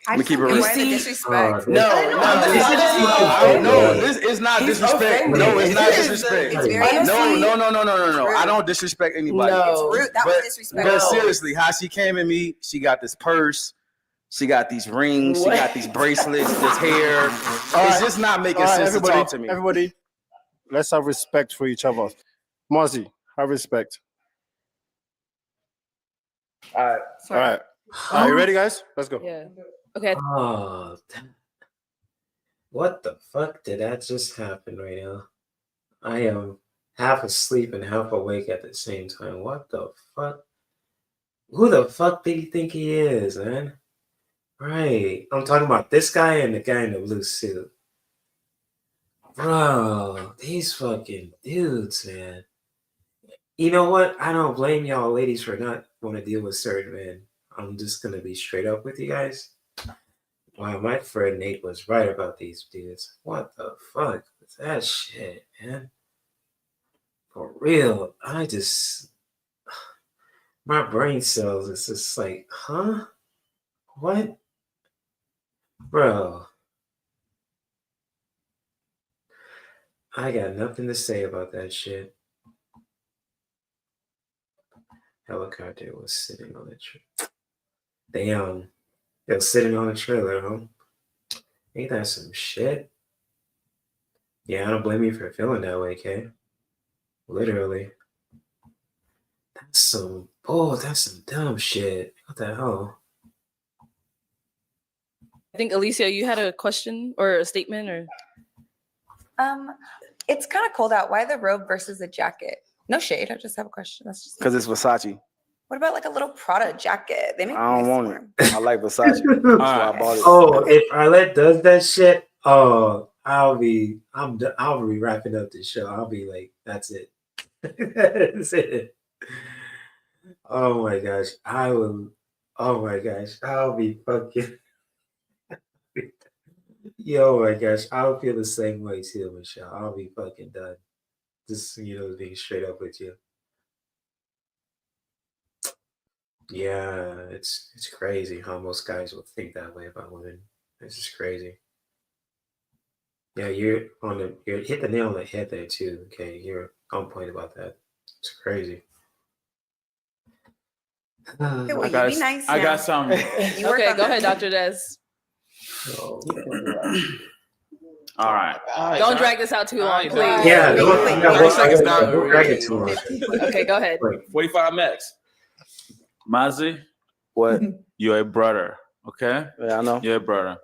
I'm gonna keep it real. Disrespect. No, this is not disrespect. No, it's not disrespect. It's very No. I don't disrespect anybody. It's rude. That was disrespectful. But seriously, how she came at me, she got this purse, she got these rings, she got these bracelets, this hair. It's just not making sense to talk to me. Everybody, let's have respect for each other. Mozzie, have respect. All right. All right. Are you ready, guys? Let's go. Yeah. Okay. Oh, what the fuck did that just happen right now? I am half asleep and half awake at the same time. What the fuck? Who the fuck do you think he is, man? Right. I'm talking about this guy and the guy in the blue suit. Bro, these fucking dudes, man. You know what? I don't blame y'all ladies for not want to deal with certain men. I'm just going to be straight up with you guys. Wow, my friend Nate was right about these dudes. What the fuck was that shit, man? For real, my brain cells is just like, huh? What? Bro. I got nothing to say about that shit. Helicopter was sitting on the trailer. Damn. They was sitting on a trailer, huh? Ain't that some shit? Yeah, I don't blame you for feeling that way, Kay. Literally. That's some dumb shit. What the hell? I think Alicia, you had a question or a statement, or It's kind of cold out. Why the robe versus a jacket? No shade. I just have a question. That's just Because it's Versace. What about like a little Prada jacket? They make I don't nice want warm. it. I like Versace. That's why I bought it. Oh, if Arlette does that shit, I'll be wrapping up the show. I'll be like, that's it. That's it. Oh my gosh. I'll be fucking yo my gosh, I'll feel the same way too, Michelle. I'll be fucking done. Just being straight up with you. Yeah, it's crazy how most guys will think that way about women. It's just crazy. Yeah, you hit the nail on the head there too. Okay, you're on point about that. It's crazy. Okay, well, you be nice I now. got some. You work okay, on go that. ahead, Dr. Des. All right. Don't drag this out too long, please. Yeah, don't drag it too long. Okay, go ahead. 45 max. Mozzie, what? You're a brother, okay? Yeah, I know. You're a brother.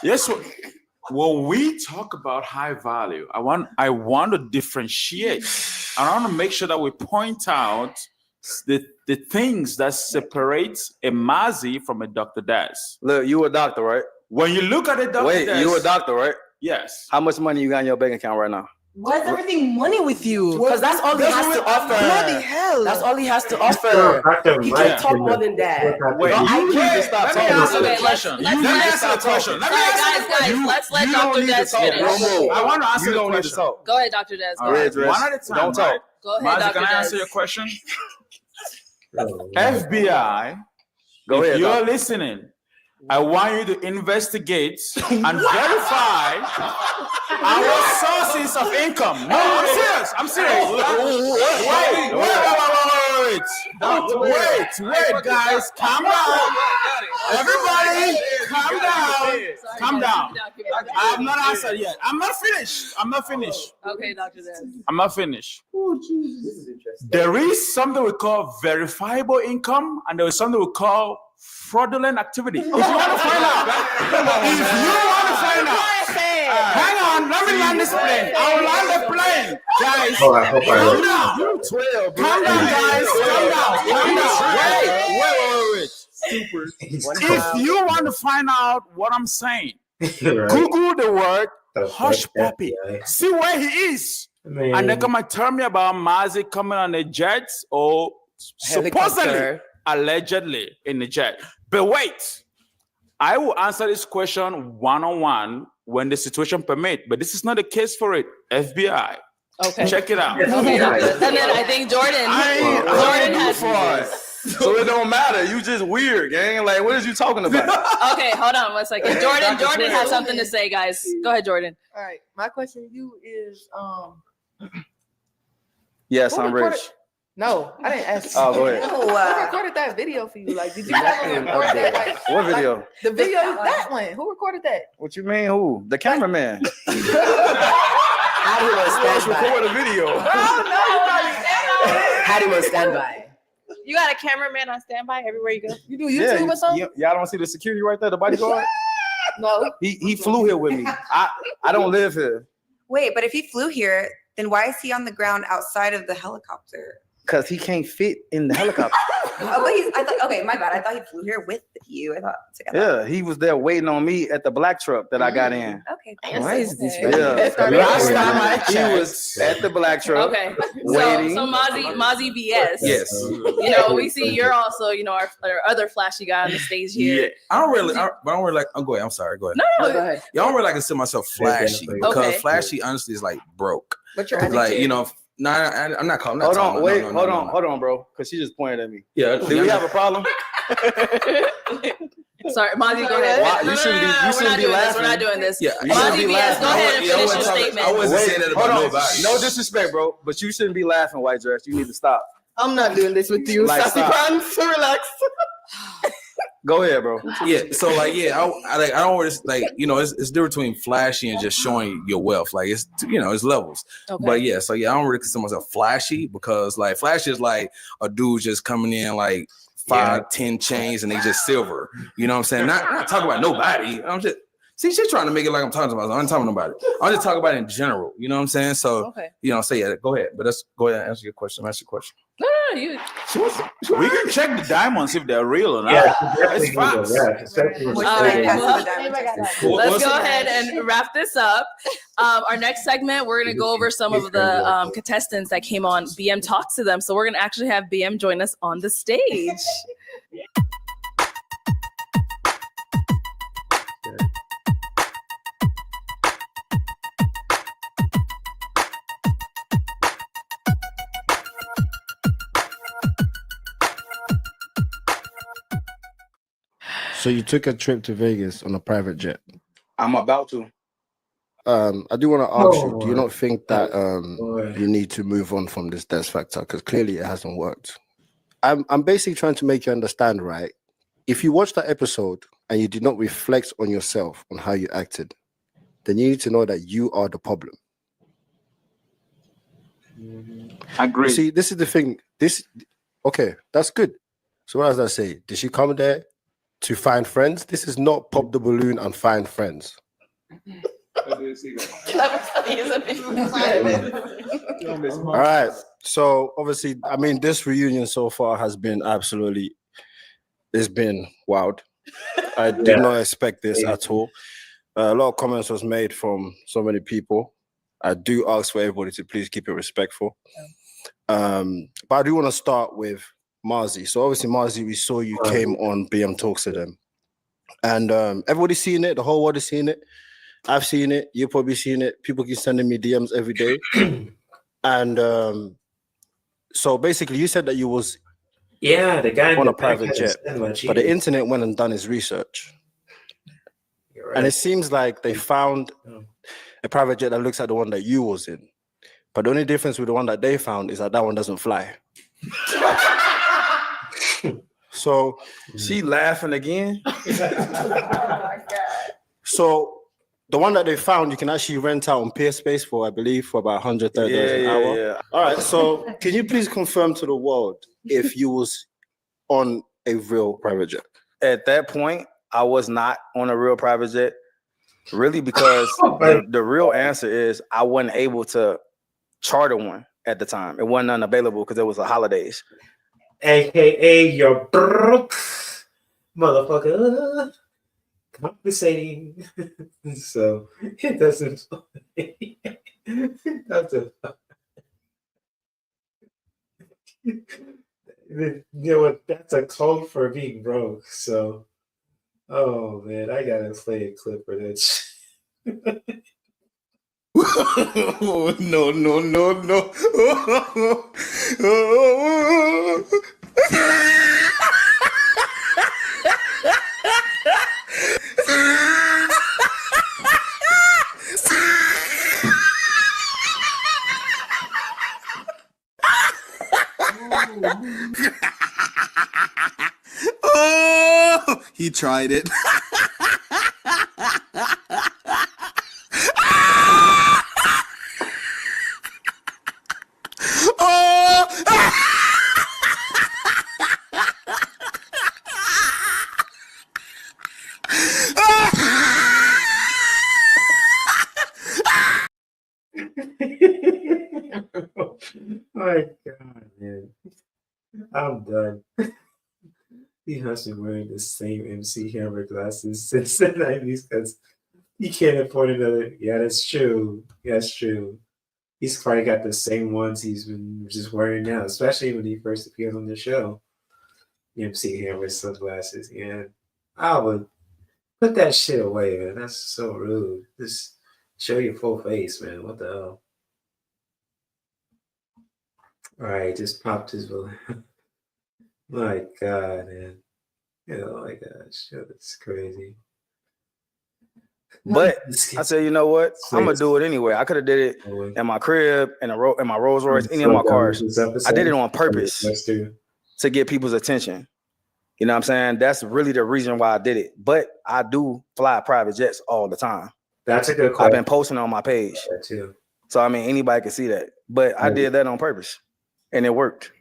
Yes. When we talk about high value, I want to differentiate. I want to make sure that we point out the things that separates a Mozzie from a Dr. Des. Look, you a doctor, right? When you look at a Dr. Wait, Des, you a doctor, right? Yes. How much money you got in your bank account right now? why is everything money with you? Because that's all he has to offer. Bloody hell. That's all he has to offer. He can talk more than that. Wait, I you need to stop talking. Let me answer the question. Guys, let's let Dr. Des finish. I want to answer the question. Go ahead, Dr. Des. Go Right. ahead. One at a time. Don't talk. Go ahead, Mozzie, Dr. can I answer Des. your question? FBI, Go ahead, if you're doctor. listening, I want you to investigate and verify our sources of income. No, I'm serious. I'm serious. Wait, guys, calm down. Everybody, calm down. I have not answered yet. I'm not finished. Okay, Dr. Des. I'm not finished. Oh, Jesus. This is interesting. There is something we call verifiable income, and there is something we call fraudulent activity. If you want to find out, hang on, let me land this plane. I'll land the plane, guys. Calm down. You're 12. Calm down, guys. Calm down. Wait. Super. If you want to find out what I'm saying, Google the word hush puppy. See where he is. Man. And then come and tell me about Mazi coming on the jets or supposedly, allegedly in the jet. But wait, I will answer this question one-on-one when the situation permits. But this is not the case for it. FBI. Okay. Check it out. Okay. And then I think Jordan has So it don't matter. You just weird, gang. Like, what is you talking about? Okay, hold on 1 second. Jordan has something to say, guys. Go ahead, Jordan. All right. My question to you is Yes, I'm rich. No, I didn't ask you. Oh, go ahead. Who recorded that video for you? Like, did you ever record that? Like, What video? the video, that one. Who recorded that? What you mean? Who? The cameraman. How do you stand by? Record a video. How do you stand by? You got a cameraman on standby everywhere you go? You do YouTube or something? Y'all don't see the security right there, the bodyguard? No. He flew here with me. I don't live here. Wait, but if he flew here, then why is he on the ground outside of the helicopter? Because he can't fit in the helicopter. Okay, my bad. I thought he flew here with you. I thought together. Yeah, he was there waiting on me at the black truck that I got in. Okay. Why is this? Yeah. Last time I checked, he was at the black truck. Okay. Waiting. So Mazi BS. Yes. You know, we see you're also, our other flashy guy on the stage here. Yeah. I don't really like. I'm going. I'm sorry. Go ahead. No, go ahead. Y'all don't really like to consider myself flashy because flashy, honestly, is like broke. But you're like No, I'm not calling. Hold on, hold on, bro. Because she just pointed at me. Yeah. Do we have a problem? Sorry, Mazi, go ahead. You shouldn't be laughing. We're not doing this. Yeah, Mazi BS, go ahead and finish your statement. I wasn't saying that about nobody. No disrespect, bro. But you shouldn't be laughing, white dress. You need to stop. I'm not doing this with you. Like, Sassy pants, relax. Go ahead, bro. Yeah. So I don't always it's different between flashy and just showing your wealth. Like it's levels. Okay. But yeah, I don't really consider myself flashy because like flashy is like a dude just coming in like 5-10 chains and they just silver. You know what I'm saying? Not talking about nobody. I'm just she's trying to make it like I'm talking about. I'm not talking about it. I'm just talking about it in general. You know what I'm saying? So go ahead. But let's go ahead and answer your question. No, you. We can check the diamonds if they're real or not. Yeah, it's fast. Let's go ahead and wrap this up. Our next segment, we're going to go over some of the contestants that came on BM Talks to them. So we're going to actually have BM join us on the stage. So you took a trip to Vegas on a private jet. I'm about to. I do want to ask you, do you not think that you need to move on from this death factor? Because clearly it hasn't worked. I'm basically trying to make you understand, right? If you watch that episode and you did not reflect on yourself, on how you acted, then you need to know that you are the problem. I agree. See, this is the thing. Okay, that's good. So what does that say? Did she come there to find friends? This is not pop the balloon and find friends. All right. So obviously, I mean, this reunion so far has been it's been wild. I did not expect this at all. A lot of comments was made from so many people. I do ask for everybody to please keep it respectful. But I do want to start with Mazi. So obviously, Mazi, we saw you came on BM Talks to them. And everybody's seen it. The whole world is seeing it. I've seen it. You've probably seen it. People keep sending me DMs every day. And so basically, you said that you was the guy on a private jet. But the internet went and done his research. right. And it seems like they found a private jet that looks like the one that you was in. But the only difference with the one that they found is that one doesn't fly. So she laughing again. So the one that they found, you can actually rent out on Peerspace for, I believe, for about $130 an hour. Yeah. All right. So can you please confirm to the world if you was on a real private jet? At that point, I was not on a real private jet. Really, because the real answer is I wasn't able to charter one at the time. It wasn't unavailable because it was the holidays. AKA your broke motherfucker compensating. So it doesn't. It doesn't. You know what? That's a code for being broke. So, oh man, I gotta play a clip for this. No. Oh, he tried it. My God, man. I'm done. He has been wearing the same MC Hammer glasses since the 90s because he can't afford another. Yeah, that's true. That's true. He's probably got the same ones he's been just wearing now, especially when he first appeared on the show. MC Hammer sunglasses. Yeah. I would put that shit away, man. That's so rude. Just show your full face, man. What the hell? All right, just popped his balloon. My God, man. Oh my gosh, that's crazy. But I said, you know what? I'm gonna do it anyway. I could have did it in my crib, in my Rolls Royce, any of my cars. I did it on purpose to get people's attention. You know what I'm saying? That's really the reason why I did it. But I do fly private jets all the time. That's a good question. I've been posting on my page. That too. So I mean, anybody can see that. But I did that on purpose, and it worked.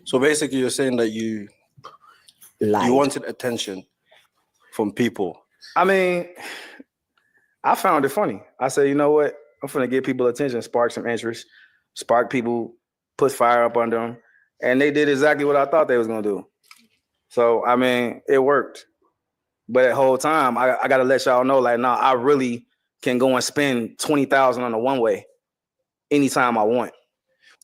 So basically, you're saying that you wanted attention from people. I mean, I found it funny. I said, you know what? I'm gonna get people attention, spark some interest, spark people, put fire up under them, and they did exactly what I thought they was gonna do. So I mean, it worked. But the whole time, I gotta let y'all know, like, I really can go and spend $20,000 on a one way anytime I want.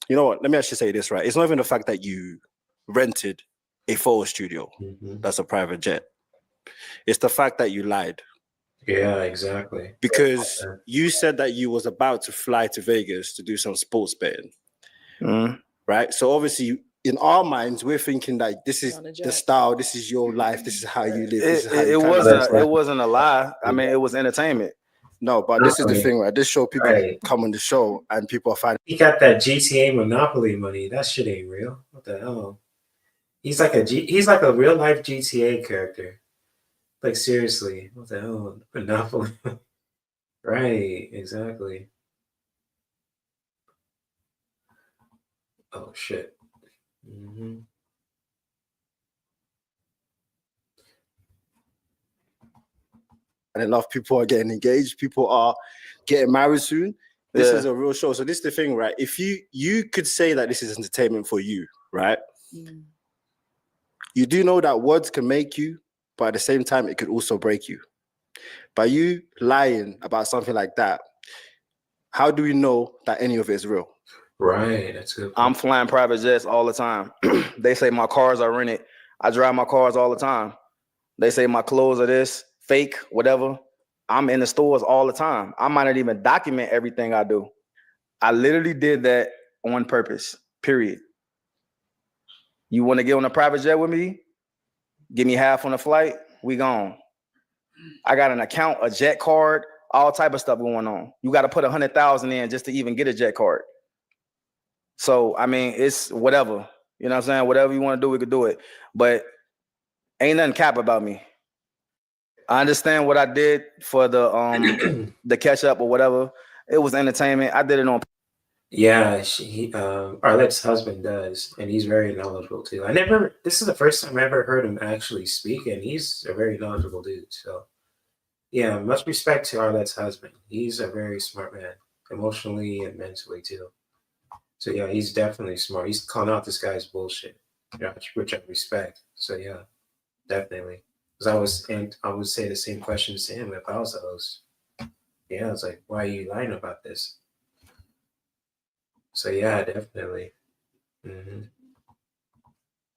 You know what? Let me actually say this, right? It's not even the fact that you rented a photo studio that's a private jet. It's the fact that you lied. Yeah, exactly. Because you said that you was about to fly to Vegas to do some sports betting. Right? So obviously, in our minds, we're thinking that this is the style, this is your life, this is how you live. It wasn't a lie. I mean, it was entertainment. No, but this is the thing, right? This show, people come on the show and people are finding. He got that GTA Monopoly money. That shit ain't real. What the hell? He's like a real life GTA character. Like seriously, what the hell? Monopoly. Right, exactly. Oh shit. And enough people are getting engaged. People are getting married soon. This is a real show. So this is the thing, right? If you could say that this is entertainment for you, right? You do know that words can make you, but at the same time, it could also break you. By you lying about something like that, how do we know that any of it is real? Right, that's good. I'm flying private jets all the time. They say my cars are rented. I drive my cars all the time. They say my clothes are this, fake, whatever. I'm in the stores all the time. I might not even document everything I do. I literally did that on purpose, period. You want to get on a private jet with me? Give me half on the flight, we gone. I got an account, a jet card, all type of stuff going on. You got to put 100,000 in just to even get a jet card. So I mean, it's whatever. You know what I'm saying? Whatever you want to do, we could do it. But ain't nothing cap about me. I understand what I did for the the catch up or whatever. It was entertainment. I did it on. Yeah, Arlette's husband does, and he's very knowledgeable too. This is the first time I ever heard him actually speak, and he's a very knowledgeable dude. So, yeah, much respect to Arlette's husband. He's a very smart man, emotionally and mentally too. So, yeah, he's definitely smart. He's calling out this guy's bullshit, which I respect. So, yeah, definitely. Because I would say the same questions to him if I was the host. Yeah, I was like, why are you lying about this? So yeah, definitely. Mm-hmm.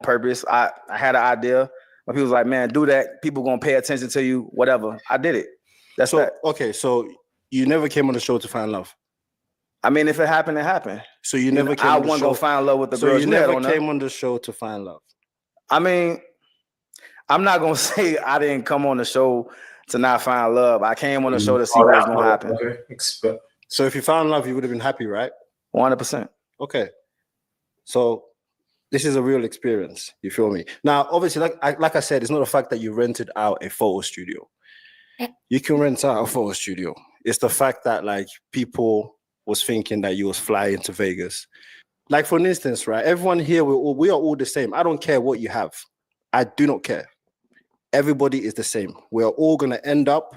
Purpose. I had an idea. But people was like, man, do that. People gonna pay attention to you, whatever. I did it. That's that. Okay, so you never came on the show to find love? I mean, if it happened, it happened. So you never came on the show. I wasn't gonna find love with the girls. So you never came on the show to find love? I mean, I'm not gonna say I didn't come on the show to not find love. I came on the show to see what was gonna happen. So if you found love, you would have been happy, right? 100%. Okay. So this is a real experience. You feel me? Now, obviously, like I said, it's not the fact that you rented out a photo studio. You can rent out a photo studio. It's the fact that like people was thinking that you was flying to Vegas. Like for instance, right? Everyone here, we are all the same. I don't care what you have. I do not care. Everybody is the same. We are all gonna end up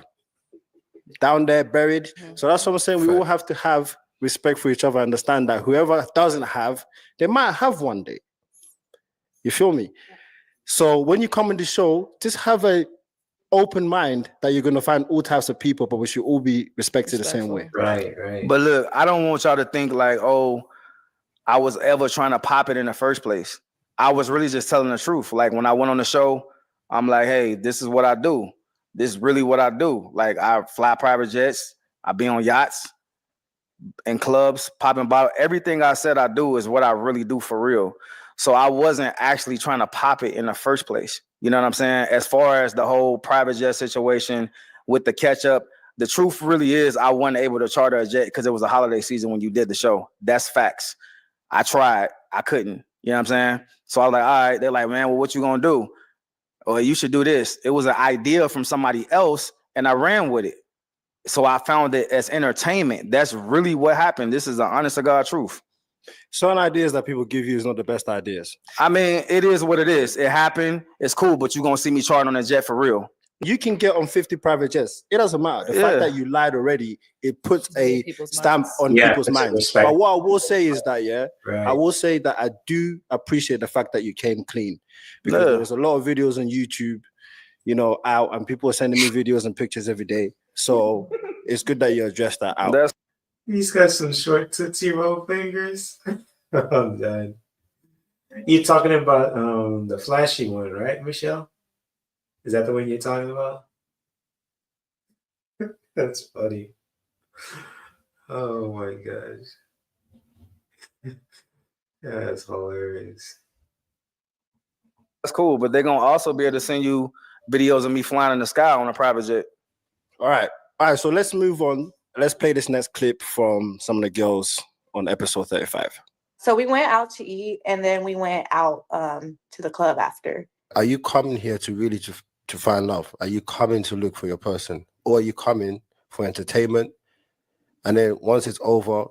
down there buried. So that's what I'm saying. We all have to have respect for each other, understand that whoever doesn't have, they might have one day. You feel me? So when you come on the show, just have a open mind that you're going to find all types of people, but we should all be respected the same way. Right. But look, I don't want y'all to think like, oh, I was ever trying to pop it in the first place. I was really just telling the truth. Like when I went on the show, I'm like, hey, this is what I do. This is really what I do. Like I fly private jets. I be on yachts. In clubs, popping bottle. Everything I said I do is what I really do for real. So I wasn't actually trying to pop it in the first place. You know what I'm saying? As far as the whole private jet situation with the catch up, the truth really is I wasn't able to charter a jet because it was a holiday season when you did the show. That's facts. I tried. I couldn't. You know what I'm saying? So I was like, all right. They're like, man, well, what you gonna do? Or you should do this. It was an idea from somebody else and I ran with it. So I found it as entertainment. That's really what happened. This is the honest to God truth. Certain ideas that people give you is not the best ideas. I mean, it is what it is. It happened. It's cool, but you're going to see me charting on a jet for real. You can get on 50 private jets. It doesn't matter. The fact that you lied already, it puts a stamp on people's minds. But what I will say is that, I will say that I do appreciate the fact that you came clean. Because there's a lot of videos on YouTube, out, and people are sending me videos and pictures every day. So it's good that you address that out. He's got some short Tootsie Roll fingers. I'm done. You're talking about the flashy one, right, Michelle? Is that the one you're talking about? That's funny. Oh my gosh. That's hilarious. That's cool, but they're going to also be able to send you videos of me flying in the sky on a private jet. All right, so let's move on. Let's play this next clip from some of the girls on episode 35. So we went out to eat, and then we went out to the club after. Are you coming here to really to find love? Are you coming to look for your person? Or are you coming for entertainment? And then once it's over,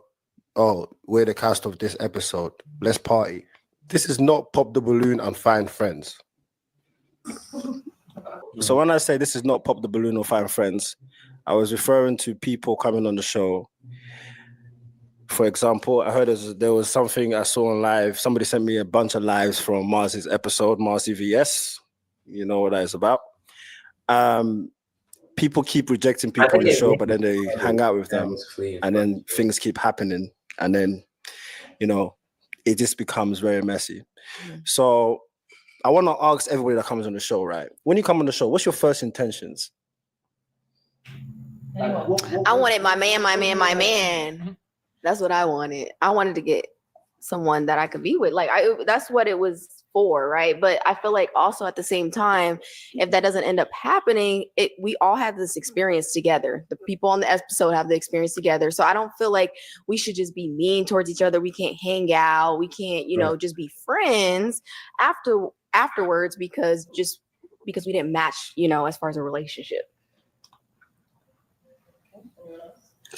oh, we're the cast of this episode. Let's party. This is not pop the balloon and find friends. So when I say this is not pop the balloon or find friends, I was referring to people coming on the show. For example, I heard there was something I saw on live. Somebody sent me a bunch of lives from Mars's episode, Mars VS. You know what that is about. People keep rejecting people on the show, but then they hang out with them, and then things keep happening, and then, it just becomes very messy. So I want to ask everybody that comes on the show, right? When you come on the show, what's your first intentions? I wanted my man. That's what I wanted. I wanted to get someone that I could be with. Like that's what it was for, right? But I feel like also at the same time, if that doesn't end up happening, we all have this experience together. The people on the episode have the experience together. So I don't feel like we should just be mean towards each other. We can't hang out. We can't, just be friends afterwards because we didn't match, as far as a relationship.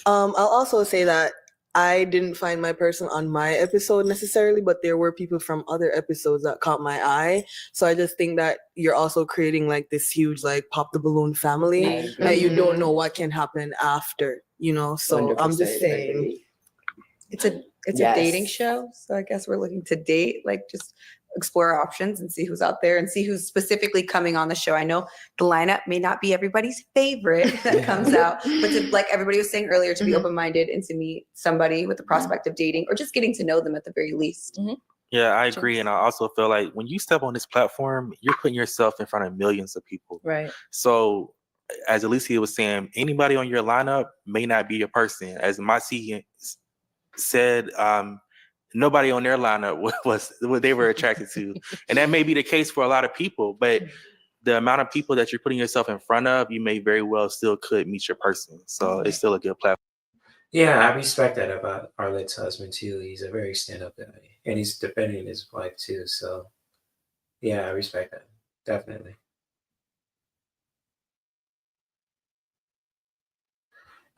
I'll also say that I didn't find my person on my episode necessarily, but there were people from other episodes that caught my eye. So I just think that you're also creating like this huge like pop the balloon family that you don't know what can happen after, So I'm just saying. It's a dating show. So I guess we're looking to date, like just explore our options and see who's out there and see who's specifically coming on the show. I know the lineup may not be everybody's favorite that comes out, but like everybody was saying earlier, to be open-minded and to meet somebody with the prospect of dating or just getting to know them at the very least. Yeah, I agree. And I also feel like when you step on this platform, you're putting yourself in front of millions of people. Right. So as Alicia was saying, anybody on your lineup may not be your person. As Masi said, nobody on their lineup was what they were attracted to. And that may be the case for a lot of people, but the amount of people that you're putting yourself in front of, you may very well still could meet your person. So it's still a good platform. Yeah, I respect that about Arlette's husband too. He's a very stand-up guy, and he's defending his wife too. So yeah, I respect that. Definitely.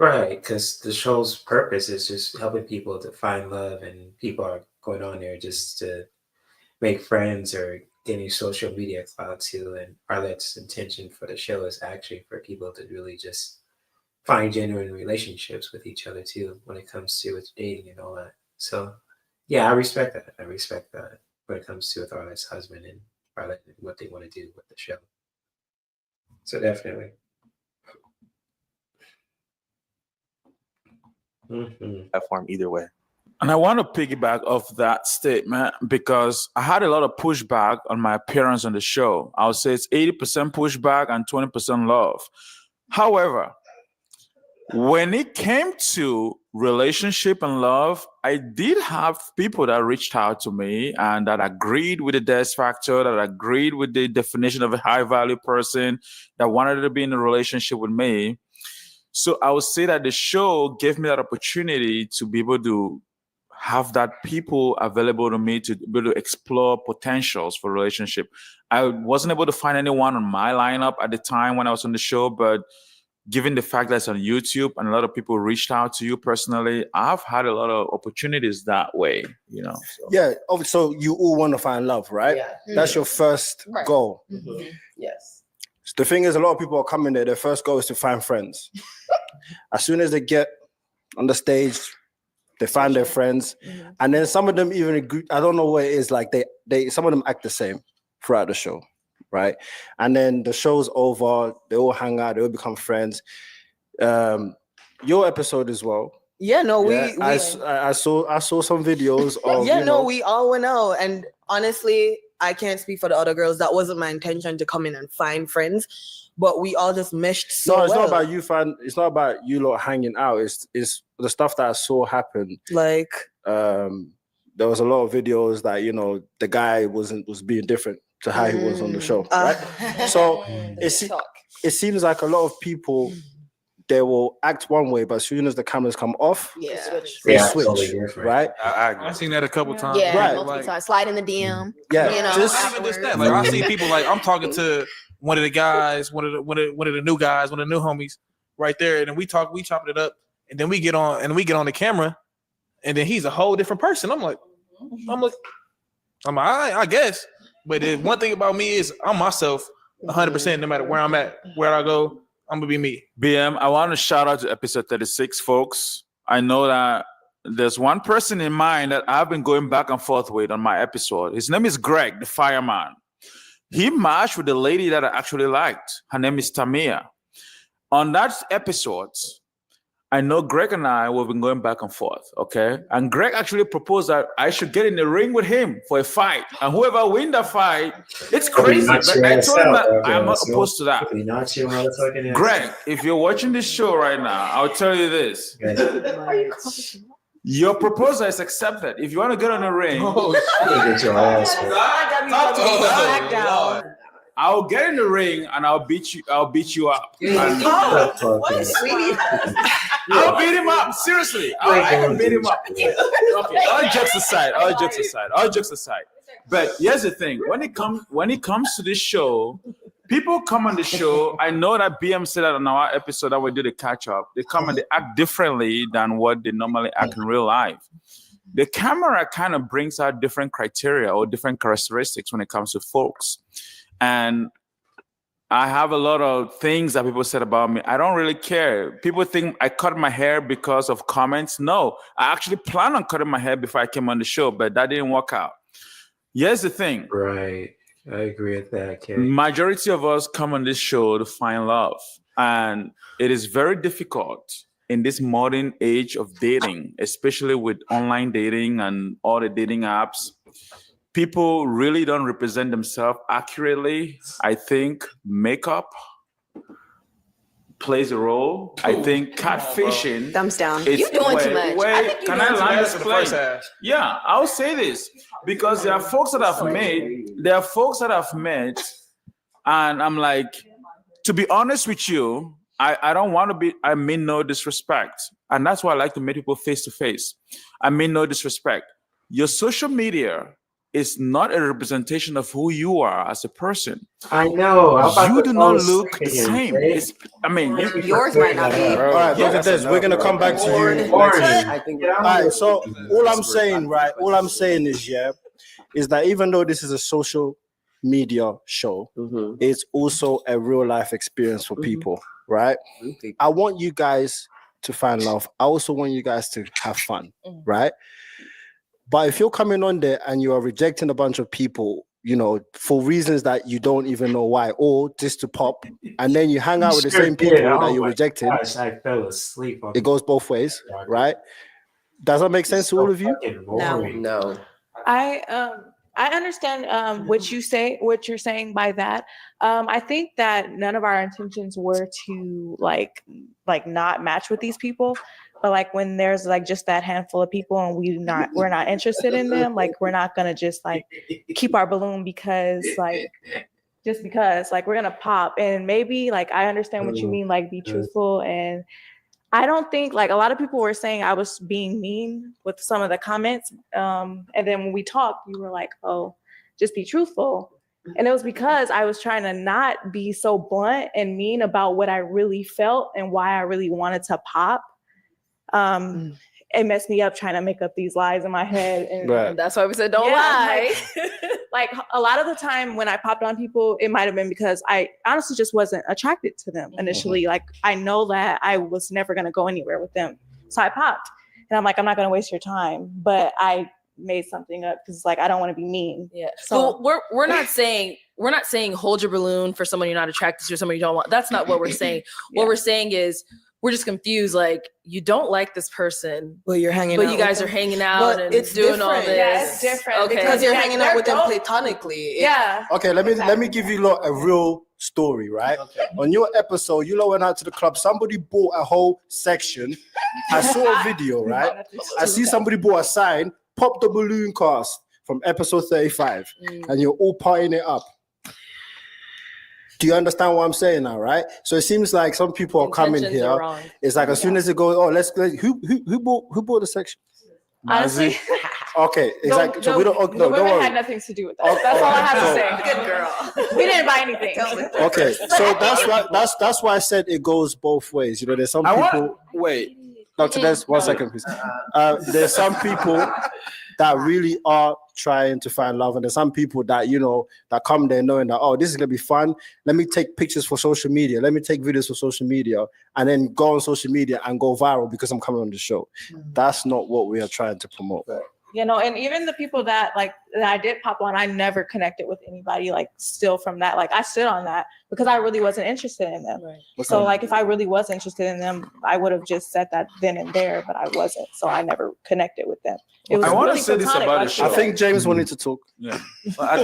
Right, because the show's purpose is just helping people to find love, and people are going on there just to make friends or getting social media clout too. And Arlette's intention for the show is actually for people to really just find genuine relationships with each other too when it comes to with dating and all that. So yeah, I respect that. I respect that when it comes to with Arlette's husband and Arlette and what they want to do with the show. So definitely. Platform either way. And I want to piggyback off that statement because I had a lot of pushback on my appearance on the show. I would say it's 80% pushback and 20% love. However, when it came to relationship and love, I did have people that reached out to me and that agreed with the death factor, that agreed with the definition of a high value person, that wanted to be in a relationship with me. So I would say that the show gave me that opportunity to be able to have that people available to me to be able to explore potentials for relationship. I wasn't able to find anyone on my lineup at the time when I was on the show, but given the fact that it's on YouTube and a lot of people reached out to you personally, I've had a lot of opportunities that way, So. Yeah. Oh, so you all want to find love, right? Yeah. That's your first goal. Yes. The thing is, a lot of people are coming there. Their first goal is to find friends. As soon as they get on the stage, they find their friends, and then some of them even agree. I don't know what it is. Like they some of them act the same throughout the show, right? And then the show's over. They all hang out. They all become friends. Your episode as well. Yeah, no, I saw some videos of. We all went out, and honestly, I can't speak for the other girls. That wasn't my intention to come in and find friends, but we all just meshed so well. No, it's not about you it's not about you lot hanging out. It's the stuff that I saw happen. Like there was a lot of videos that the guy was being different to how he was on the show, right? So it seems like a lot of people, they will act one way, but as soon as the cameras come off, they switch, totally right? I've seen that a couple times. Yeah, right. multiple times. Slide in the DM. Yeah, not even just that. Like I see people like I'm talking to one of the guys, one of the new guys, one of the new homies, right there, and then we chop it up, and then we get on the camera, and then he's a whole different person. I'm like, I guess, but the one thing about me is I'm myself 100%. No matter where I'm at, where I go, I'm gonna be me. BM, I want to shout out to episode 36, folks. I know that there's one person in mind that I've been going back and forth with on my episode. His name is Greg, the fireman. He matched with the lady that I actually liked. Her name is Tamia. On that episode, I know Greg and I have been going back and forth, okay? And Greg actually proposed that I should get in the ring with him for a fight. And whoever wins that fight, it's crazy. I told him that I'm not opposed to that. Greg, if you're watching this show right now, I'll tell you this. Your proposal is accepted. If you want to get on the ring, Get your ass. I'll get in the ring and I'll beat you. I'll beat you up. And- Oh, I'll beat him up. Seriously, I can beat him up. Okay, all jokes aside. But here's the thing: when it comes to this show, people come on the show. I know that BM said that on our episode that we did a catch up. They come and they act differently than what they normally act in real life. The camera kind of brings out different criteria or different characteristics when it comes to folks. And I have a lot of things that people said about me. I don't really care. People think I cut my hair because of comments. No, I actually planned on cutting my hair before I came on the show, but that didn't work out. Here's the thing. Right. I agree with that, Kay. Majority of us come on this show to find love. And it is very difficult in this modern age of dating, especially with online dating and all the dating apps. People really don't represent themselves accurately. I think makeup plays a role. I think catfishing. Thumbs down. You doing too much. Can I land this plane? Yeah, I'll say this because there are folks that I've met, and I'm like, to be honest with you, I don't want to be. I mean no disrespect, and that's why I like to meet people face to face. I mean no disrespect. Your social media is not a representation of who you are as a person. I know. You do not look the same. Yours might not be. All right, look at this. We're gonna come back to you. All right. So all I'm saying is that even though this is a social media show, it's also a real life experience for people, right? I want you guys to find love. I also want you guys to have fun, right? But if you're coming on there and you are rejecting a bunch of people, for reasons that you don't even know why, or just to pop, and then you hang out with the same people that you're rejecting, I fell asleep. It goes both ways, right? Does that make sense to all of you? No. I understand what you're saying by that. I think that none of our intentions were to like not match with these people. But like when there's like just that handful of people and we're not interested in them, like we're not gonna just like keep our balloon because we're gonna pop. And maybe like I understand what you mean, like be truthful. And I don't think like a lot of people were saying I was being mean with some of the comments. And then when we talked, you were like, oh, just be truthful. And it was because I was trying to not be so blunt and mean about what I really felt and why I really wanted to pop. It messed me up trying to make up these lies in my head, and that's why we said don't lie. Like a lot of the time when I popped on people, it might have been because I honestly just wasn't attracted to them initially. Like I know that I was never going to go anywhere with them, so I popped, and I'm like, I'm not going to waste your time, but I made something up because like I don't want to be mean. Yeah. So we're not saying hold your balloon for someone you're not attracted to or someone you don't want. That's not what we're saying. What we're saying is we're just confused. Like you don't like this person, but you're hanging out. But you guys are hanging out and it's doing all this. Yeah, it's different. Okay. Because you're hanging out with them platonically. Okay, let me give you a real story, right? Okay. On your episode, you went out to the club. Somebody bought a whole section. I saw a video, right? I see somebody bought a sign. Pop the balloon cast from episode 35, and you're all partying it up. Do you understand what I'm saying now, right? So it seems like some people are coming here. It's like as soon as it goes, who bought the section? Honestly, okay, exactly. So we don't. The women had nothing to do with that. That's all I have to say. Good girl. We didn't buy anything. Okay, so that's why I said it goes both ways. There's some people. Wait, Doctor, there's 1 second, please. There's some people that really are trying to find love, and there's some people that that come there knowing that, oh, this is gonna be fun. Let me take pictures for social media. Let me take videos for social media, and then go on social media and go viral because I'm coming on the show. That's not what we are trying to promote. And even the people that I did pop on, I never connected with anybody still from that. I stood on that because I really wasn't interested in them. Right. So if I really was interested in them, I would have just said that then and there, but I wasn't. So I never connected with them. It was I want really to say this about the show. I think James wanted to talk. Yeah. Well, I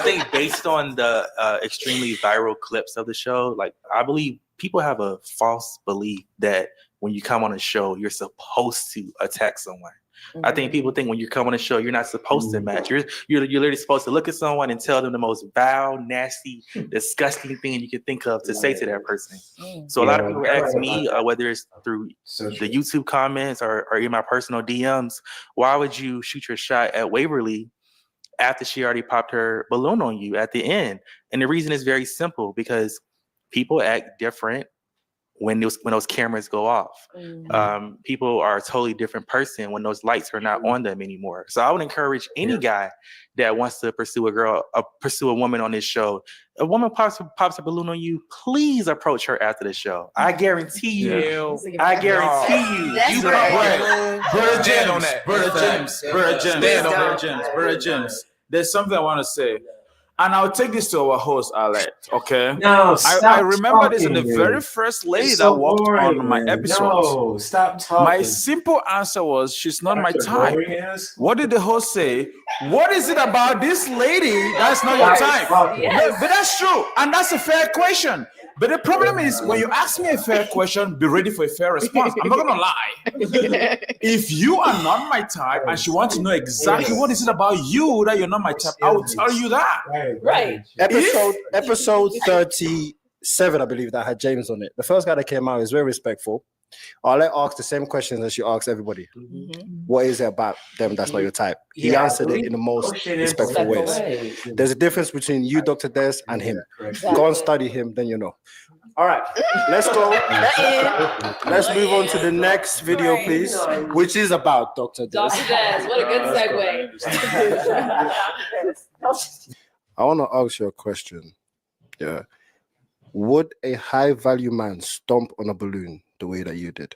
think based on the extremely viral clips of the show, I believe people have a false belief that when you come on a show, you're supposed to attack someone. I think people think when you come on a show, you're not supposed to match. You're literally supposed to look at someone and tell them the most vile, nasty, disgusting thing you can think of to say to that person. So a lot of people ask me, whether it's through the YouTube comments or in my personal DMs, why would you shoot your shot at Waverly after she already popped her balloon on you at the end? And the reason is very simple, because people act different when those cameras go off. People are a totally different person when those lights are not on them anymore. So I would encourage any guy that wants to pursue a woman on this show. A woman pops a balloon on you, please approach her after the show. I guarantee you. I guarantee you. Brother James. There's something I want to say. And I'll take this to our host, Alette, okay? No, I remember this in the very first lady that walked on my episodes. No, stop talking. My simple answer was, she's not my type. What did the host say? What is it about this lady that's not your type? Yes. But that's true, and that's a fair question. But the problem is, when you ask me a fair question, be ready for a fair response. I'm not gonna lie. If you are not my type and she wants to know exactly what is it about you that you're not my type, I will tell you that. Right. Episode 37, I believe, that had James on it. The first guy that came out is very respectful. I'll ask the same questions as you ask everybody. What is it about them that's not your type? He answered it in the most respectful ways. There's a difference between you, Dr. Des, and him. Go and study him, then you know. All right, let's go. Let's move on to the next video, please, which is about Dr. Des. Dr. Des, what a good segue. I want to ask you a question. Yeah. Would a high-value man stomp on a balloon the way that you did?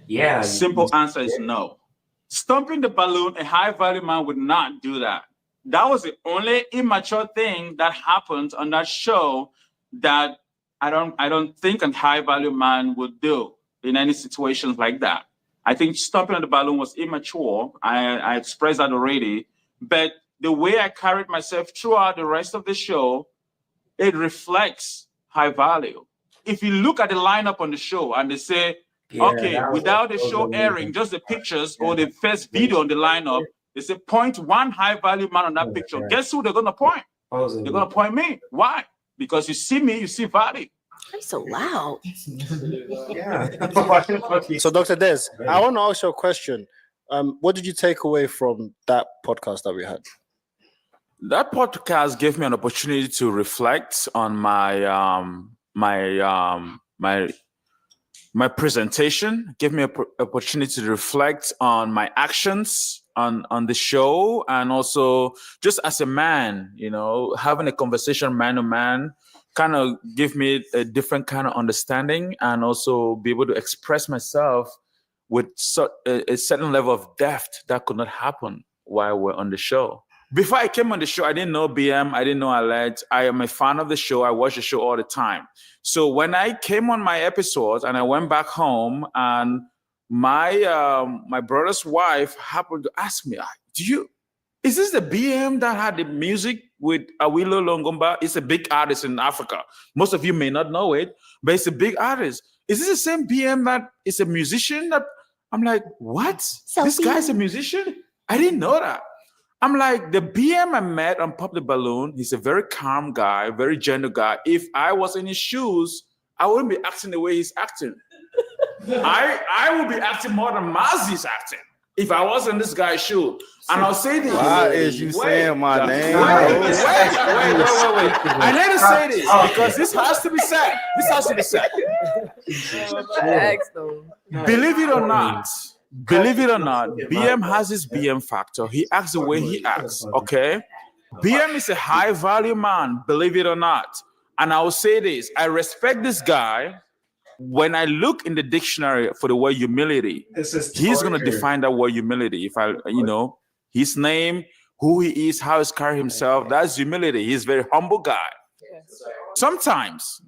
Yeah. Simple answer is no. Stomping the balloon, a high-value man would not do that. That was the only immature thing that happened on that show that I don't think a high-value man would do in any situations like that. I think stomping on the balloon was immature. I expressed that already. But the way I carried myself throughout the rest of the show, it reflects high value. If you look at the lineup on the show and they say, without the show airing, just the pictures or the first video on the lineup, they say point one high value man on that picture. Guess who they're gonna point? They're gonna point me. Why? Because you see me, you see value. I'm so loud. So, Dr. Des, I want to ask you a question. What did you take away from that podcast that we had? That podcast gave me an opportunity to reflect on my presentation. Gave me an opportunity to reflect on my actions on the show, and also just as a man, having a conversation man to man kind of give me a different kind of understanding, and also be able to express myself with a certain level of depth that could not happen while we're on the show. Before I came on the show, I didn't know BM, I didn't know Alette. I am a fan of the show. I watch the show all the time. So when I came on my episodes and I went back home, and my brother's wife happened to ask me, is this the BM that had the music with Awilo Longomba? It's a big artist in Africa. Most of you may not know it, but it's a big artist. Is this the same BM that is a musician? I'm like, what? This guy's a musician? I didn't know that. I'm like, the BM I met on Pop the Balloon, he's a very calm guy, very gentle guy. If I was in his shoes, I wouldn't be acting the way he's acting. I would be acting more than Mazi's acting if I was in this guy's shoe. And I'll say this. Why is you saying my name? Wait. I need to say this because this has to be said. Believe it or not, BM has his BM factor. He acts the way he acts, okay? BM is a high value man, believe it or not. And I will say this, I respect this guy. When I look in the dictionary for the word humility, he's going to define that word humility. If his name, who he is, how he's carrying himself, that's humility. He's a very humble guy. Sometimes,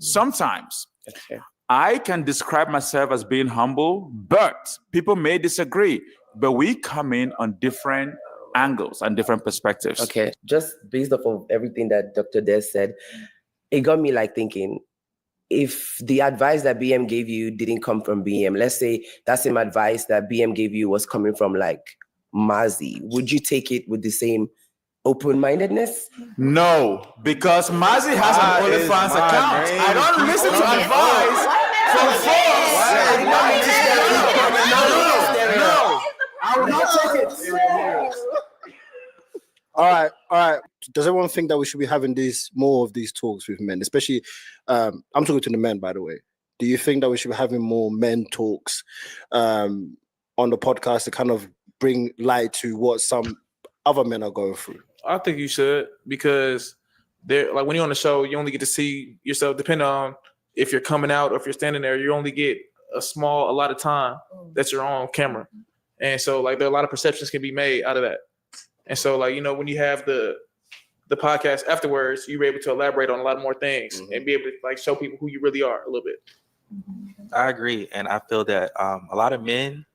I can describe myself as being humble, but people may disagree. But we come in on different angles and different perspectives. Okay, just based off of everything that Dr. Des said, it got me like thinking, if the advice that BM gave you didn't come from BM, let's say that same advice that BM gave you was coming from like Mazi, would you take it with the same open-mindedness? No, because Mazi has an OnlyFans account. I don't listen to advice from folks. No, I will not take it. All right. Does everyone think that we should be having more of these talks with men, especially? I'm talking to the men, by the way. Do you think that we should be having more men talks on the podcast to kind of bring light to what some other men are going through? I think you should, because they're like, when you're on the show, you only get to see yourself. Depending on if you're coming out or if you're standing there, you only get a lot of time that you're on camera, and so like there are a lot of perceptions can be made out of that. And so, like, when you have the podcast afterwards, you're able to elaborate on a lot more things and be able to like show people who you really are a little bit. I agree, and I feel that a lot of men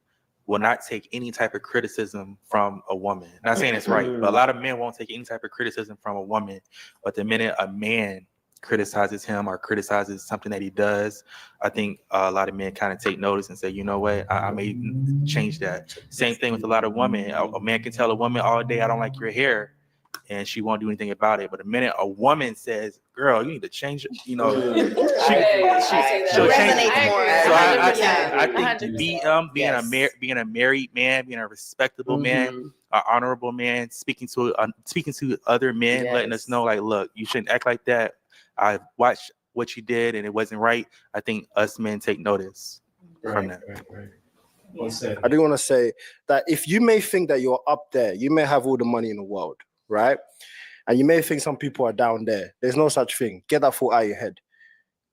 will not take any type of criticism from a woman. Not saying it's right, but a lot of men won't take any type of criticism from a woman. But the minute a man criticizes him or criticizes something that he does, I think a lot of men kind of take notice and say, you know what, I may change that. Same thing with a lot of women. A man can tell a woman all day, I don't like your hair, and she won't do anything about it. But the minute a woman says, girl, you need to change it, she'll change it. So I think being a married man, being a respectable man, an honorable man, speaking to other men, letting us know, like, look, you shouldn't act like that. I watched what you did and it wasn't right. I think us men take notice from that. Right. I do want to say that if you may think that you're up there, you may have all the money in the world, right? And you may think some people are down there. There's no such thing. Get that thought out of your head.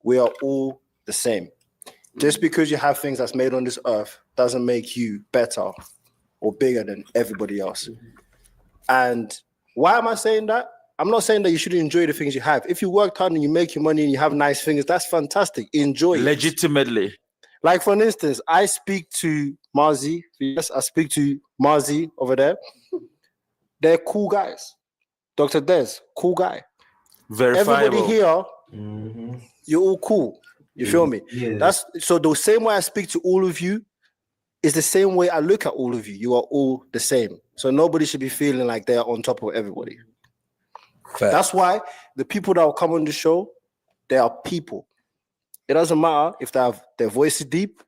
We are all the same. Just because you have things that's made on this earth doesn't make you better or bigger than everybody else. And why am I saying that? I'm not saying that you shouldn't enjoy the things you have. If you worked hard and you make your money and you have nice things, that's fantastic. Enjoy it. Legitimately. Like, for instance, I speak to Mazi. Yes, I speak to Mazi over there. They're cool guys. Dr. Des, cool guy. Verifiable. Everybody here, you're all cool. You feel me? Yeah. That's so the same way I speak to all of you is the same way I look at all of you. You are all the same. So nobody should be feeling like they're on top of everybody. Fair. That's why the people that will come on the show, they are people. It doesn't matter if they have their voice is deep.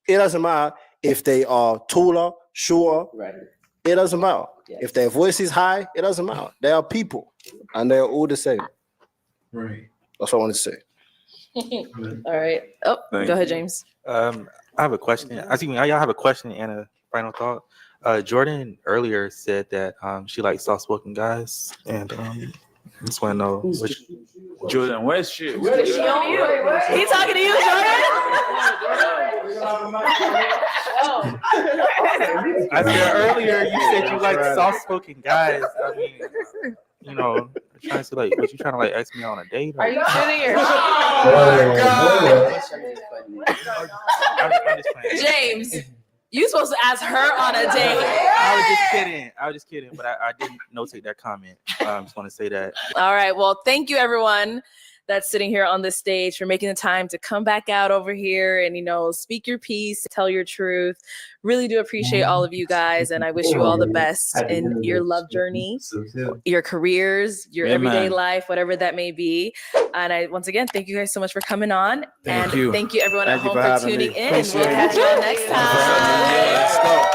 It doesn't matter if they are taller, shorter. Right. It doesn't matter. Yes. If their voice is high, it doesn't matter. They are people, and they are all the same. Right. That's what I wanted to say. All right. Oh, go ahead, James. I have a question. Y'all have a question and a final thought. Jordan earlier said that she likes soft-spoken guys, and I just want to know which Jordan. Where's she? He talking to you, Jordan? I said earlier you said you like soft-spoken guys. I mean, I'm trying to like, what you trying to like ask me on a date? Or? Are you kidding yourself? James, you supposed to ask her on a date. I was just kidding, but I didn't notate that comment. I just want to say that. All right. Well, thank you, everyone that's sitting here on this stage, for making the time to come back out over here and, speak your piece, tell your truth. Really do appreciate all of you guys. And I wish you all the best in your love journey, your careers, your everyday life, whatever that may be. And once again, thank you guys so much for coming on. Thank you everyone at home for tuning in. We'll catch you all next time. Let's go.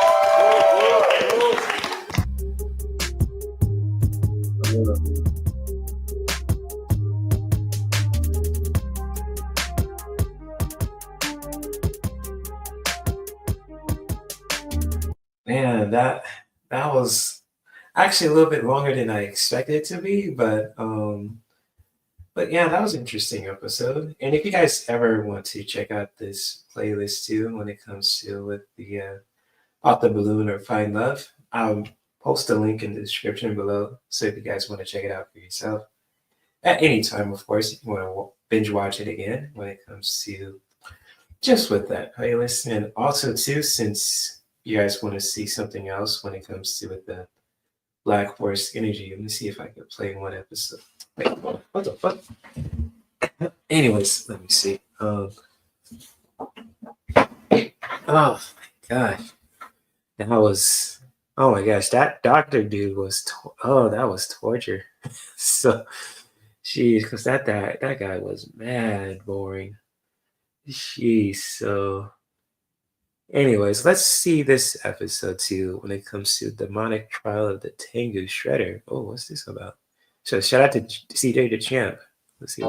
Man, that was actually a little bit longer than I expected it to be, but yeah, that was an interesting episode. And if you guys ever want to check out this playlist too, when it comes to with the Pop the Balloon or Find Love, I'll post a link in the description below. So if you guys want to check it out for yourself at any time, of course, if you want to binge watch it again when it comes to just with that playlist. And also too, since you guys want to see something else when it comes to with the Black Horse energy, let me see if I can play one episode. Wait, what the fuck? Anyways, let me see. Oh my gosh, that was. Oh my gosh, that doctor dude was. That was torture. So, jeez, because that guy was mad boring. Jeez. So, anyways, let's see this episode too when it comes to demonic trial of the Tengu Shredder. Oh, what's this about? So, shout out to CJ the Champ. Let's see.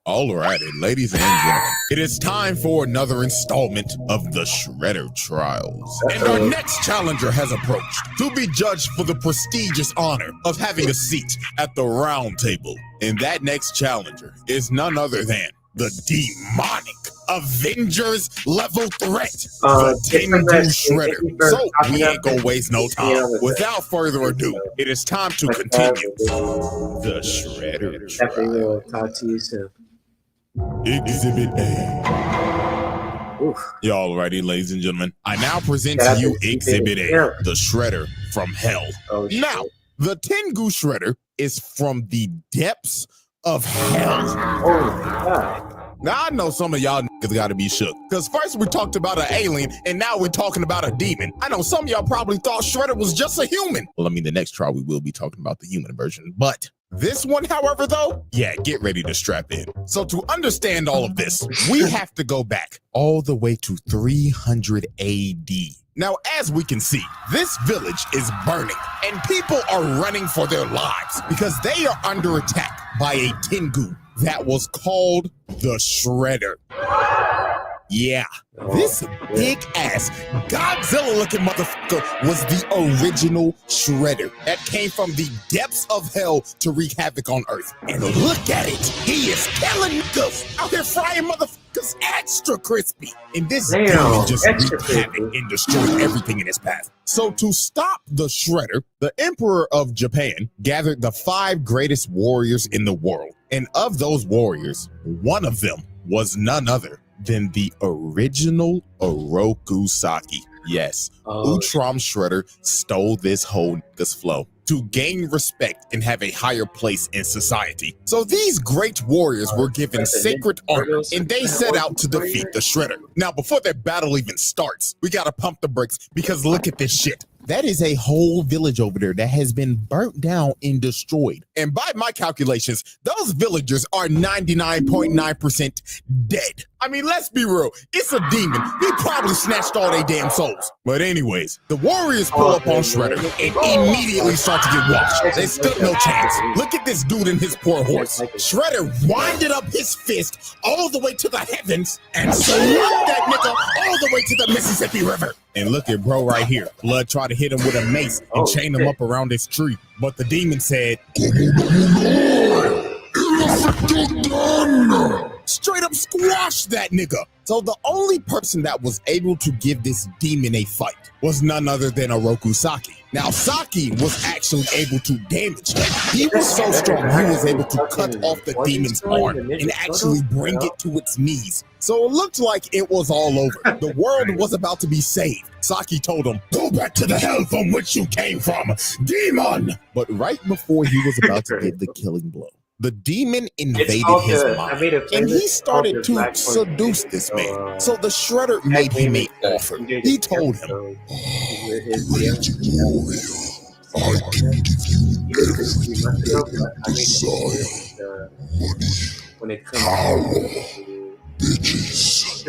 Alrighty, ladies and gentlemen, it is time for another installment of the Shredder Trials. And our next challenger has approached to be judged for the prestigious honor of having a seat at the round table. And that next challenger is none other than the demonic Avengers level threat, the Tengu Shredder. So we ain't gonna waste no time. Without further ado, it is time to continue the Shredder Trial. Talk to you soon. Exhibit A. Y'all ready, ladies and gentlemen? I now present to you Exhibit A, the Shredder from Hell. Now, the Tengu Shredder is from the depths of hell. Now, I know some of y'all niggas gotta be shook, because first we talked about an alien, and now we're talking about a demon. I know some of y'all probably thought Shredder was just a human. Well, I mean, the next trial we will be talking about the human version, but this one, however, though, yeah, get ready to strap in. So to understand all of this, we have to go back all the way to 300 AD. Now, as we can see, this village is burning, and people are running for their lives because they are under attack by a Tengu that was called the Shredder. Yeah, this big-ass Godzilla-looking motherfucker was the original Shredder that came from the depths of hell to wreak havoc on Earth. And look at it, he is killing niggas out here frying motherfuckers extra crispy. And this demon just wreaked havoc and destroyed everything in his path. So to stop the Shredder, the Emperor of Japan gathered the 5 greatest warriors in the world. And of those warriors, one of them was none other than the original Orokusaki. Yes, Utram Shredder stole this whole nigga's flow to gain respect and have a higher place in society. So these great warriors were given sacred armor, and they set out to defeat the Shredder. Now, before that battle even starts, we gotta pump the brakes, because look at this shit. That is a whole village over there that has been burnt down and destroyed. And by my calculations, those villagers are 99.9% dead. I mean, let's be real. It's a demon. He probably snatched all their damn souls. But anyways, the warriors pull up on Shredder and immediately start to get washed. They stood no chance. Look at this dude and his poor horse. Shredder winded up his fist all the way to the heavens and slapped that nigga all the way to the Mississippi River. And look at bro right here. Blood tried to hit him with a mace and chain him up around this tree. But the demon said, straight up squashed that nigga. So the only person that was able to give this demon a fight was none other than Orokusaki. Now, Saki was actually able to damage him. He was so strong, he was able to cut off the demon's arm and actually bring it to its knees. So it looked like it was all over. The world was about to be saved. Saki told him, go back to the hell from which you came from, demon! But right before he was about to give the killing blow, the demon invaded his mind, and he started to seduce this man. So the Shredder made him an offer. He told him, Great warrior, I can give you everything that you desire. Money, power, bitches,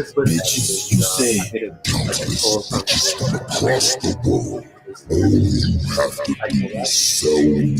you say, countless bitches from across the world. All you have to do is sell me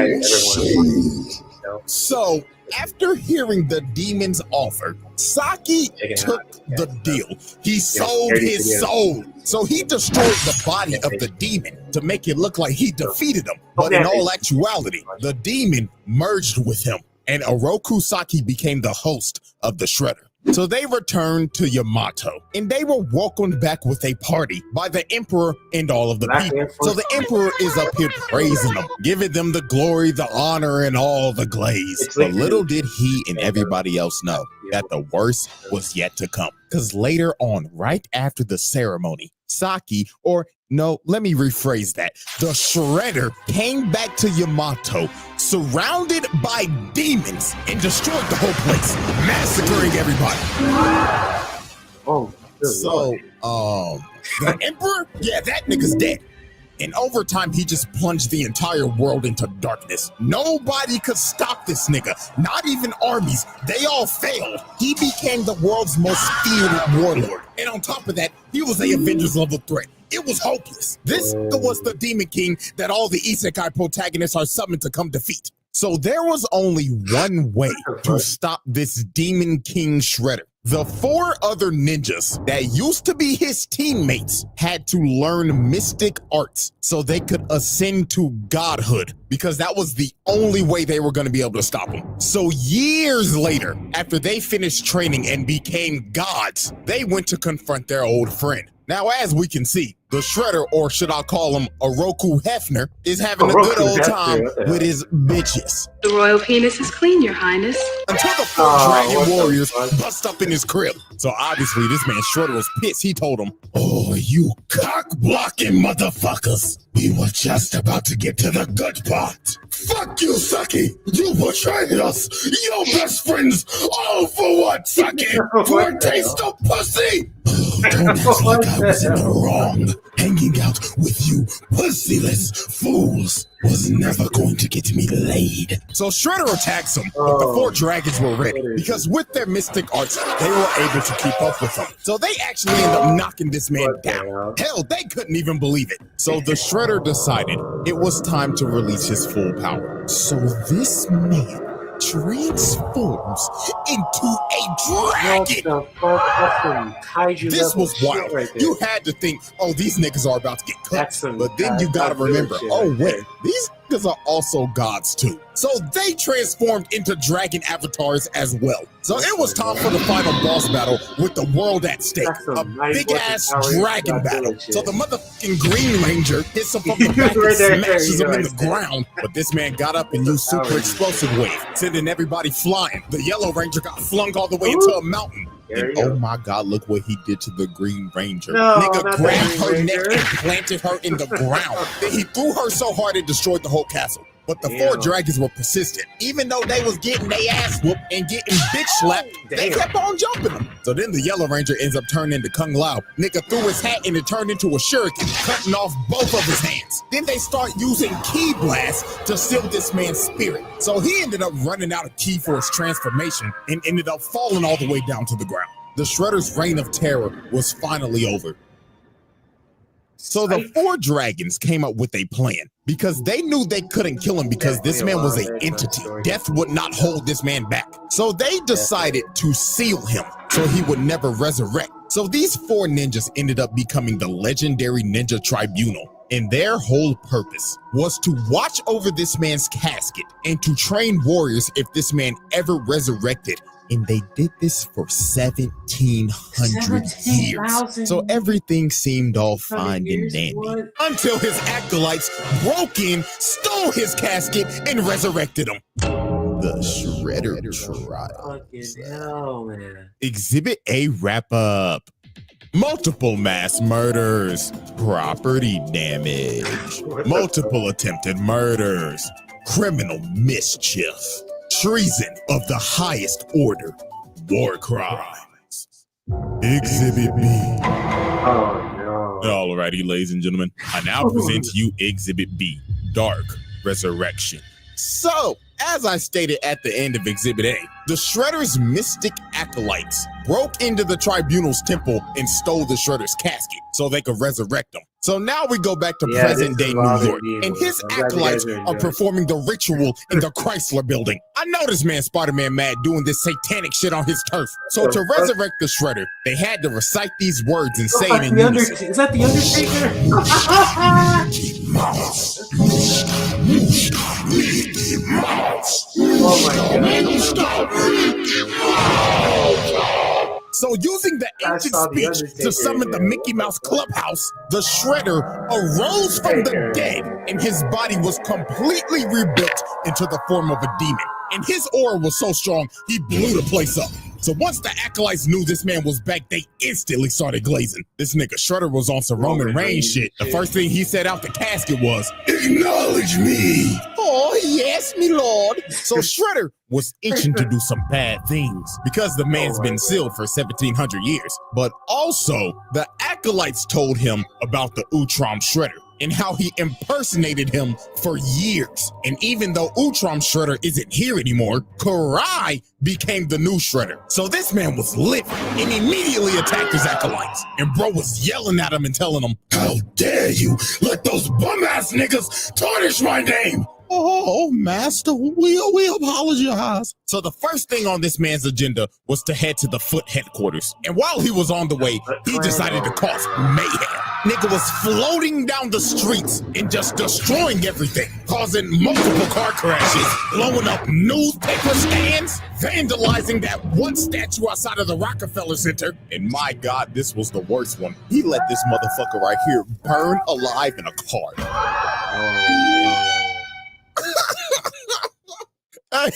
your soul. So, after hearing the demon's offer, Saki took the deal. He sold his soul. So he destroyed the body of the demon to make it look like he defeated him. But in all actuality, the demon merged with him, and Orokusaki became the host of the Shredder. So they returned to Yamato, and they were welcomed back with a party by the emperor and all of the people. So the emperor is up here praising them, giving them the glory, the honor, and all the glaze. But little did he and everybody else know that the worst was yet to come. Because later on, right after the ceremony, Saki, or No, let me rephrase that. The Shredder came back to Yamato, surrounded by demons, and destroyed the whole place, massacring everybody. Oh, so, the Emperor? Yeah, that nigga's dead. And over time, he just plunged the entire world into darkness. Nobody could stop this nigga, not even armies. They all failed. He became the world's most feared warlord. And on top of that, he was a Avengers level threat. It was hopeless. This was the Demon King that all the isekai protagonists are summoned to come defeat. So there was only one way to stop this Demon King Shredder. The 4 other ninjas that used to be his teammates had to learn mystic arts so they could ascend to godhood, because that was the only way they were going to be able to stop him. So years later, after they finished training and became gods, they went to confront their old friend. Now, as we can see, the Shredder, or should I call him Oroku Hefner, is having a good old time with his bitches. The royal penis is clean, Your Highness. Until the 4 dragon warriors bust up in his crib. So obviously this man Shredder was pissed. He told him, "Oh, you cock-blocking motherfuckers. We were just about to get to the good part. Fuck you, Saki. You betrayed us. Your best friends. All for what, Saki? For a taste of pussy? Oh, don't act like I was in the wrong. Hanging out with you pussyless fools was never going to get me laid." So Shredder attacks him, but the 4 dragons were ready, because with their mystic arts, they were able to keep up with him. So they actually end up knocking this man down. Hell, they couldn't even believe it. So the Shredder decided it was time to release his full power. So this man transforms into a dragon. This was wild. You had to think, oh, these niggas are about to get cooked. But then you gotta remember, oh wait, these niggas are also gods too. So they transformed into dragon avatars as well. So it was time for the final boss battle with the world at stake. A big ass dragon battle. So the motherfucking Green Ranger hits him from the back and smashes him in the ground. But this man got up and used super explosive wave, sending everybody flying. The Yellow Ranger got flung all the way into a mountain. And oh my God, look what he did to the Green Ranger. Nigga grabbed her neck and planted her in the ground. Then he threw her so hard it destroyed the whole castle. But the 4 dragons were persistent. Even though they was getting their ass whooped and getting bitch slapped, they kept on jumping them. So then the Yellow Ranger ends up turning into Kung Lao. Nigga threw his hat and it turned into a shuriken, cutting off both of his hands. Then they start using ki blast to seal this man's spirit. So he ended up running out of ki for his transformation and ended up falling all the way down to the ground. The Shredder's reign of terror was finally over. So the 4 dragons came up with a plan, because they knew they couldn't kill him because this man was an entity. Death would not hold this man back. So they decided to seal him so he would never resurrect. So these 4 ninjas ended up becoming the legendary Ninja Tribunal. And their whole purpose was to watch over this man's casket and to train warriors if this man ever resurrected. And they did this for 1,700 years. So everything seemed all fine and dandy. Until his acolytes broke in, stole his casket, and resurrected him. The Shredder trial. Hell, man. Exhibit A wrap up. Multiple mass murders, property damage, multiple attempted murders, criminal mischief, treason of the highest order, war crimes. Exhibit B. Oh, no. Alrighty, ladies and gentlemen, I now present to you Exhibit B, Dark Resurrection. So, as I stated at the end of Exhibit A, the Shredder's mystic acolytes broke into the Tribunal's temple and stole the Shredder's casket so they could resurrect him. So now we go back to present-day New York, and his acolytes are performing the ritual in the Chrysler Building. I know this man Spider-Man mad doing this satanic shit on his turf. So to resurrect the Shredder, they had to recite these words and say it in unison. Is that the Undertaker? Oh my God. So using the ancient speech to summon the Mickey Mouse Clubhouse, the Shredder arose from the dead and his body was completely rebuilt into the form of a demon. And his aura was so strong, he blew the place up. So once the acolytes knew this man was back, they instantly started glazing. This nigga Shredder was on some Roman Reigns shit. The first thing he said out the casket was, "Acknowledge me." Oh, yes, me lord. So Shredder was itching to do some bad things because the man's been sealed for 1,700 years. But also, the acolytes told him about the Utrom Shredder and how he impersonated him for years. And even though Utrom Shredder isn't here anymore, Karai became the new Shredder. So this man was livid and immediately attacked his acolytes. And bro was yelling at him and telling him, "How dare you let those bum-ass niggas tarnish my name?" Oh, master, we apologize. So the first thing on this man's agenda was to head to the Foot headquarters. And while he was on the way, he decided to cause mayhem. Nigga was floating down the streets and just destroying everything, causing multiple car crashes, blowing up newspaper stands, vandalizing that one statue outside of the Rockefeller Center. And my God, this was the worst one. He let this motherfucker right here burn alive in a car. Hey,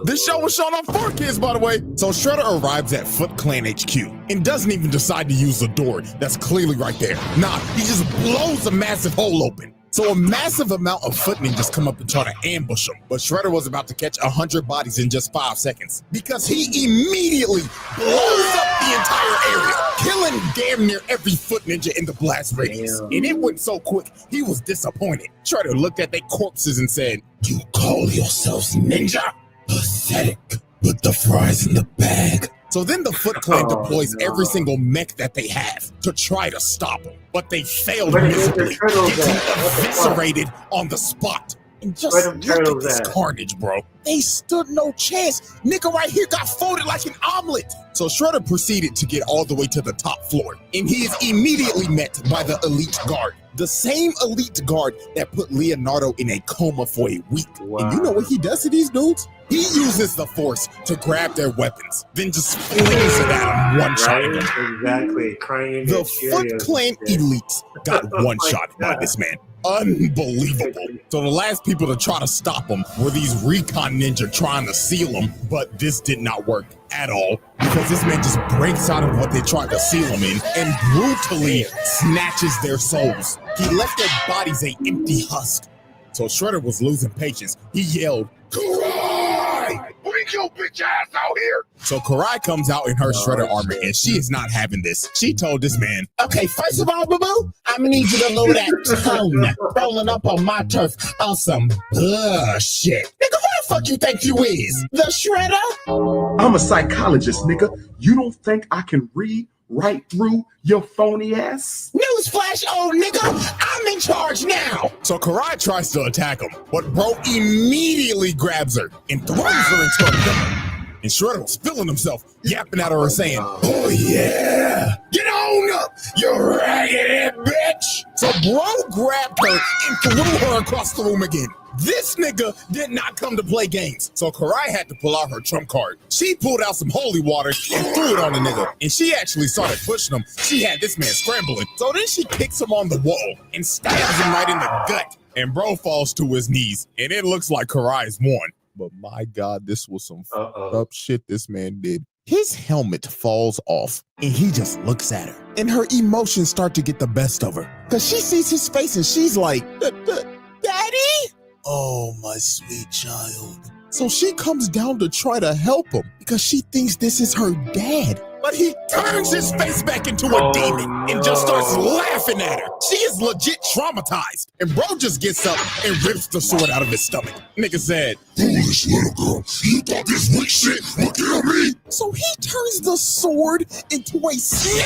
this show was shown on 4Kids, by the way. So Shredder arrives at Foot Clan HQ and doesn't even decide to use the door that's clearly right there. Nah, he just blows a massive hole open. So a massive amount of Foot ninjas come up and try to ambush him. But Shredder was about to catch 100 bodies in just 5 seconds because he immediately blows up the entire area, killing damn near every Foot ninja in the blast radius. And it went so quick, he was disappointed. Shredder looked at their corpses and said, "You call yourselves ninja? Pathetic. Put the fries in the bag." So then the Foot Clan deploys every single mech that they have to try to stop him. But they failed miserably, getting eviscerated on the spot. And just look at this carnage, bro. They stood no chance. Nigga right here got folded like an omelet. So Shredder proceeded to get all the way to the top floor. And he is immediately met by the elite guard. The same elite guard that put Leonardo in a coma for a week. Wow. And you know what he does to these dudes? He uses the force to grab their weapons, then just flings it at them, one-shotting them. Exactly. Crying. The Foot Clan elites got one-shot by this man. Unbelievable. So the last people to try to stop him were these recon ninja trying to seal him, but this did not work at all because this man just breaks out of what they tried to seal him in and brutally snatches their souls. He left their bodies an empty husk. So Shredder was losing patience. He yelled, "Karai! Bring your bitch ass out here!" So Karai comes out in her Shredder armor and she is not having this. She told this man, "Okay, first of all, boo-boo, I'm gonna need you to lower that tone rolling up on my turf on some bullshit. Nigga, who the fuck you think you is? The Shredder?" I'm a psychologist, nigga. You don't think I can read right through your phony ass? Newsflash, old nigga, I'm in charge now. So Karai tries to attack him, but bro immediately grabs her and throws her into a pillar. And Shredder was feeling himself, yapping at her and saying, "Oh yeah, get on up, you raggedy bitch." So bro grabbed her and threw her across the room again. This nigga did not come to play games, so Karai had to pull out her trump card. She pulled out some holy water and threw it on the nigga, and she actually started pushing him. She had this man scrambling, so then she kicks him on the wall and stabs him right in the gut, and bro falls to his knees, and it looks like Karai's won. But my God, this was some fucked up shit this man did. His helmet falls off, and he just looks at her, and her emotions start to get the best of her, because she sees his face, and she's like, "Daddy? Oh, my sweet child." So she comes down to try to help him because she thinks this is her dad. But he turns his face back into a demon and just starts laughing at her. She is legit traumatized. And bro just gets up and rips the sword out of his stomach. Nigga said, "Foolish little girl, you thought this weak shit would kill me?" So he turns the sword into a snake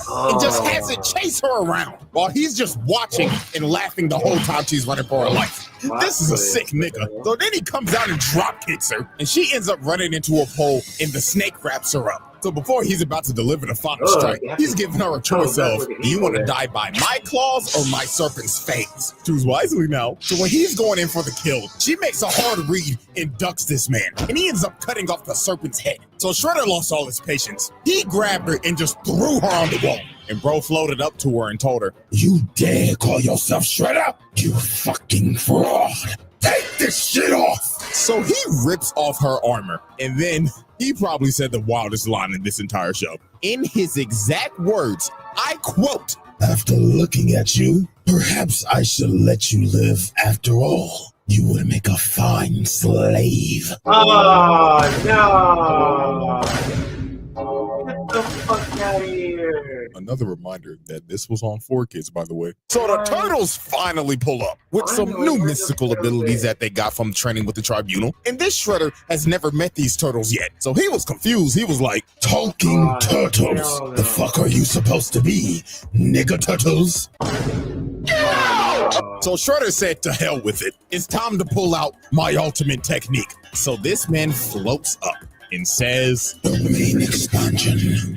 and just has it chase her around while he's just watching and laughing the whole time she's running for her life. This is a sick nigga. So then he comes out and drop kicks her, and she ends up running into a pole, and the snake wraps her up. So before he's about to deliver the final strike, he's giving her a choice of, do you want to die by my claws or my serpent's fangs? Choose wisely now. So when he's going in for the kill, she makes a hard read and ducks this man, and he ends up cutting off the serpent's head. So Shredder lost all his patience. He grabbed her and just threw her on the wall. And bro floated up to her and told her, "You dare call yourself Shredder? You fucking fraud. Take this shit off." So he rips off her armor, and then he probably said the wildest line in this entire show. In his exact words, I quote, "After looking at you, perhaps I should let you live after all. You would make a fine slave." Oh, no. Get the fuck out of here. Another reminder that this was on 4Kids, by the way. So the turtles finally pull up with some new mystical abilities that they got from training with the tribunal. And this Shredder has never met these turtles yet. So he was confused. He was like, "Talking turtles? The fuck are you supposed to be? Nigga turtles?" So Shredder said, to hell with it. It's time to pull out my ultimate technique. So this man floats up and says, "Domain expansion."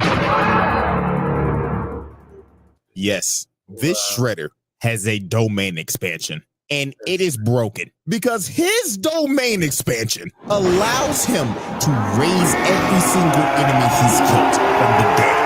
Yes, this Shredder has a domain expansion, and it is broken because his domain expansion allows him to raise every single enemy he's killed from the dead.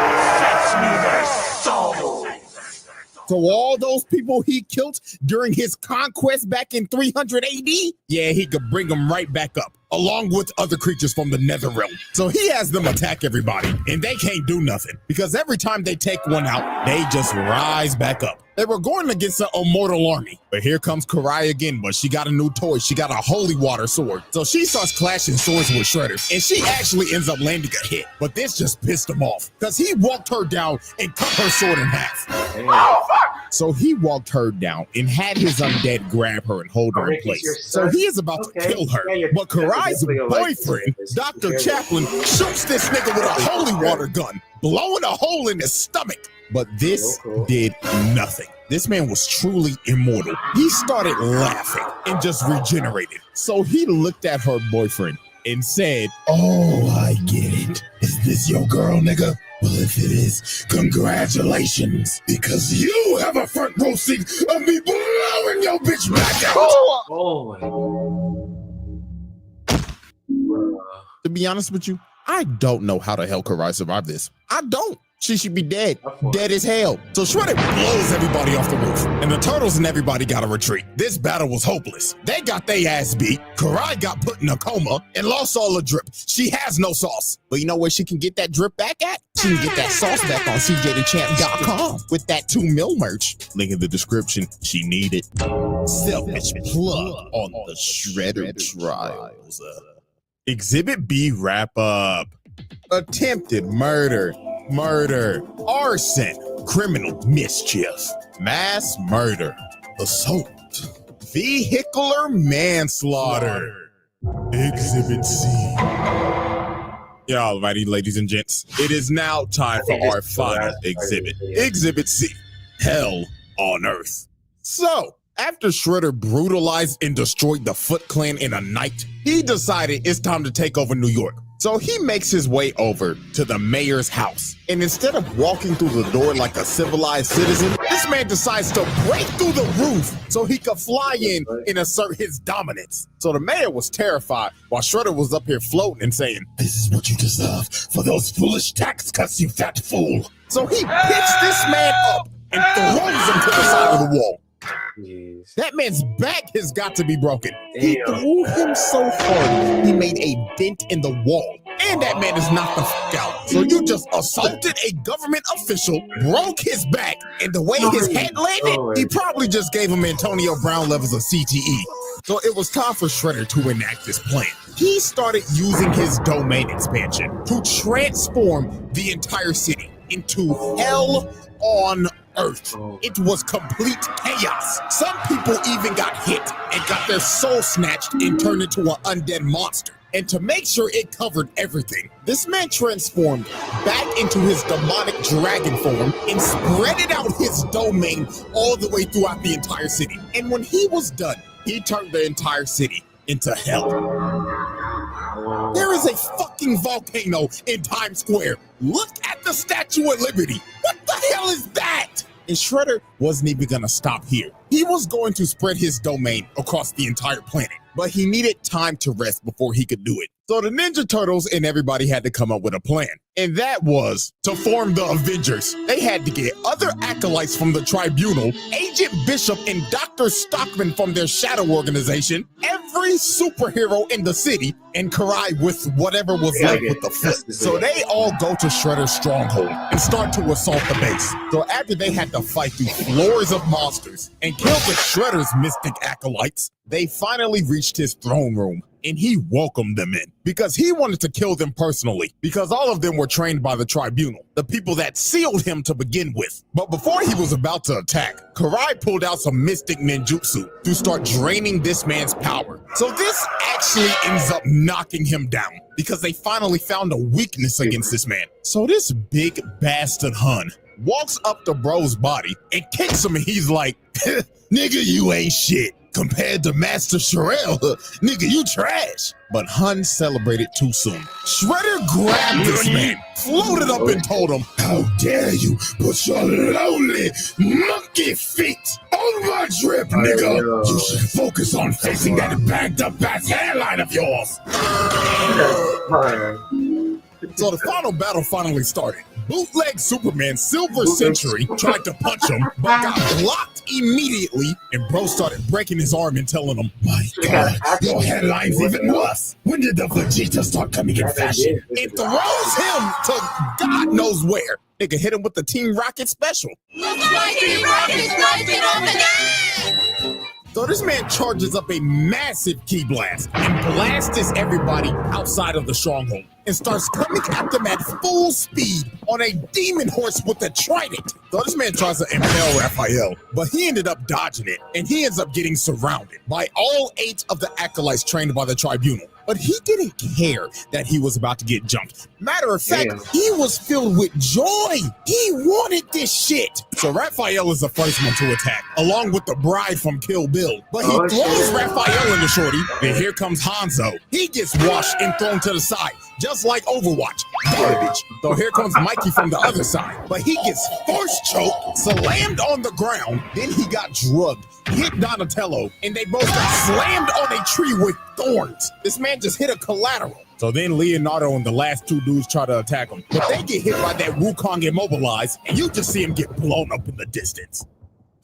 So all those people he killed during his conquest back in 300 AD, yeah, he could bring them right back up, along with other creatures from the nether realm. So he has them attack everybody, and they can't do nothing, because every time they take one out, they just rise back up. They were going against an immortal army, but here comes Karai again, but she got a new toy. She got a holy water sword. So she starts clashing swords with Shredder, and she actually ends up landing a hit, but this just pissed him off, because he walked her down and cut her sword in half. Oh, fuck! So he walked her down and had his undead grab her and hold her in place. So he is about to kill her, but Karai's boyfriend, Dr. Chaplin, shoots this nigga with a holy water gun, blowing a hole in his stomach. But this did nothing. This man was truly immortal. He started laughing and just regenerated. So he looked at her boyfriend and said, "Oh, I get it. Is this your girl, nigga? Well, if it is, congratulations, because you have a front row seat of me blowing your bitch back out." To be honest with you, I don't know how the hell Karai survived this. I don't. She should be dead. Dead as hell. So Shredder blows everybody off the roof, and the turtles and everybody got to retreat. This battle was hopeless. They got their ass beat. Karai got put in a coma and lost all the drip. She has no sauce. But you know where she can get that drip back at? She can get that sauce back on cjthechamp.com with that 2 mil merch. Link in the description. She needed. Selfish plug on the Shredder trials. Exhibit B wrap up. Attempted murder, arson, criminal mischief, mass murder, assault, vehicular manslaughter. Exhibit C. Yeah, alrighty, ladies and gents. It is now time for our final exhibit. Exhibit C. Hell on Earth. So, after Shredder brutalized and destroyed the Foot Clan in a night, he decided it's time to take over New York. So he makes his way over to the mayor's house. And instead of walking through the door like a civilized citizen, this man decides to break through the roof so he could fly in and assert his dominance. So the mayor was terrified while Shredder was up here floating and saying, "This is what you deserve for those foolish tax cuts, you fat fool." So he picks this man up and throws him to the side of the wall. Jeez. That man's back has got to be broken. Damn. He threw him so hard, he made a dent in the wall. And that man is knocked the fuck out. So you just assaulted a government official, broke his back, and the way his head landed, he probably just gave him Antonio Brown levels of CTE. So it was time for Shredder to enact this plan. He started using his domain expansion to transform the entire city into hell on Earth. It was complete chaos. Some people even got hit and got their soul snatched and turned into an undead monster. And to make sure it covered everything, this man transformed back into his demonic dragon form and spreaded out his domain all the way throughout the entire city. And when he was done, he turned the entire city into hell. There is a fucking volcano in Times Square. Look at the Statue of Liberty. What the hell is that? And Shredder wasn't even gonna stop here. He was going to spread his domain across the entire planet, but he needed time to rest before he could do it. So the Ninja Turtles and everybody had to come up with a plan. And that was to form the Avengers. They had to get other acolytes from the tribunal, Agent Bishop and Dr. Stockman from their shadow organization, every superhero in the city, and Karai with whatever was left with the foot. So they all go to Shredder's stronghold and start to assault the base. So after they had to fight through floors of monsters and kill the Shredder's mystic acolytes, they finally reached his throne room. And he welcomed them in because he wanted to kill them personally because all of them were trained by the tribunal, the people that sealed him to begin with. But before he was about to attack, Karai pulled out some mystic ninjutsu to start draining this man's power. So this actually ends up knocking him down because they finally found a weakness against this man. So this big bastard Hun walks up to bro's body and kicks him and he's like, nigga, you ain't shit. Compared to Master Sherelle, nigga, you trash. But Hun celebrated too soon. Shredder grabbed this man, floated up and told him, how dare you put your lonely monkey feet on my drip, nigga. You should focus on fixing that bagged up ass hairline of yours. So the final battle finally started. Bootleg Superman Silver Century tried to punch him, but got blocked immediately, and bro started breaking his arm and telling him, my God, your headline's even worse. When did the Vegeta start coming in fashion? It throws him to God knows where. Nigga hit him with the Team Rocket special. So this man charges up a massive ki blast and blasts everybody outside of the stronghold and starts coming at them at full speed on a demon horse with a trident. So this man tries to impale Raphael, but he ended up dodging it, and he ends up getting surrounded by all 8 of the acolytes trained by the tribunal. But he didn't care that he was about to get jumped. Matter of fact, he was filled with joy. He wanted this shit. So Raphael is the first one to attack, along with the bride from Kill Bill. But he throws Raphael in the shorty, and here comes Hanzo. He gets washed and thrown to the side, just like Overwatch. Garbage. So here comes Mikey from the other side. But he gets force choked, slammed on the ground, then he got drugged, hit Donatello, and they both got slammed on a tree with thorns. This man just hit a collateral. So then Leonardo and the last 2 dudes try to attack him, but they get hit by that Wukong immobilized, and you just see him get blown up in the distance.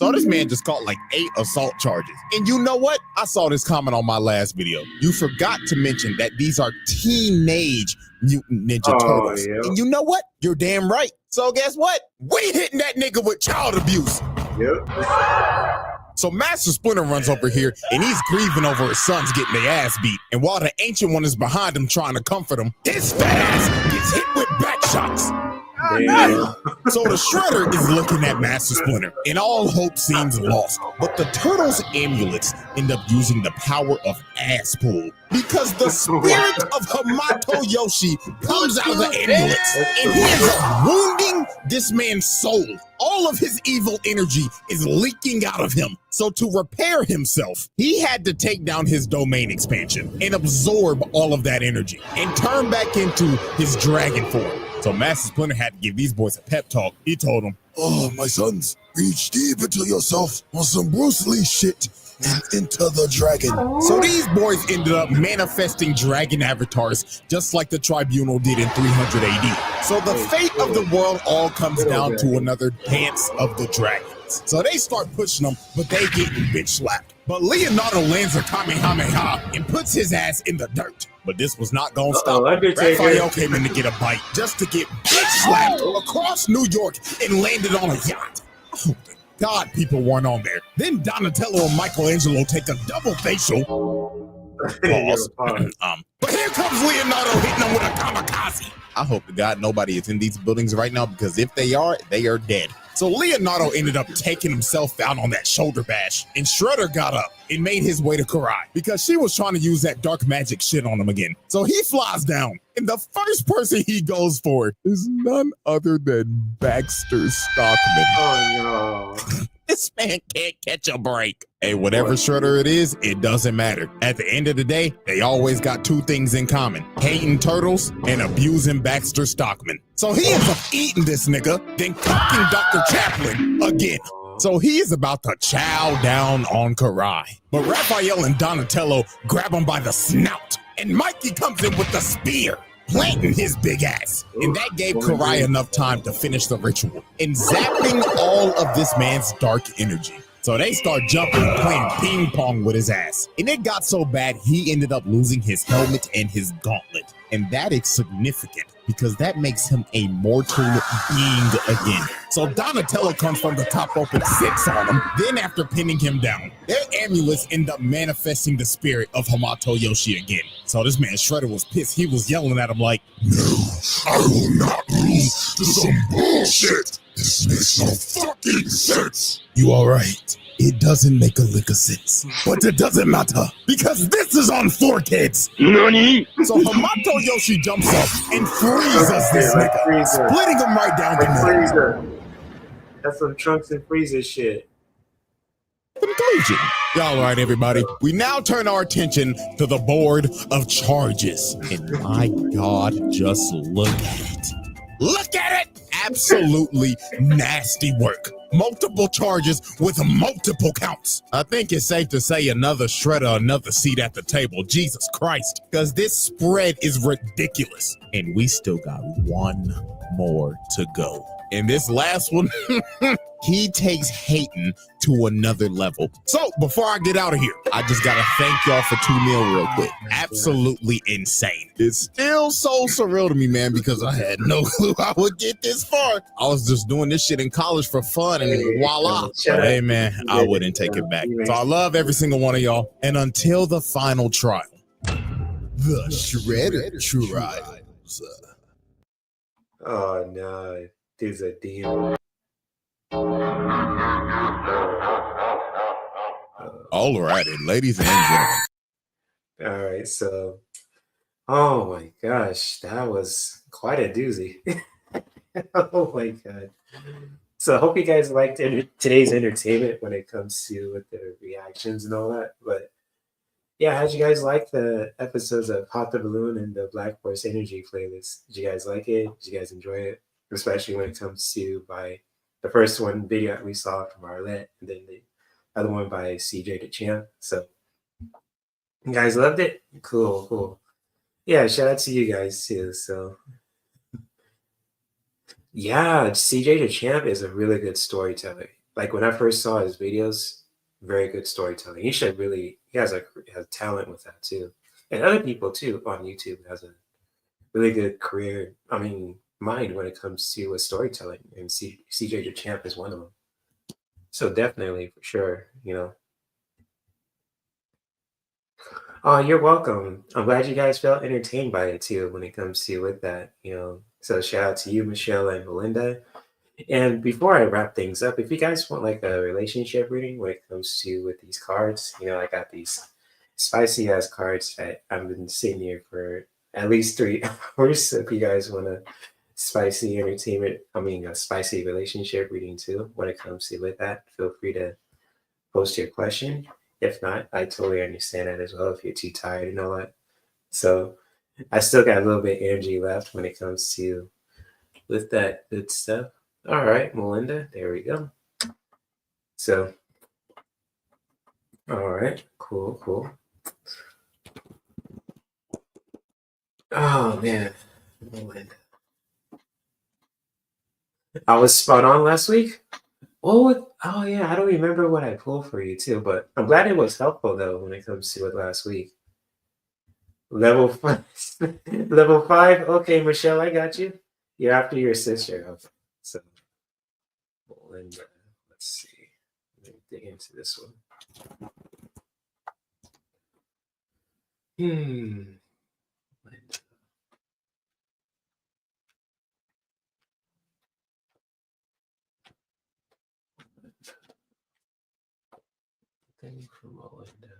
So this man just caught like 8 assault charges. And you know what? I saw this comment on my last video. You forgot to mention that these are teenage Mutant Ninja Turtles. Yeah. And you know what? You're damn right. So guess what? We hitting that nigga with child abuse. Yep. So Master Splinter runs over here, and he's grieving over his sons getting their ass beat. And while the Ancient One is behind him trying to comfort him, his fat ass gets hit with back shots. So the Shredder is looking at Master Splinter, and all hope seems lost. But the Turtles' amulets end up using the power of ass pull, because the spirit of Hamato Yoshi comes out of the amulets, and he ends up wounding this man's soul. All of his evil energy is leaking out of him. So to repair himself, he had to take down his domain expansion and absorb all of that energy and turn back into his dragon form. So Master Splinter had to give these boys a pep talk. He told them, oh, my sons, reach deep into yourself on some Bruce Lee shit and into the dragon. So these boys ended up manifesting dragon avatars just like the tribunal did in 300 AD. So the fate of the world all comes down to another dance of the dragons. So they start pushing them, but they getting bitch slapped. But Leonardo lands a Kamehameha and puts his ass in the dirt. But this was not gonna stop. Raphael came in to get a bite just to get bitch slapped across New York and landed on a yacht. Oh, thank God people weren't on there. Then Donatello and Michelangelo take a double facial. Pause. But here comes Leonardo hitting them with a kamikaze. I hope to God nobody is in these buildings right now, because if they are dead. So Leonardo ended up taking himself out on that shoulder bash, and Shredder got up and made his way to Karai because she was trying to use that dark magic shit on him again. So he flies down, and the first person he goes for is none other than Baxter Stockman. Oh no. This man can't catch a break. Hey, whatever Shredder it is, it doesn't matter. At the end of the day, they always got 2 things in common: hating turtles and abusing Baxter Stockman. So he ends up eating this nigga, then cocking Dr. Chaplin again. So he is about to chow down on Karai. But Raphael and Donatello grab him by the snout, and Mikey comes in with the spear. planting his big ass. And that gave Karai enough time to finish the ritual and zapping all of this man's dark energy. So they start jumping and playing ping pong with his ass. And it got so bad, he ended up losing his helmet and his gauntlet. And that is significant because that makes him a mortal being again. So Donatello comes from the top rope and sits on him. Then after pinning him down, their amulets end up manifesting the spirit of Hamato Yoshi again. So this man Shredder was pissed. He was yelling at him like, "No, I will not lose to some bullshit. This makes no fucking sense." You all right? It doesn't make a lick of sense. But it doesn't matter, because this is on 4Kids. Nani? So Hamato Yoshi jumps up and freezes this nigga, splitting him right down the middle. That's some Trunks and Frieza shit. Conclusion. All right, everybody. We now turn our attention to the board of charges. And my God, just look at it. Look at it! Absolutely nasty work. Multiple charges with multiple counts. I think it's safe to say another Shredder, another seat at the table. Jesus Christ. Because this spread is ridiculous. And we still got one more to go. And this last one, he takes hating to another level. So before I get out of here, I just gotta thank y'all for tuning in real quick. Absolutely insane. It's still so surreal to me, man, because I had no clue I would get this far. I was just doing this shit in college for fun and voila. But hey, man, I wouldn't take it back. So I love every single one of y'all. And until the final trial, the Shredder Trials. Oh no, there's a demon. All righty, ladies and gentlemen. All right, so, oh my gosh, that was quite a doozy. Oh my god. So I hope you guys liked today's entertainment when it comes to with the reactions and all that. But yeah, how'd you guys like the episodes of Pop the Balloon and the Black Horse Energy playlist? Did you guys like it? Did you guys enjoy it? Especially when it comes to by the first one video we saw from Arlette, and then the other one by CJ the Champ. So you guys loved it? Cool, cool. Yeah, shout out to you guys too. So yeah, CJ the Champ is a really good storyteller. Like when I first saw his videos, very good storytelling. He has talent with that too. And other people too on YouTube has a really good career. I mean, mind when it comes to storytelling, and CJ the Champ is one of them. So definitely, for sure, Oh, you're welcome. I'm glad you guys felt entertained by it too when it comes to with that, So shout out to you, Michelle and Belinda. And before I wrap things up, if you guys want like a relationship reading when it comes to with these cards, I got these spicy ass cards that I've been sitting here for at least 3 hours. So if you guys want a spicy a spicy relationship reading too when it comes to with that, feel free to post your question. If not, I totally understand that as well if you're too tired and all that. So I still got a little bit of energy left when it comes to with that good stuff. All right, Melinda, there we go. So, all right, cool, cool. Oh man, Melinda. I was spot on last week. Oh yeah, I don't remember what I pulled for you too, but I'm glad it was helpful though when it comes to it last week. Level 5. Level 5. Okay, Michelle, I got you. You're after your sister. Okay. So, Melinda, let's see. Let me dig into this one. Melinda. Thing from Melinda.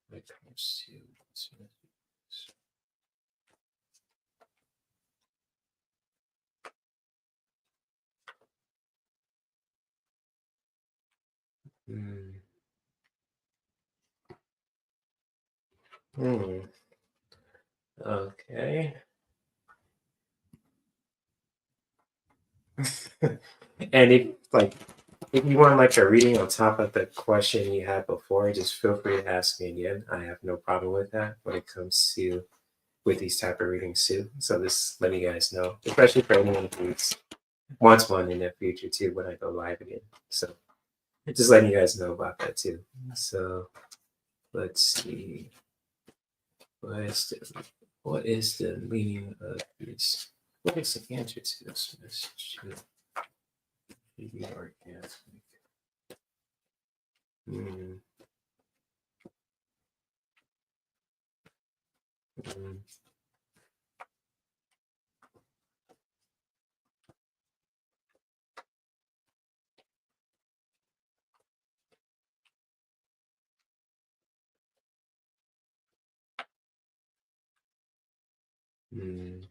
When it comes to Okay. And if you want like a reading on top of the question you had before, just feel free to ask me again. I have no problem with that when it comes to with these type of readings too. So just letting you guys know, especially for anyone who wants one in the future too when I go live again. So just letting you guys know about that too. So let's see. What is the meaning of this? What is the answer to this message? Be orgasmic. Mm. Mm. Mm.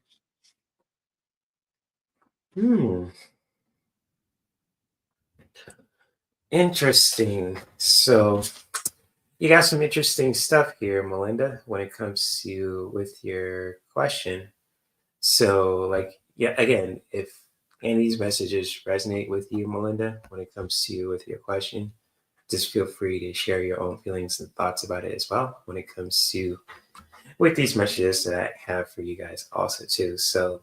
Hmm. Interesting. So you got some interesting stuff here, Melinda, when it comes to with your question. So, like, yeah, again, if any of these messages resonate with you, Melinda, when it comes to you with your question, just feel free to share your own feelings and thoughts about it as well when it comes to with these messages that I have for you guys also too. So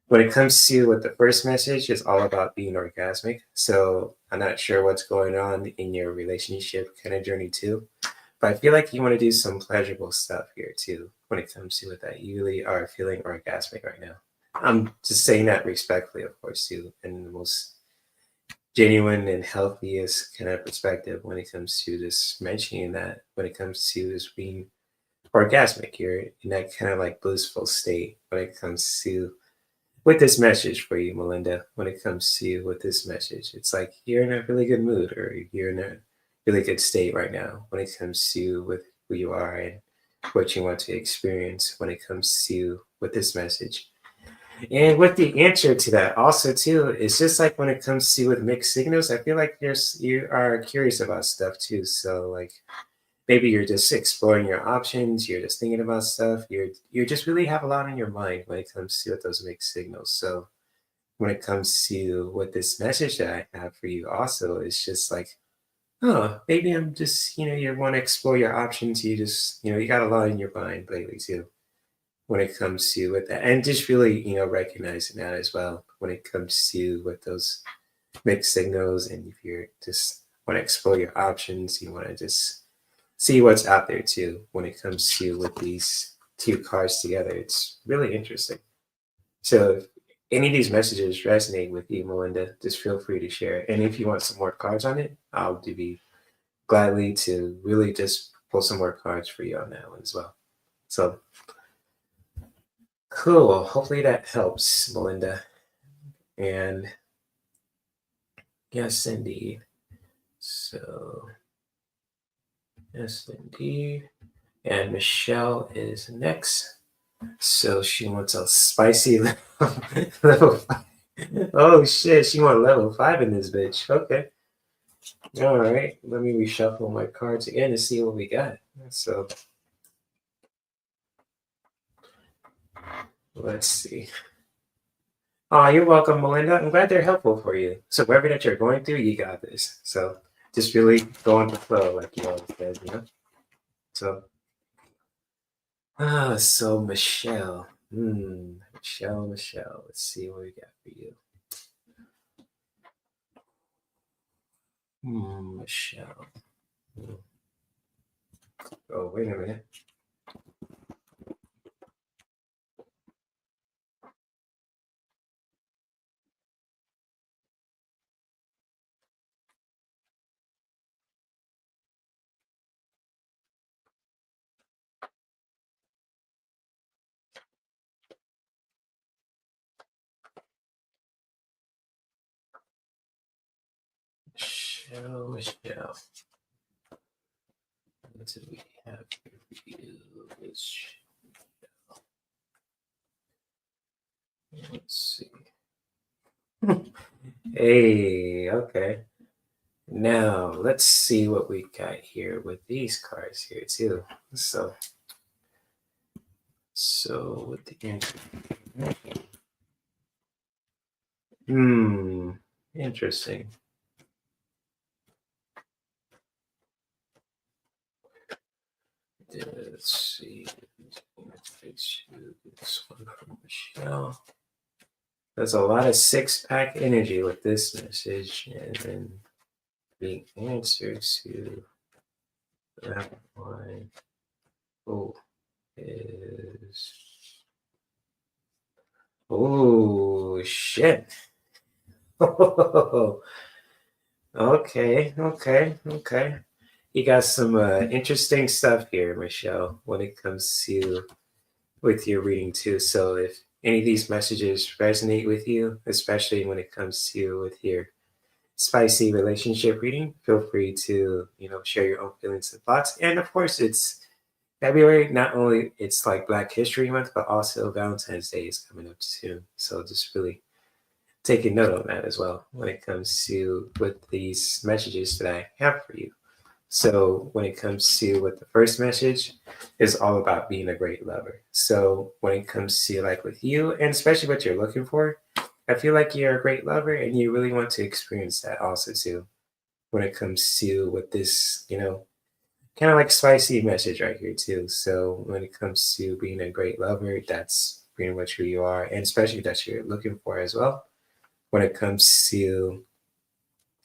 when it comes to what the first message is all about being orgasmic. So I'm not sure what's going on in your relationship kind of journey too, but I feel like you want to do some pleasurable stuff here too when it comes to it that you really are feeling orgasmic right now. I'm just saying that respectfully, of course, too, in the most genuine and healthiest kind of perspective when it comes to just mentioning that when it comes to just being orgasmic, you're in that kind of like blissful state when it comes to with this message for you, Melinda, when it comes to you with this message. It's like you're in a really good mood or you're in a really good state right now when it comes to with who you are and what you want to experience when it comes to with this message. And with the answer to that also too, it's just like when it comes to with mixed signals, I feel like you are curious about stuff too. So like maybe you're just exploring your options, you're just thinking about stuff, you just really have a lot on your mind when it comes to those mixed signals. So when it comes to what this message that I have for you also, it's just like, oh, maybe I'm just, you want to explore your options. You just, you got a lot in your mind lately too when it comes to with that. And just really, recognizing that as well when it comes to with those mixed signals. And if you're just want to explore your options, you want to just see what's out there too when it comes to with these two cards together. It's really interesting. So if any of these messages resonate with you, Melinda, just feel free to share. And if you want some more cards on it, I'll be gladly to really just pull some more cards for you on that one as well. So cool. Hopefully that helps, Melinda. And yes, indeed. So yes, indeed. And Michelle is next. So she wants a spicy level 5. Oh shit, she wants level 5 in this bitch. Okay. All right. Let me reshuffle my cards again to see what we got. So let's see. Oh, you're welcome, Melinda. I'm glad they're helpful for you. So wherever that you're going through, you got this. So just really go on the flow, like you always said, So so Michelle. Michelle. Let's see what we got for you. Michelle. Oh, wait a minute. Michelle. What do we have here for you? Let's see. Hey, okay. Now let's see what we got here with these cards here too. So with the answer. Interesting. Let's see. Let's do this one from Michelle. There's a lot of six-pack energy with this message, and then the answer to that one is shit. Okay. You got some interesting stuff here, Michelle, when it comes to with your reading too. So if any of these messages resonate with you, especially when it comes to with your spicy relationship reading, feel free to, share your own feelings and thoughts. And of course, it's February. Not only it's like Black History Month, but also Valentine's Day is coming up soon. So just really take a note on that as well when it comes to with these messages that I have for you. So when it comes to what the first message is all about being a great lover. So when it comes to like with you, and especially what you're looking for, I feel like you're a great lover and you really want to experience that also too. When it comes to with this, kind of like spicy message right here too. So when it comes to being a great lover, that's pretty much who you are, and especially that you're looking for as well. When it comes to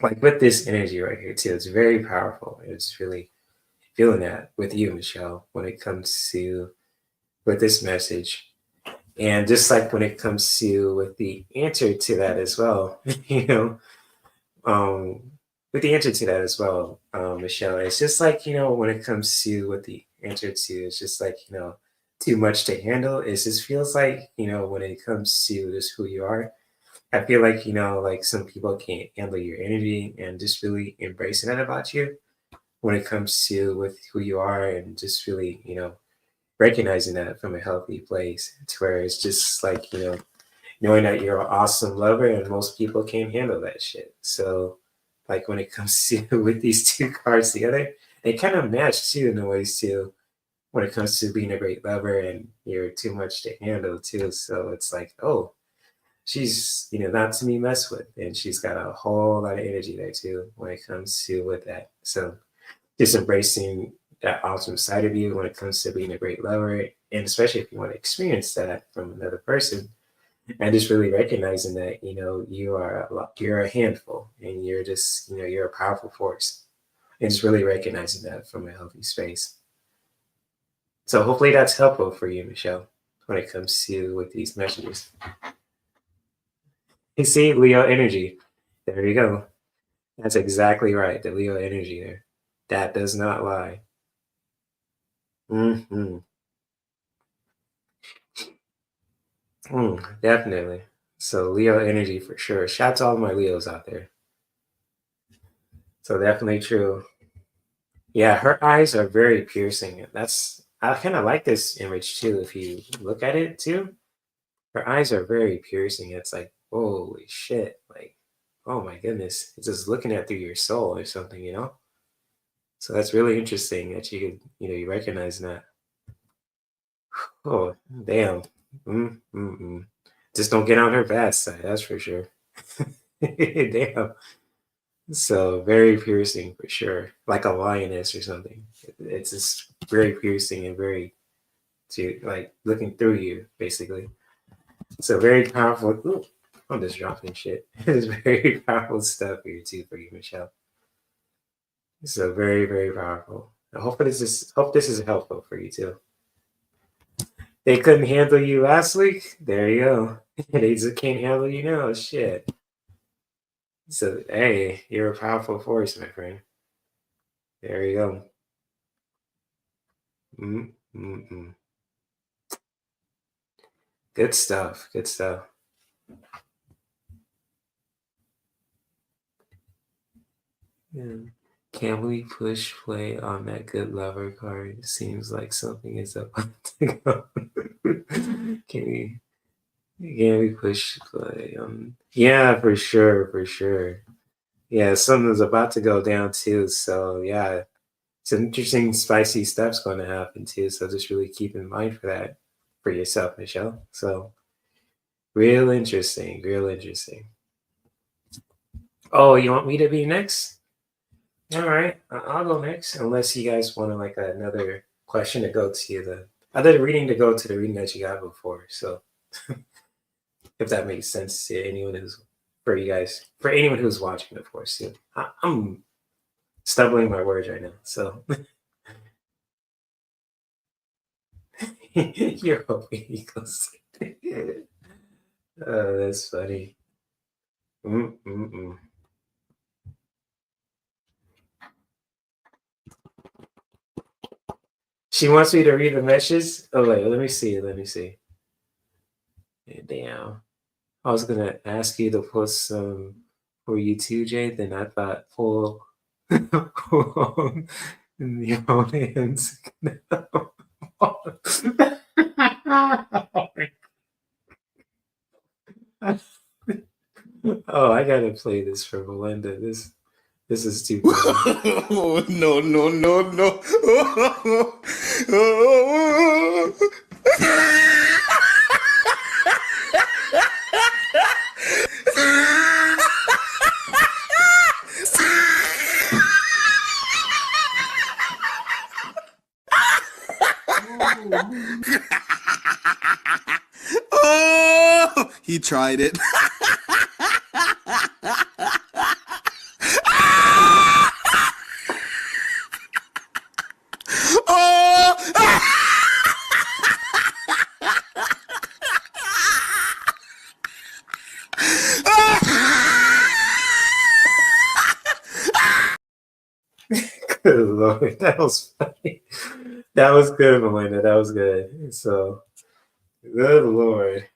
like with this energy right here too, it's very powerful. It's really feeling that with you, Michelle, when it comes to with this message. And just like when it comes to with the answer to that as well, with the answer to that as well, Michelle, it's just like, when it comes to what the answer to, it's just like, too much to handle. It just feels like, when it comes to just who you are, I feel like, like some people can't handle your energy and just really embracing that about you when it comes to with who you are and just really, recognizing that from a healthy place to where it's just like, knowing that you're an awesome lover and most people can't handle that shit. So like when it comes to with these two cards together, they kind of match too in the ways too when it comes to being a great lover and you're too much to handle too. So it's like, oh, she's not to be messed with, and she's got a whole lot of energy there too when it comes to with that. So just embracing that awesome side of you when it comes to being a great lover, and especially if you want to experience that from another person, and just really recognizing that you're a handful, and you're just you're a powerful force, and just really recognizing that from a healthy space. So hopefully that's helpful for you, Michelle, when it comes to with these messages. You see, Leo energy. There you go. That's exactly right. The Leo energy there. That does not lie. Definitely. So Leo energy for sure. Shout out to all my Leos out there. So definitely true. Yeah, her eyes are very piercing. I kind of like this image too. If you look at it too, her eyes are very piercing. It's like, holy shit. Like, oh my goodness. It's just looking at through your soul or something, So that's really interesting that you recognize that. Oh, damn. Just don't get on her bad side, that's for sure. Damn. So very piercing for sure. Like a lioness or something. It's just very piercing and very like looking through you, basically. So very powerful. Ooh, I'm just dropping shit. It's very powerful stuff here too for you, Michelle. So very, very powerful. I hope this is helpful for you too. They couldn't handle you last week. There you go. They just can't handle you now. Shit. So hey, you're a powerful force, my friend. There you go. Good stuff. Good stuff. Yeah. Can we push play on that good lover card? Seems like something is about to go. Can we push play? Yeah, for sure. Yeah, something's about to go down too. So yeah, some interesting spicy stuff's going to happen too. So just really keep in mind for that for yourself, Michelle. So real interesting. Oh, you want me to be next? All right, I'll go next. Unless you guys want to like another question to go to I did a reading to go to the reading that you got before. So if that makes sense to anyone who's for you guys, for anyone who's watching, of course, too. I'm stumbling my words right now. So you're hoping he goes. Oh, that's funny. Mm-mm-mm. She wants me to read the messages. Oh wait, let me see. Let me see. Damn. I was gonna ask you to post some for you too, Jay. Then I thought pull in your own hands. Oh, I gotta play this for Melinda. This is too funny. Oh, no, no, no, no. Oh, he tried it. Good Lord, that was funny. That was good, Melinda. That was good. So, good Lord,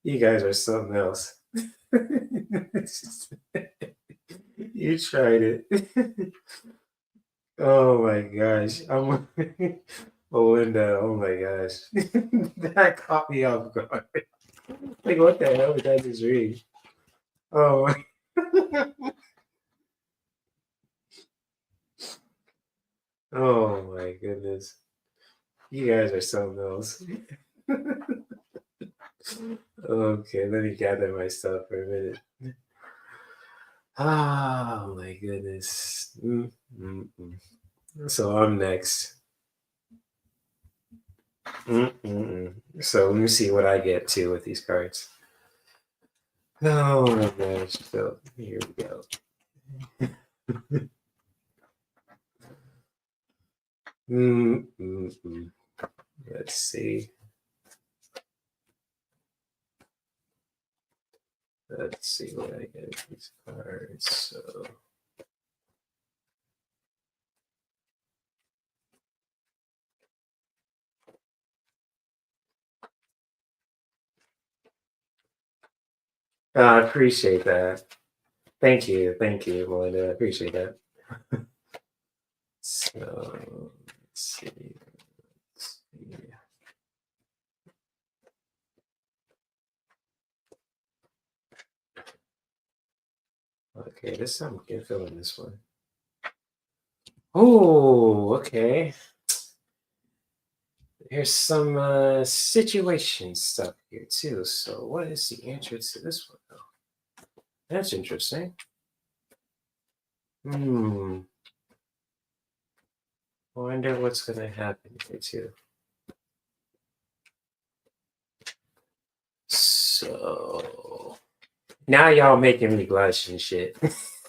you guys are something else. You tried it. Oh my gosh, I'm Melinda. Oh my gosh, that caught me off guard. Like, what the hell did I just read? Oh my. Oh my goodness. You guys are something else. Okay, let me gather my stuff for a minute. Oh my goodness. So I'm next. So let me see what I get to with these cards. Oh my gosh. So here we go. Let's see. Let's see what I get with these cards. So I appreciate that. Thank you, Melinda. I appreciate that. So let's see. Okay, this I'm feeling this one. Oh, okay. There's some situation stuff here too. So what is the answer to this one though? That's interesting. I wonder what's gonna happen here too. So now y'all making me blush and shit.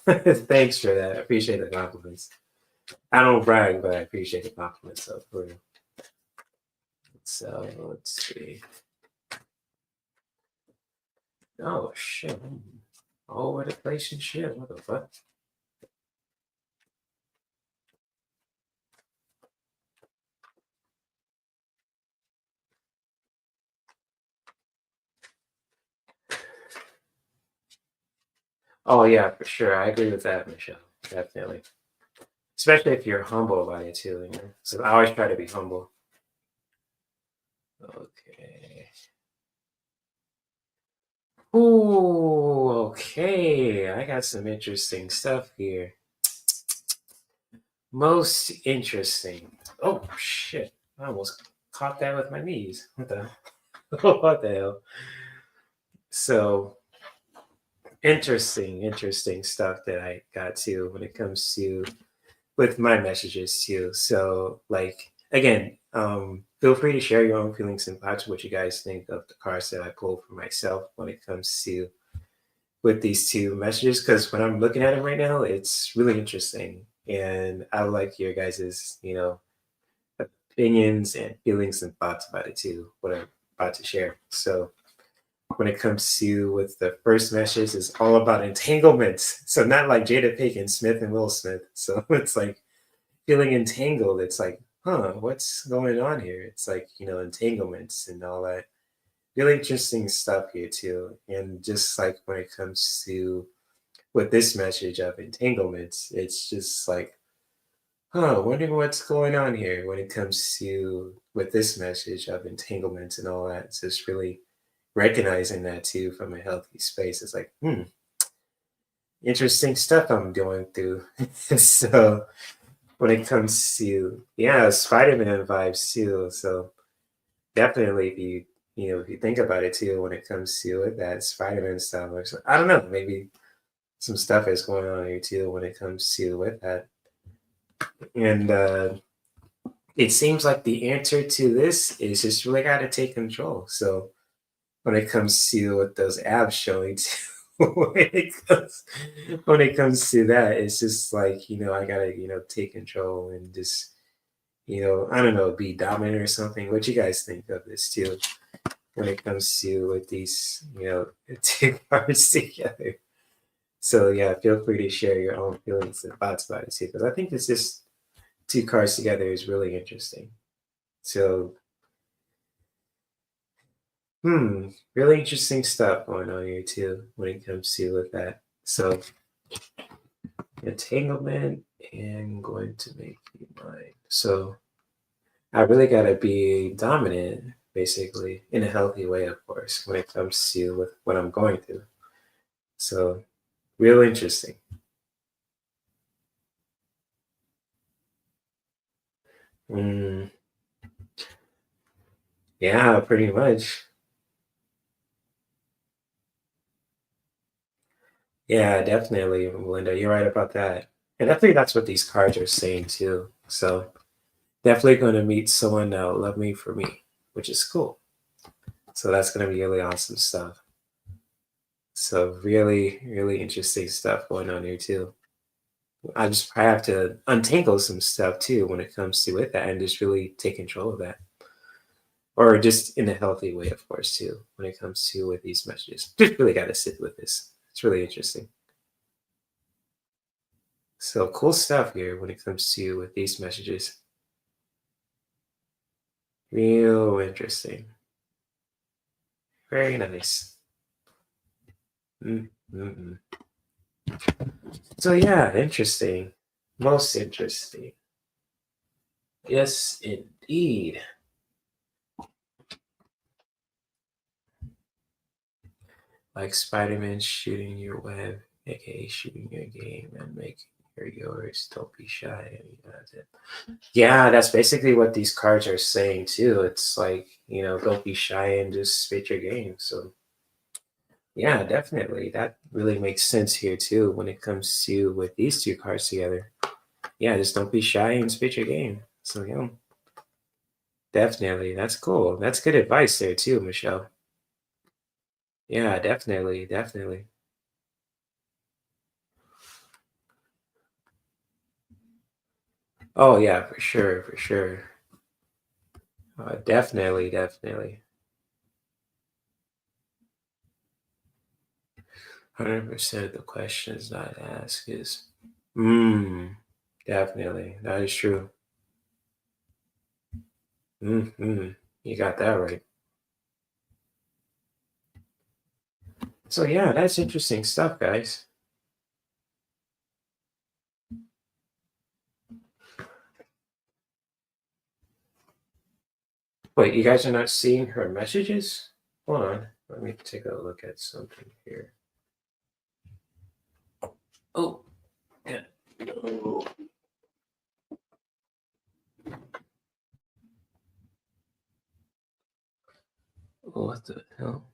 Thanks for that. I appreciate the compliments. I don't brag, but I appreciate the compliments though, for real. So let's see. Oh shit. All over the place and shit. What the fuck? Oh yeah, for sure. I agree with that, Michelle. Definitely. Especially if you're humble about it too, you know. So I always try to be humble. Okay. Ooh, okay. I got some interesting stuff here. Most interesting. Oh shit. I almost caught that with my knees. What the what the hell? So interesting stuff that I got to when it comes to with my messages too. So like again, feel free to share your own feelings and thoughts, what you guys think of the cards that I pulled for myself when it comes to with these two messages. Because when I'm looking at them right now, it's really interesting, and I would like your guys's, opinions and feelings and thoughts about it too. What I'm about to share. So when it comes to with the first message is all about entanglements. So not like Jada Pinkett Smith and Will Smith. So it's like feeling entangled. It's like, what's going on here? It's like, entanglements and all that. Really interesting stuff here too. And just like when it comes to with this message of entanglements, it's just like, wondering what's going on here when it comes to with this message of entanglements and all that. It's just really recognizing that too from a healthy space. It's like, interesting stuff I'm going through. So when it comes to Spider-Man vibes too. So definitely if you think about it too, when it comes to it, that Spider-Man stuff, I don't know, maybe some stuff is going on here too when it comes to with that. And it seems like the answer to this is just really got to take control. So when it comes to what those abs showing too, when it comes to that, it's just like, I gotta, take control and just, I don't know, be dominant or something. What you guys think of this too? When it comes to with these, two cards together. So yeah, feel free to share your own feelings and thoughts about it too, because I think it's just two cards together is really interesting. So, really interesting stuff going on here too when it comes to with that. So, entanglement and going to make you mine. So, I really gotta be dominant, basically, in a healthy way, of course, when it comes to with what I'm going through. So, real interesting. Yeah, pretty much. Yeah, definitely, Melinda. You're right about that. And I think that's what these cards are saying too. So definitely going to meet someone that will love me for me, which is cool. So that's going to be really awesome stuff. So really, really interesting stuff going on here too. I have to untangle some stuff too when it comes to it that and just really take control of that. Or just in a healthy way, of course, too, when it comes to with these messages. Just really got to sit with this. It's really interesting. So cool stuff here when it comes to with these messages. Real interesting. Very nice. So yeah, interesting. Most interesting. Yes, indeed. Like Spider-Man shooting your web, aka shooting your game and making it yours. Don't be shy. Yeah, that's basically what these cards are saying too. It's like, don't be shy and just spit your game. So yeah, definitely. That really makes sense here too when it comes to with these two cards together. Yeah, just don't be shy and spit your game. So yeah. Definitely. That's cool. That's good advice there too, Michelle. Yeah, definitely, definitely. Oh yeah, for sure, for sure. Definitely, definitely. 100% of the questions not asked is, definitely. That is true. You got that right. So yeah, that's interesting stuff, guys. Wait, you guys are not seeing her messages? Hold on. Let me take a look at something here. Oh, yeah. Oh. What the hell?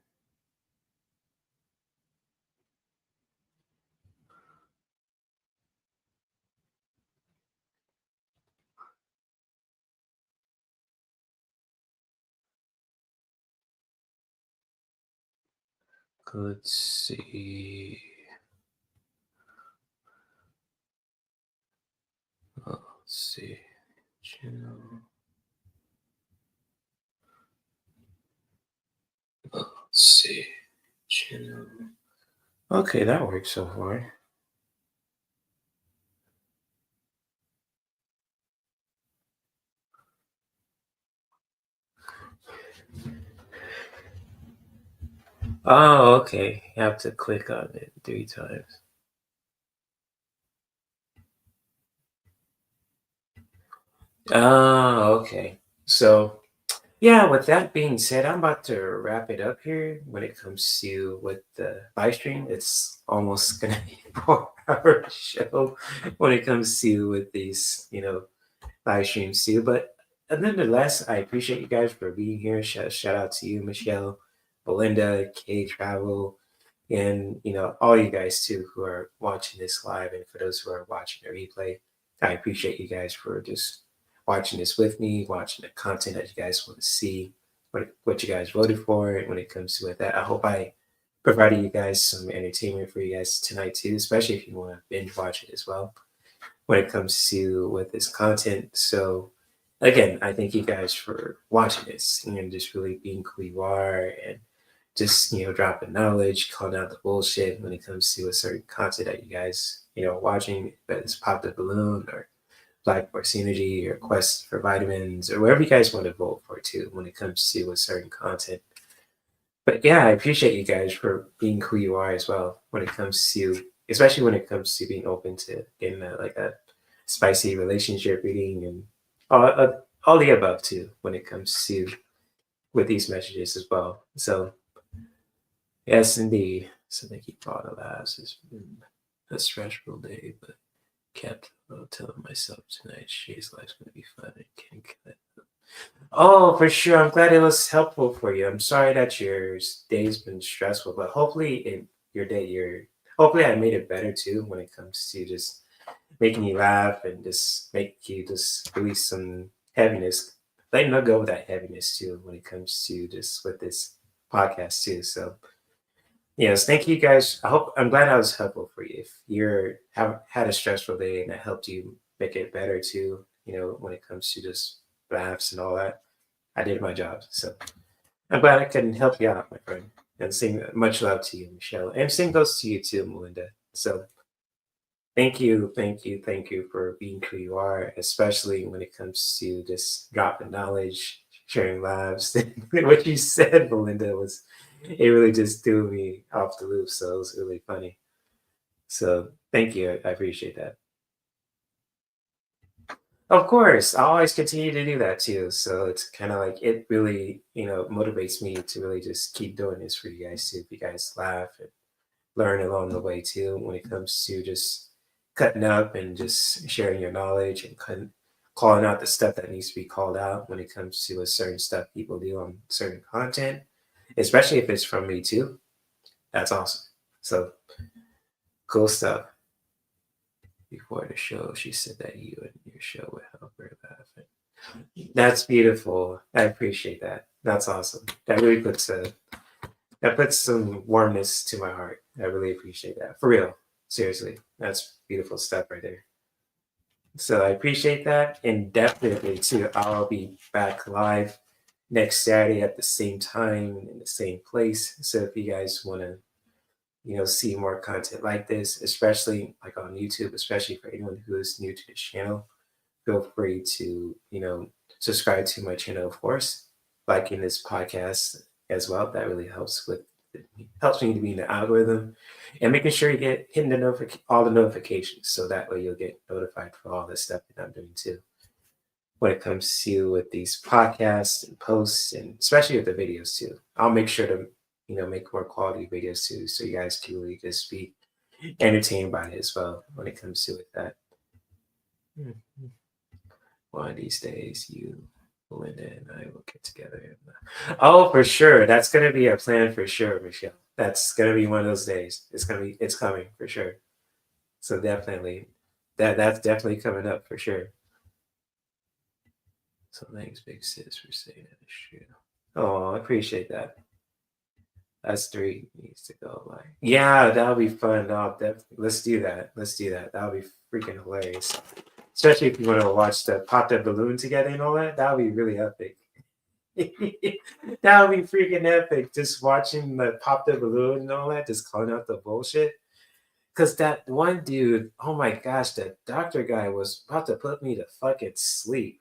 Let's see. Let's see. Channel. Let's see. Channel. Okay, that works so far. Oh, okay. You have to click on it 3 times. Oh, okay. So, yeah, with that being said, I'm about to wrap it up here when it comes to with the live stream. It's almost gonna be a 4-hour show when it comes to with these, live streams too. But nonetheless, I appreciate you guys for being here. Shout out to you, Michelle, Belinda, Kay Travel, and all you guys too who are watching this live, and for those who are watching the replay. I appreciate you guys for just watching this with me, watching the content that you guys want to see, what you guys voted for when it comes to that. I hope I provided you guys some entertainment for you guys tonight too, especially if you want to binge watch it as well when it comes to with this content. So again, I thank you guys for watching this and just really being who you are and just dropping knowledge, calling out the bullshit when it comes to a certain content that you guys watching, whether it's Pop the Balloon or Black Force Energy or Quest for Vitamins or wherever you guys want to vote for too when it comes to a certain content. But yeah, I appreciate you guys for being who you are as well when it comes to, especially when it comes to being open to getting a spicy relationship reading and all the above too when it comes to with these messages as well. So yes, indeed. So thank you for all the laughs. It's been a stressful day, but kept telling myself tonight, Shay's life's gonna be fun. I can't cut. Oh, for sure. I'm glad it was helpful for you. I'm sorry that your day's been stressful, but hopefully hopefully I made it better too when it comes to just making you laugh and just make you just release some heaviness. Letting go of that heaviness too when it comes to just with this podcast too. So yes, thank you guys. I'm glad I was helpful for you. If have had a stressful day and I helped you make it better too, when it comes to just laughs and all that, I did my job. So I'm glad I can help you out, my friend. And sing much love to you, Michelle. And same goes to you too, Melinda. So thank you for being who you are, especially when it comes to just dropping knowledge, sharing lives. What you said, Melinda, it really just threw me off the loop. So it was really funny. So thank you. I appreciate that. Of course, I'll always continue to do that too. So it's kind of like it really, motivates me to really just keep doing this for you guys too. If you guys laugh and learn along the way too, when it comes to just cutting up and just sharing your knowledge and calling out the stuff that needs to be called out when it comes to a certain stuff people do on certain content, especially if it's from me too. That's awesome. So cool stuff. Before the show, she said that you and your show would help her laugh. That's beautiful. I appreciate that. That's awesome. That really puts some warmness to my heart. I really appreciate that. For real. Seriously. That's beautiful stuff right there. So I appreciate that. And definitely too, I'll be back live next Saturday at the same time in the same place. So if you guys want to see more content like this, especially like on YouTube, especially for anyone who is new to this channel, feel free to, subscribe to my channel, of course, liking this podcast as well. That really helps me to be in the algorithm and making sure you get hitting all the notifications. So that way you'll get notified for all the stuff that I'm doing too. When it comes to with these podcasts and posts, and especially with the videos too, I'll make sure to make more quality videos too, so you guys can really just be entertained by it as well when it comes to it. That one of these days, you, Belinda, and I will get together. Oh, for sure, that's gonna be a plan for sure, Michelle. That's gonna be one of those days. It's coming for sure. So definitely, that's definitely coming up for sure. So thanks, Big Sis, for saying that. Oh, I appreciate that. Us three needs to go. Like, yeah, that'll be fun. Oh, definitely. Let's do that. Let's do that. That'll be freaking hilarious. Especially if you want to watch the pop the balloon together and all that. That'll be really epic. That would be freaking epic. Just watching the pop the balloon and all that, just calling out the bullshit. Cause that one dude, oh my gosh, that doctor guy was about to put me to fucking sleep.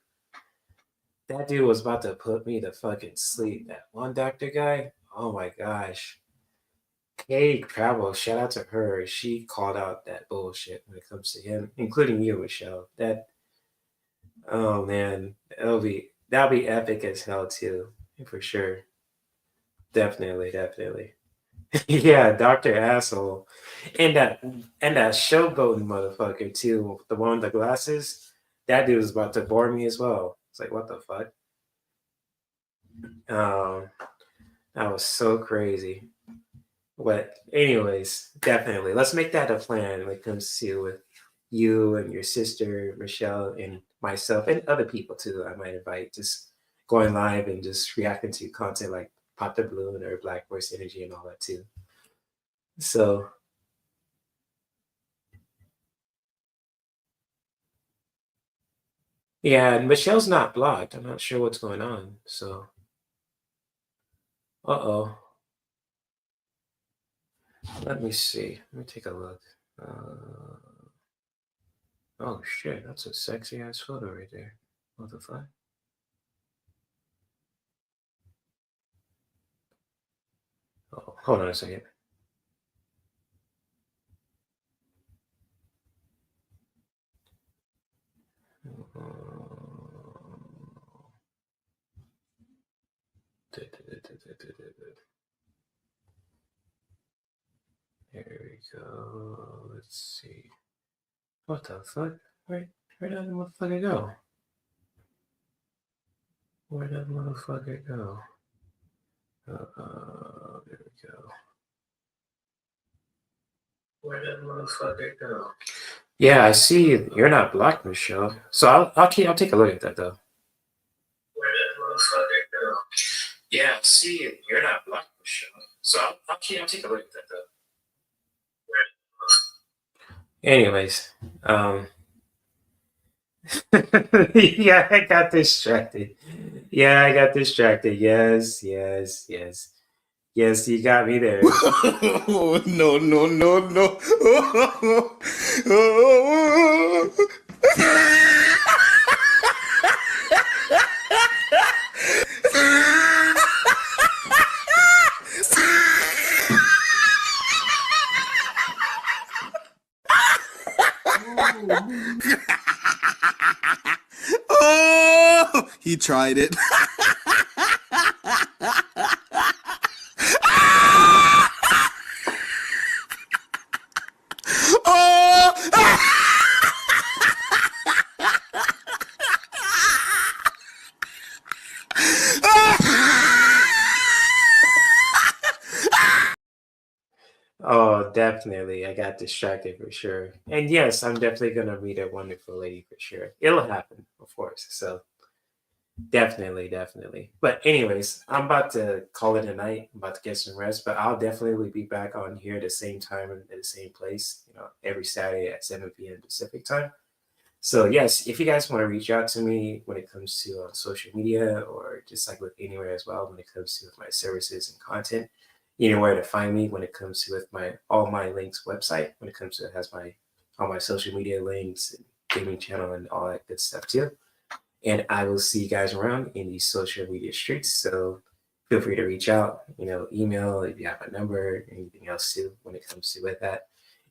That dude was about to put me to fucking sleep. That one doctor guy, oh my gosh. Kay Travel, shout out to her. She called out that bullshit when it comes to him, including you, Michelle. That, oh man, that'll be epic as hell too, for sure. Definitely. Yeah, Dr. Asshole. And that showboating motherfucker too, the one with the glasses. That dude was about to bore me as well. It's like, what the fuck? That was so crazy. But anyways, definitely. Let's make that a plan when it comes to with you and your sister, Michelle, and myself, and other people too. I might invite, just going live and just reacting to content like Pop the Balloon or Black Voice Energy and all that too. So yeah, and Michelle's not blocked. I'm not sure what's going on. So uh-oh. Let me see. Let me take a look. Oh shit, that's a sexy ass photo right there. What the fuck? Oh, hold on a second. There we go. Let's see. What the fuck? Where did that motherfucker go? Where'd that motherfucker go? There we go. Where'd that motherfucker go? Yeah, I see you're not blocked, Michelle. So I'll take a look at that though. Where'd that motherfucker go? Yeah, I see you're not blocked, Michelle. So I'll take a look at that though. Anyways, yeah, I got distracted. Yeah, I got distracted. Yes, you got me there. Oh, no. Oh, he tried it. Oh, definitely. I got distracted for sure. And yes, I'm definitely gonna meet a wonderful lady for sure. It'll happen, of course. So definitely. But anyways, I'm about to call it a night. I'm about to get some rest, but I'll definitely be back on here at the same time and at the same place, every Saturday at 7 p.m. Pacific time. So yes, if you guys want to reach out to me when it comes to social media or just like with anywhere as well, when it comes to my services and content, you know where to find me when it comes to with all my links website, when it comes to it has all my social media links and gaming channel and all that good stuff too. And I will see you guys around in these social media streets. So feel free to reach out, email if you have my number, anything else too when it comes to with that.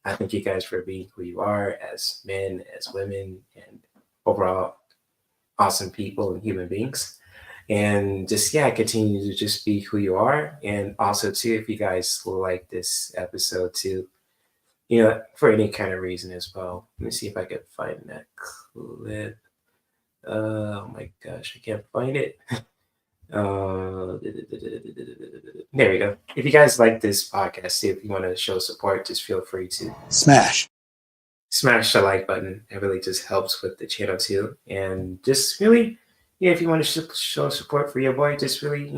I thank you guys for being who you are as men, as women, and overall awesome people and human beings. And just, continue to just be who you are. And also, too, if you guys will like this episode, too, for any kind of reason as well. Let me see if I can find that clip. Oh my gosh, I can't find it. There we go. If you guys like this podcast, if you want to show support, just feel free to smash the like button. It really just helps with the channel too. And just really, if you want to show support for your boy, just really,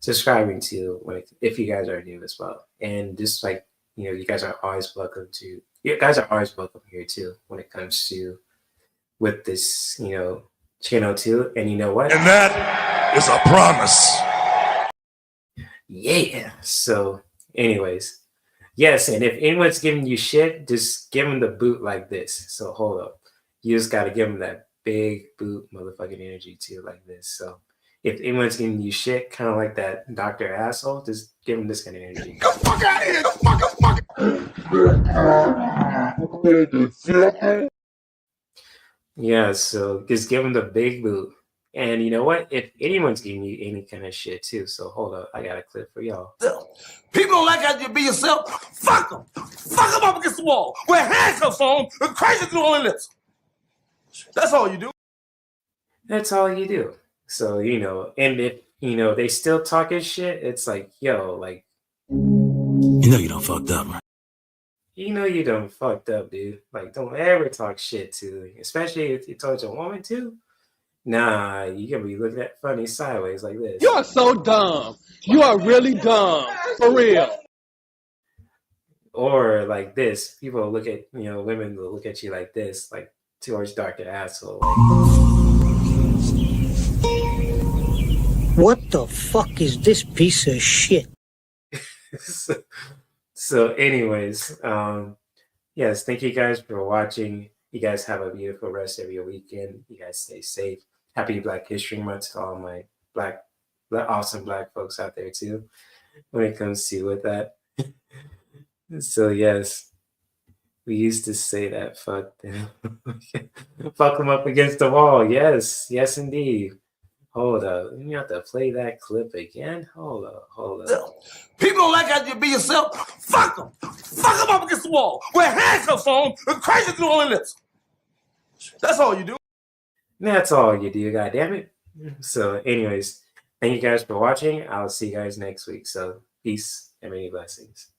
subscribing to if you guys are new as well. And just like, you guys are always welcome here too when it comes to with this, channel too. And you know what? And that is a promise. Yeah. So, anyways, yes. And if anyone's giving you shit, just give them the boot like this. So hold up, you just got to give them that big boot motherfucking energy too, like this. So if anyone's giving you shit, kind of like that Dr. Asshole, just give them this kind of energy. Get the fuck out of here! The fuck! Yeah, so just give them the big boot. And you know what? If anyone's giving you any kind of shit too, so hold up, I got a clip for y'all. People don't like how you be yourself. Fuck them. Fuck them up against the wall. Wear handcuffs on and crazy through all the lips. That's all you do. That's all you do. So, and if, they still talking shit, it's like, yo, like, You done fucked up, right? You done fucked up, dude. Like, don't ever talk shit to, especially if you told your woman to. Nah, you gonna be looking at funny sideways like this. You are so dumb. You are really dumb. For real. Or like this. People look at, women will look at you like this, like towards Dr. Asshole. Like, what the fuck is this piece of shit? So anyways, yes, thank you guys for watching. You guys have a beautiful rest of your weekend. You guys stay safe. Happy Black History Month to all my awesome black folks out there too, when it comes to with that. So yes, we used to say that, fuck them. Fuck them up against the wall. Yes, indeed. Hold up. You have to play that clip again? Hold up. People don't like how you be yourself. Fuck them. Fuck them up against the wall. Wear handcuffs on and crazy through all the lips. That's all you do. That's all you do, goddammit. So anyways, thank you guys for watching. I'll see you guys next week. So peace and many blessings.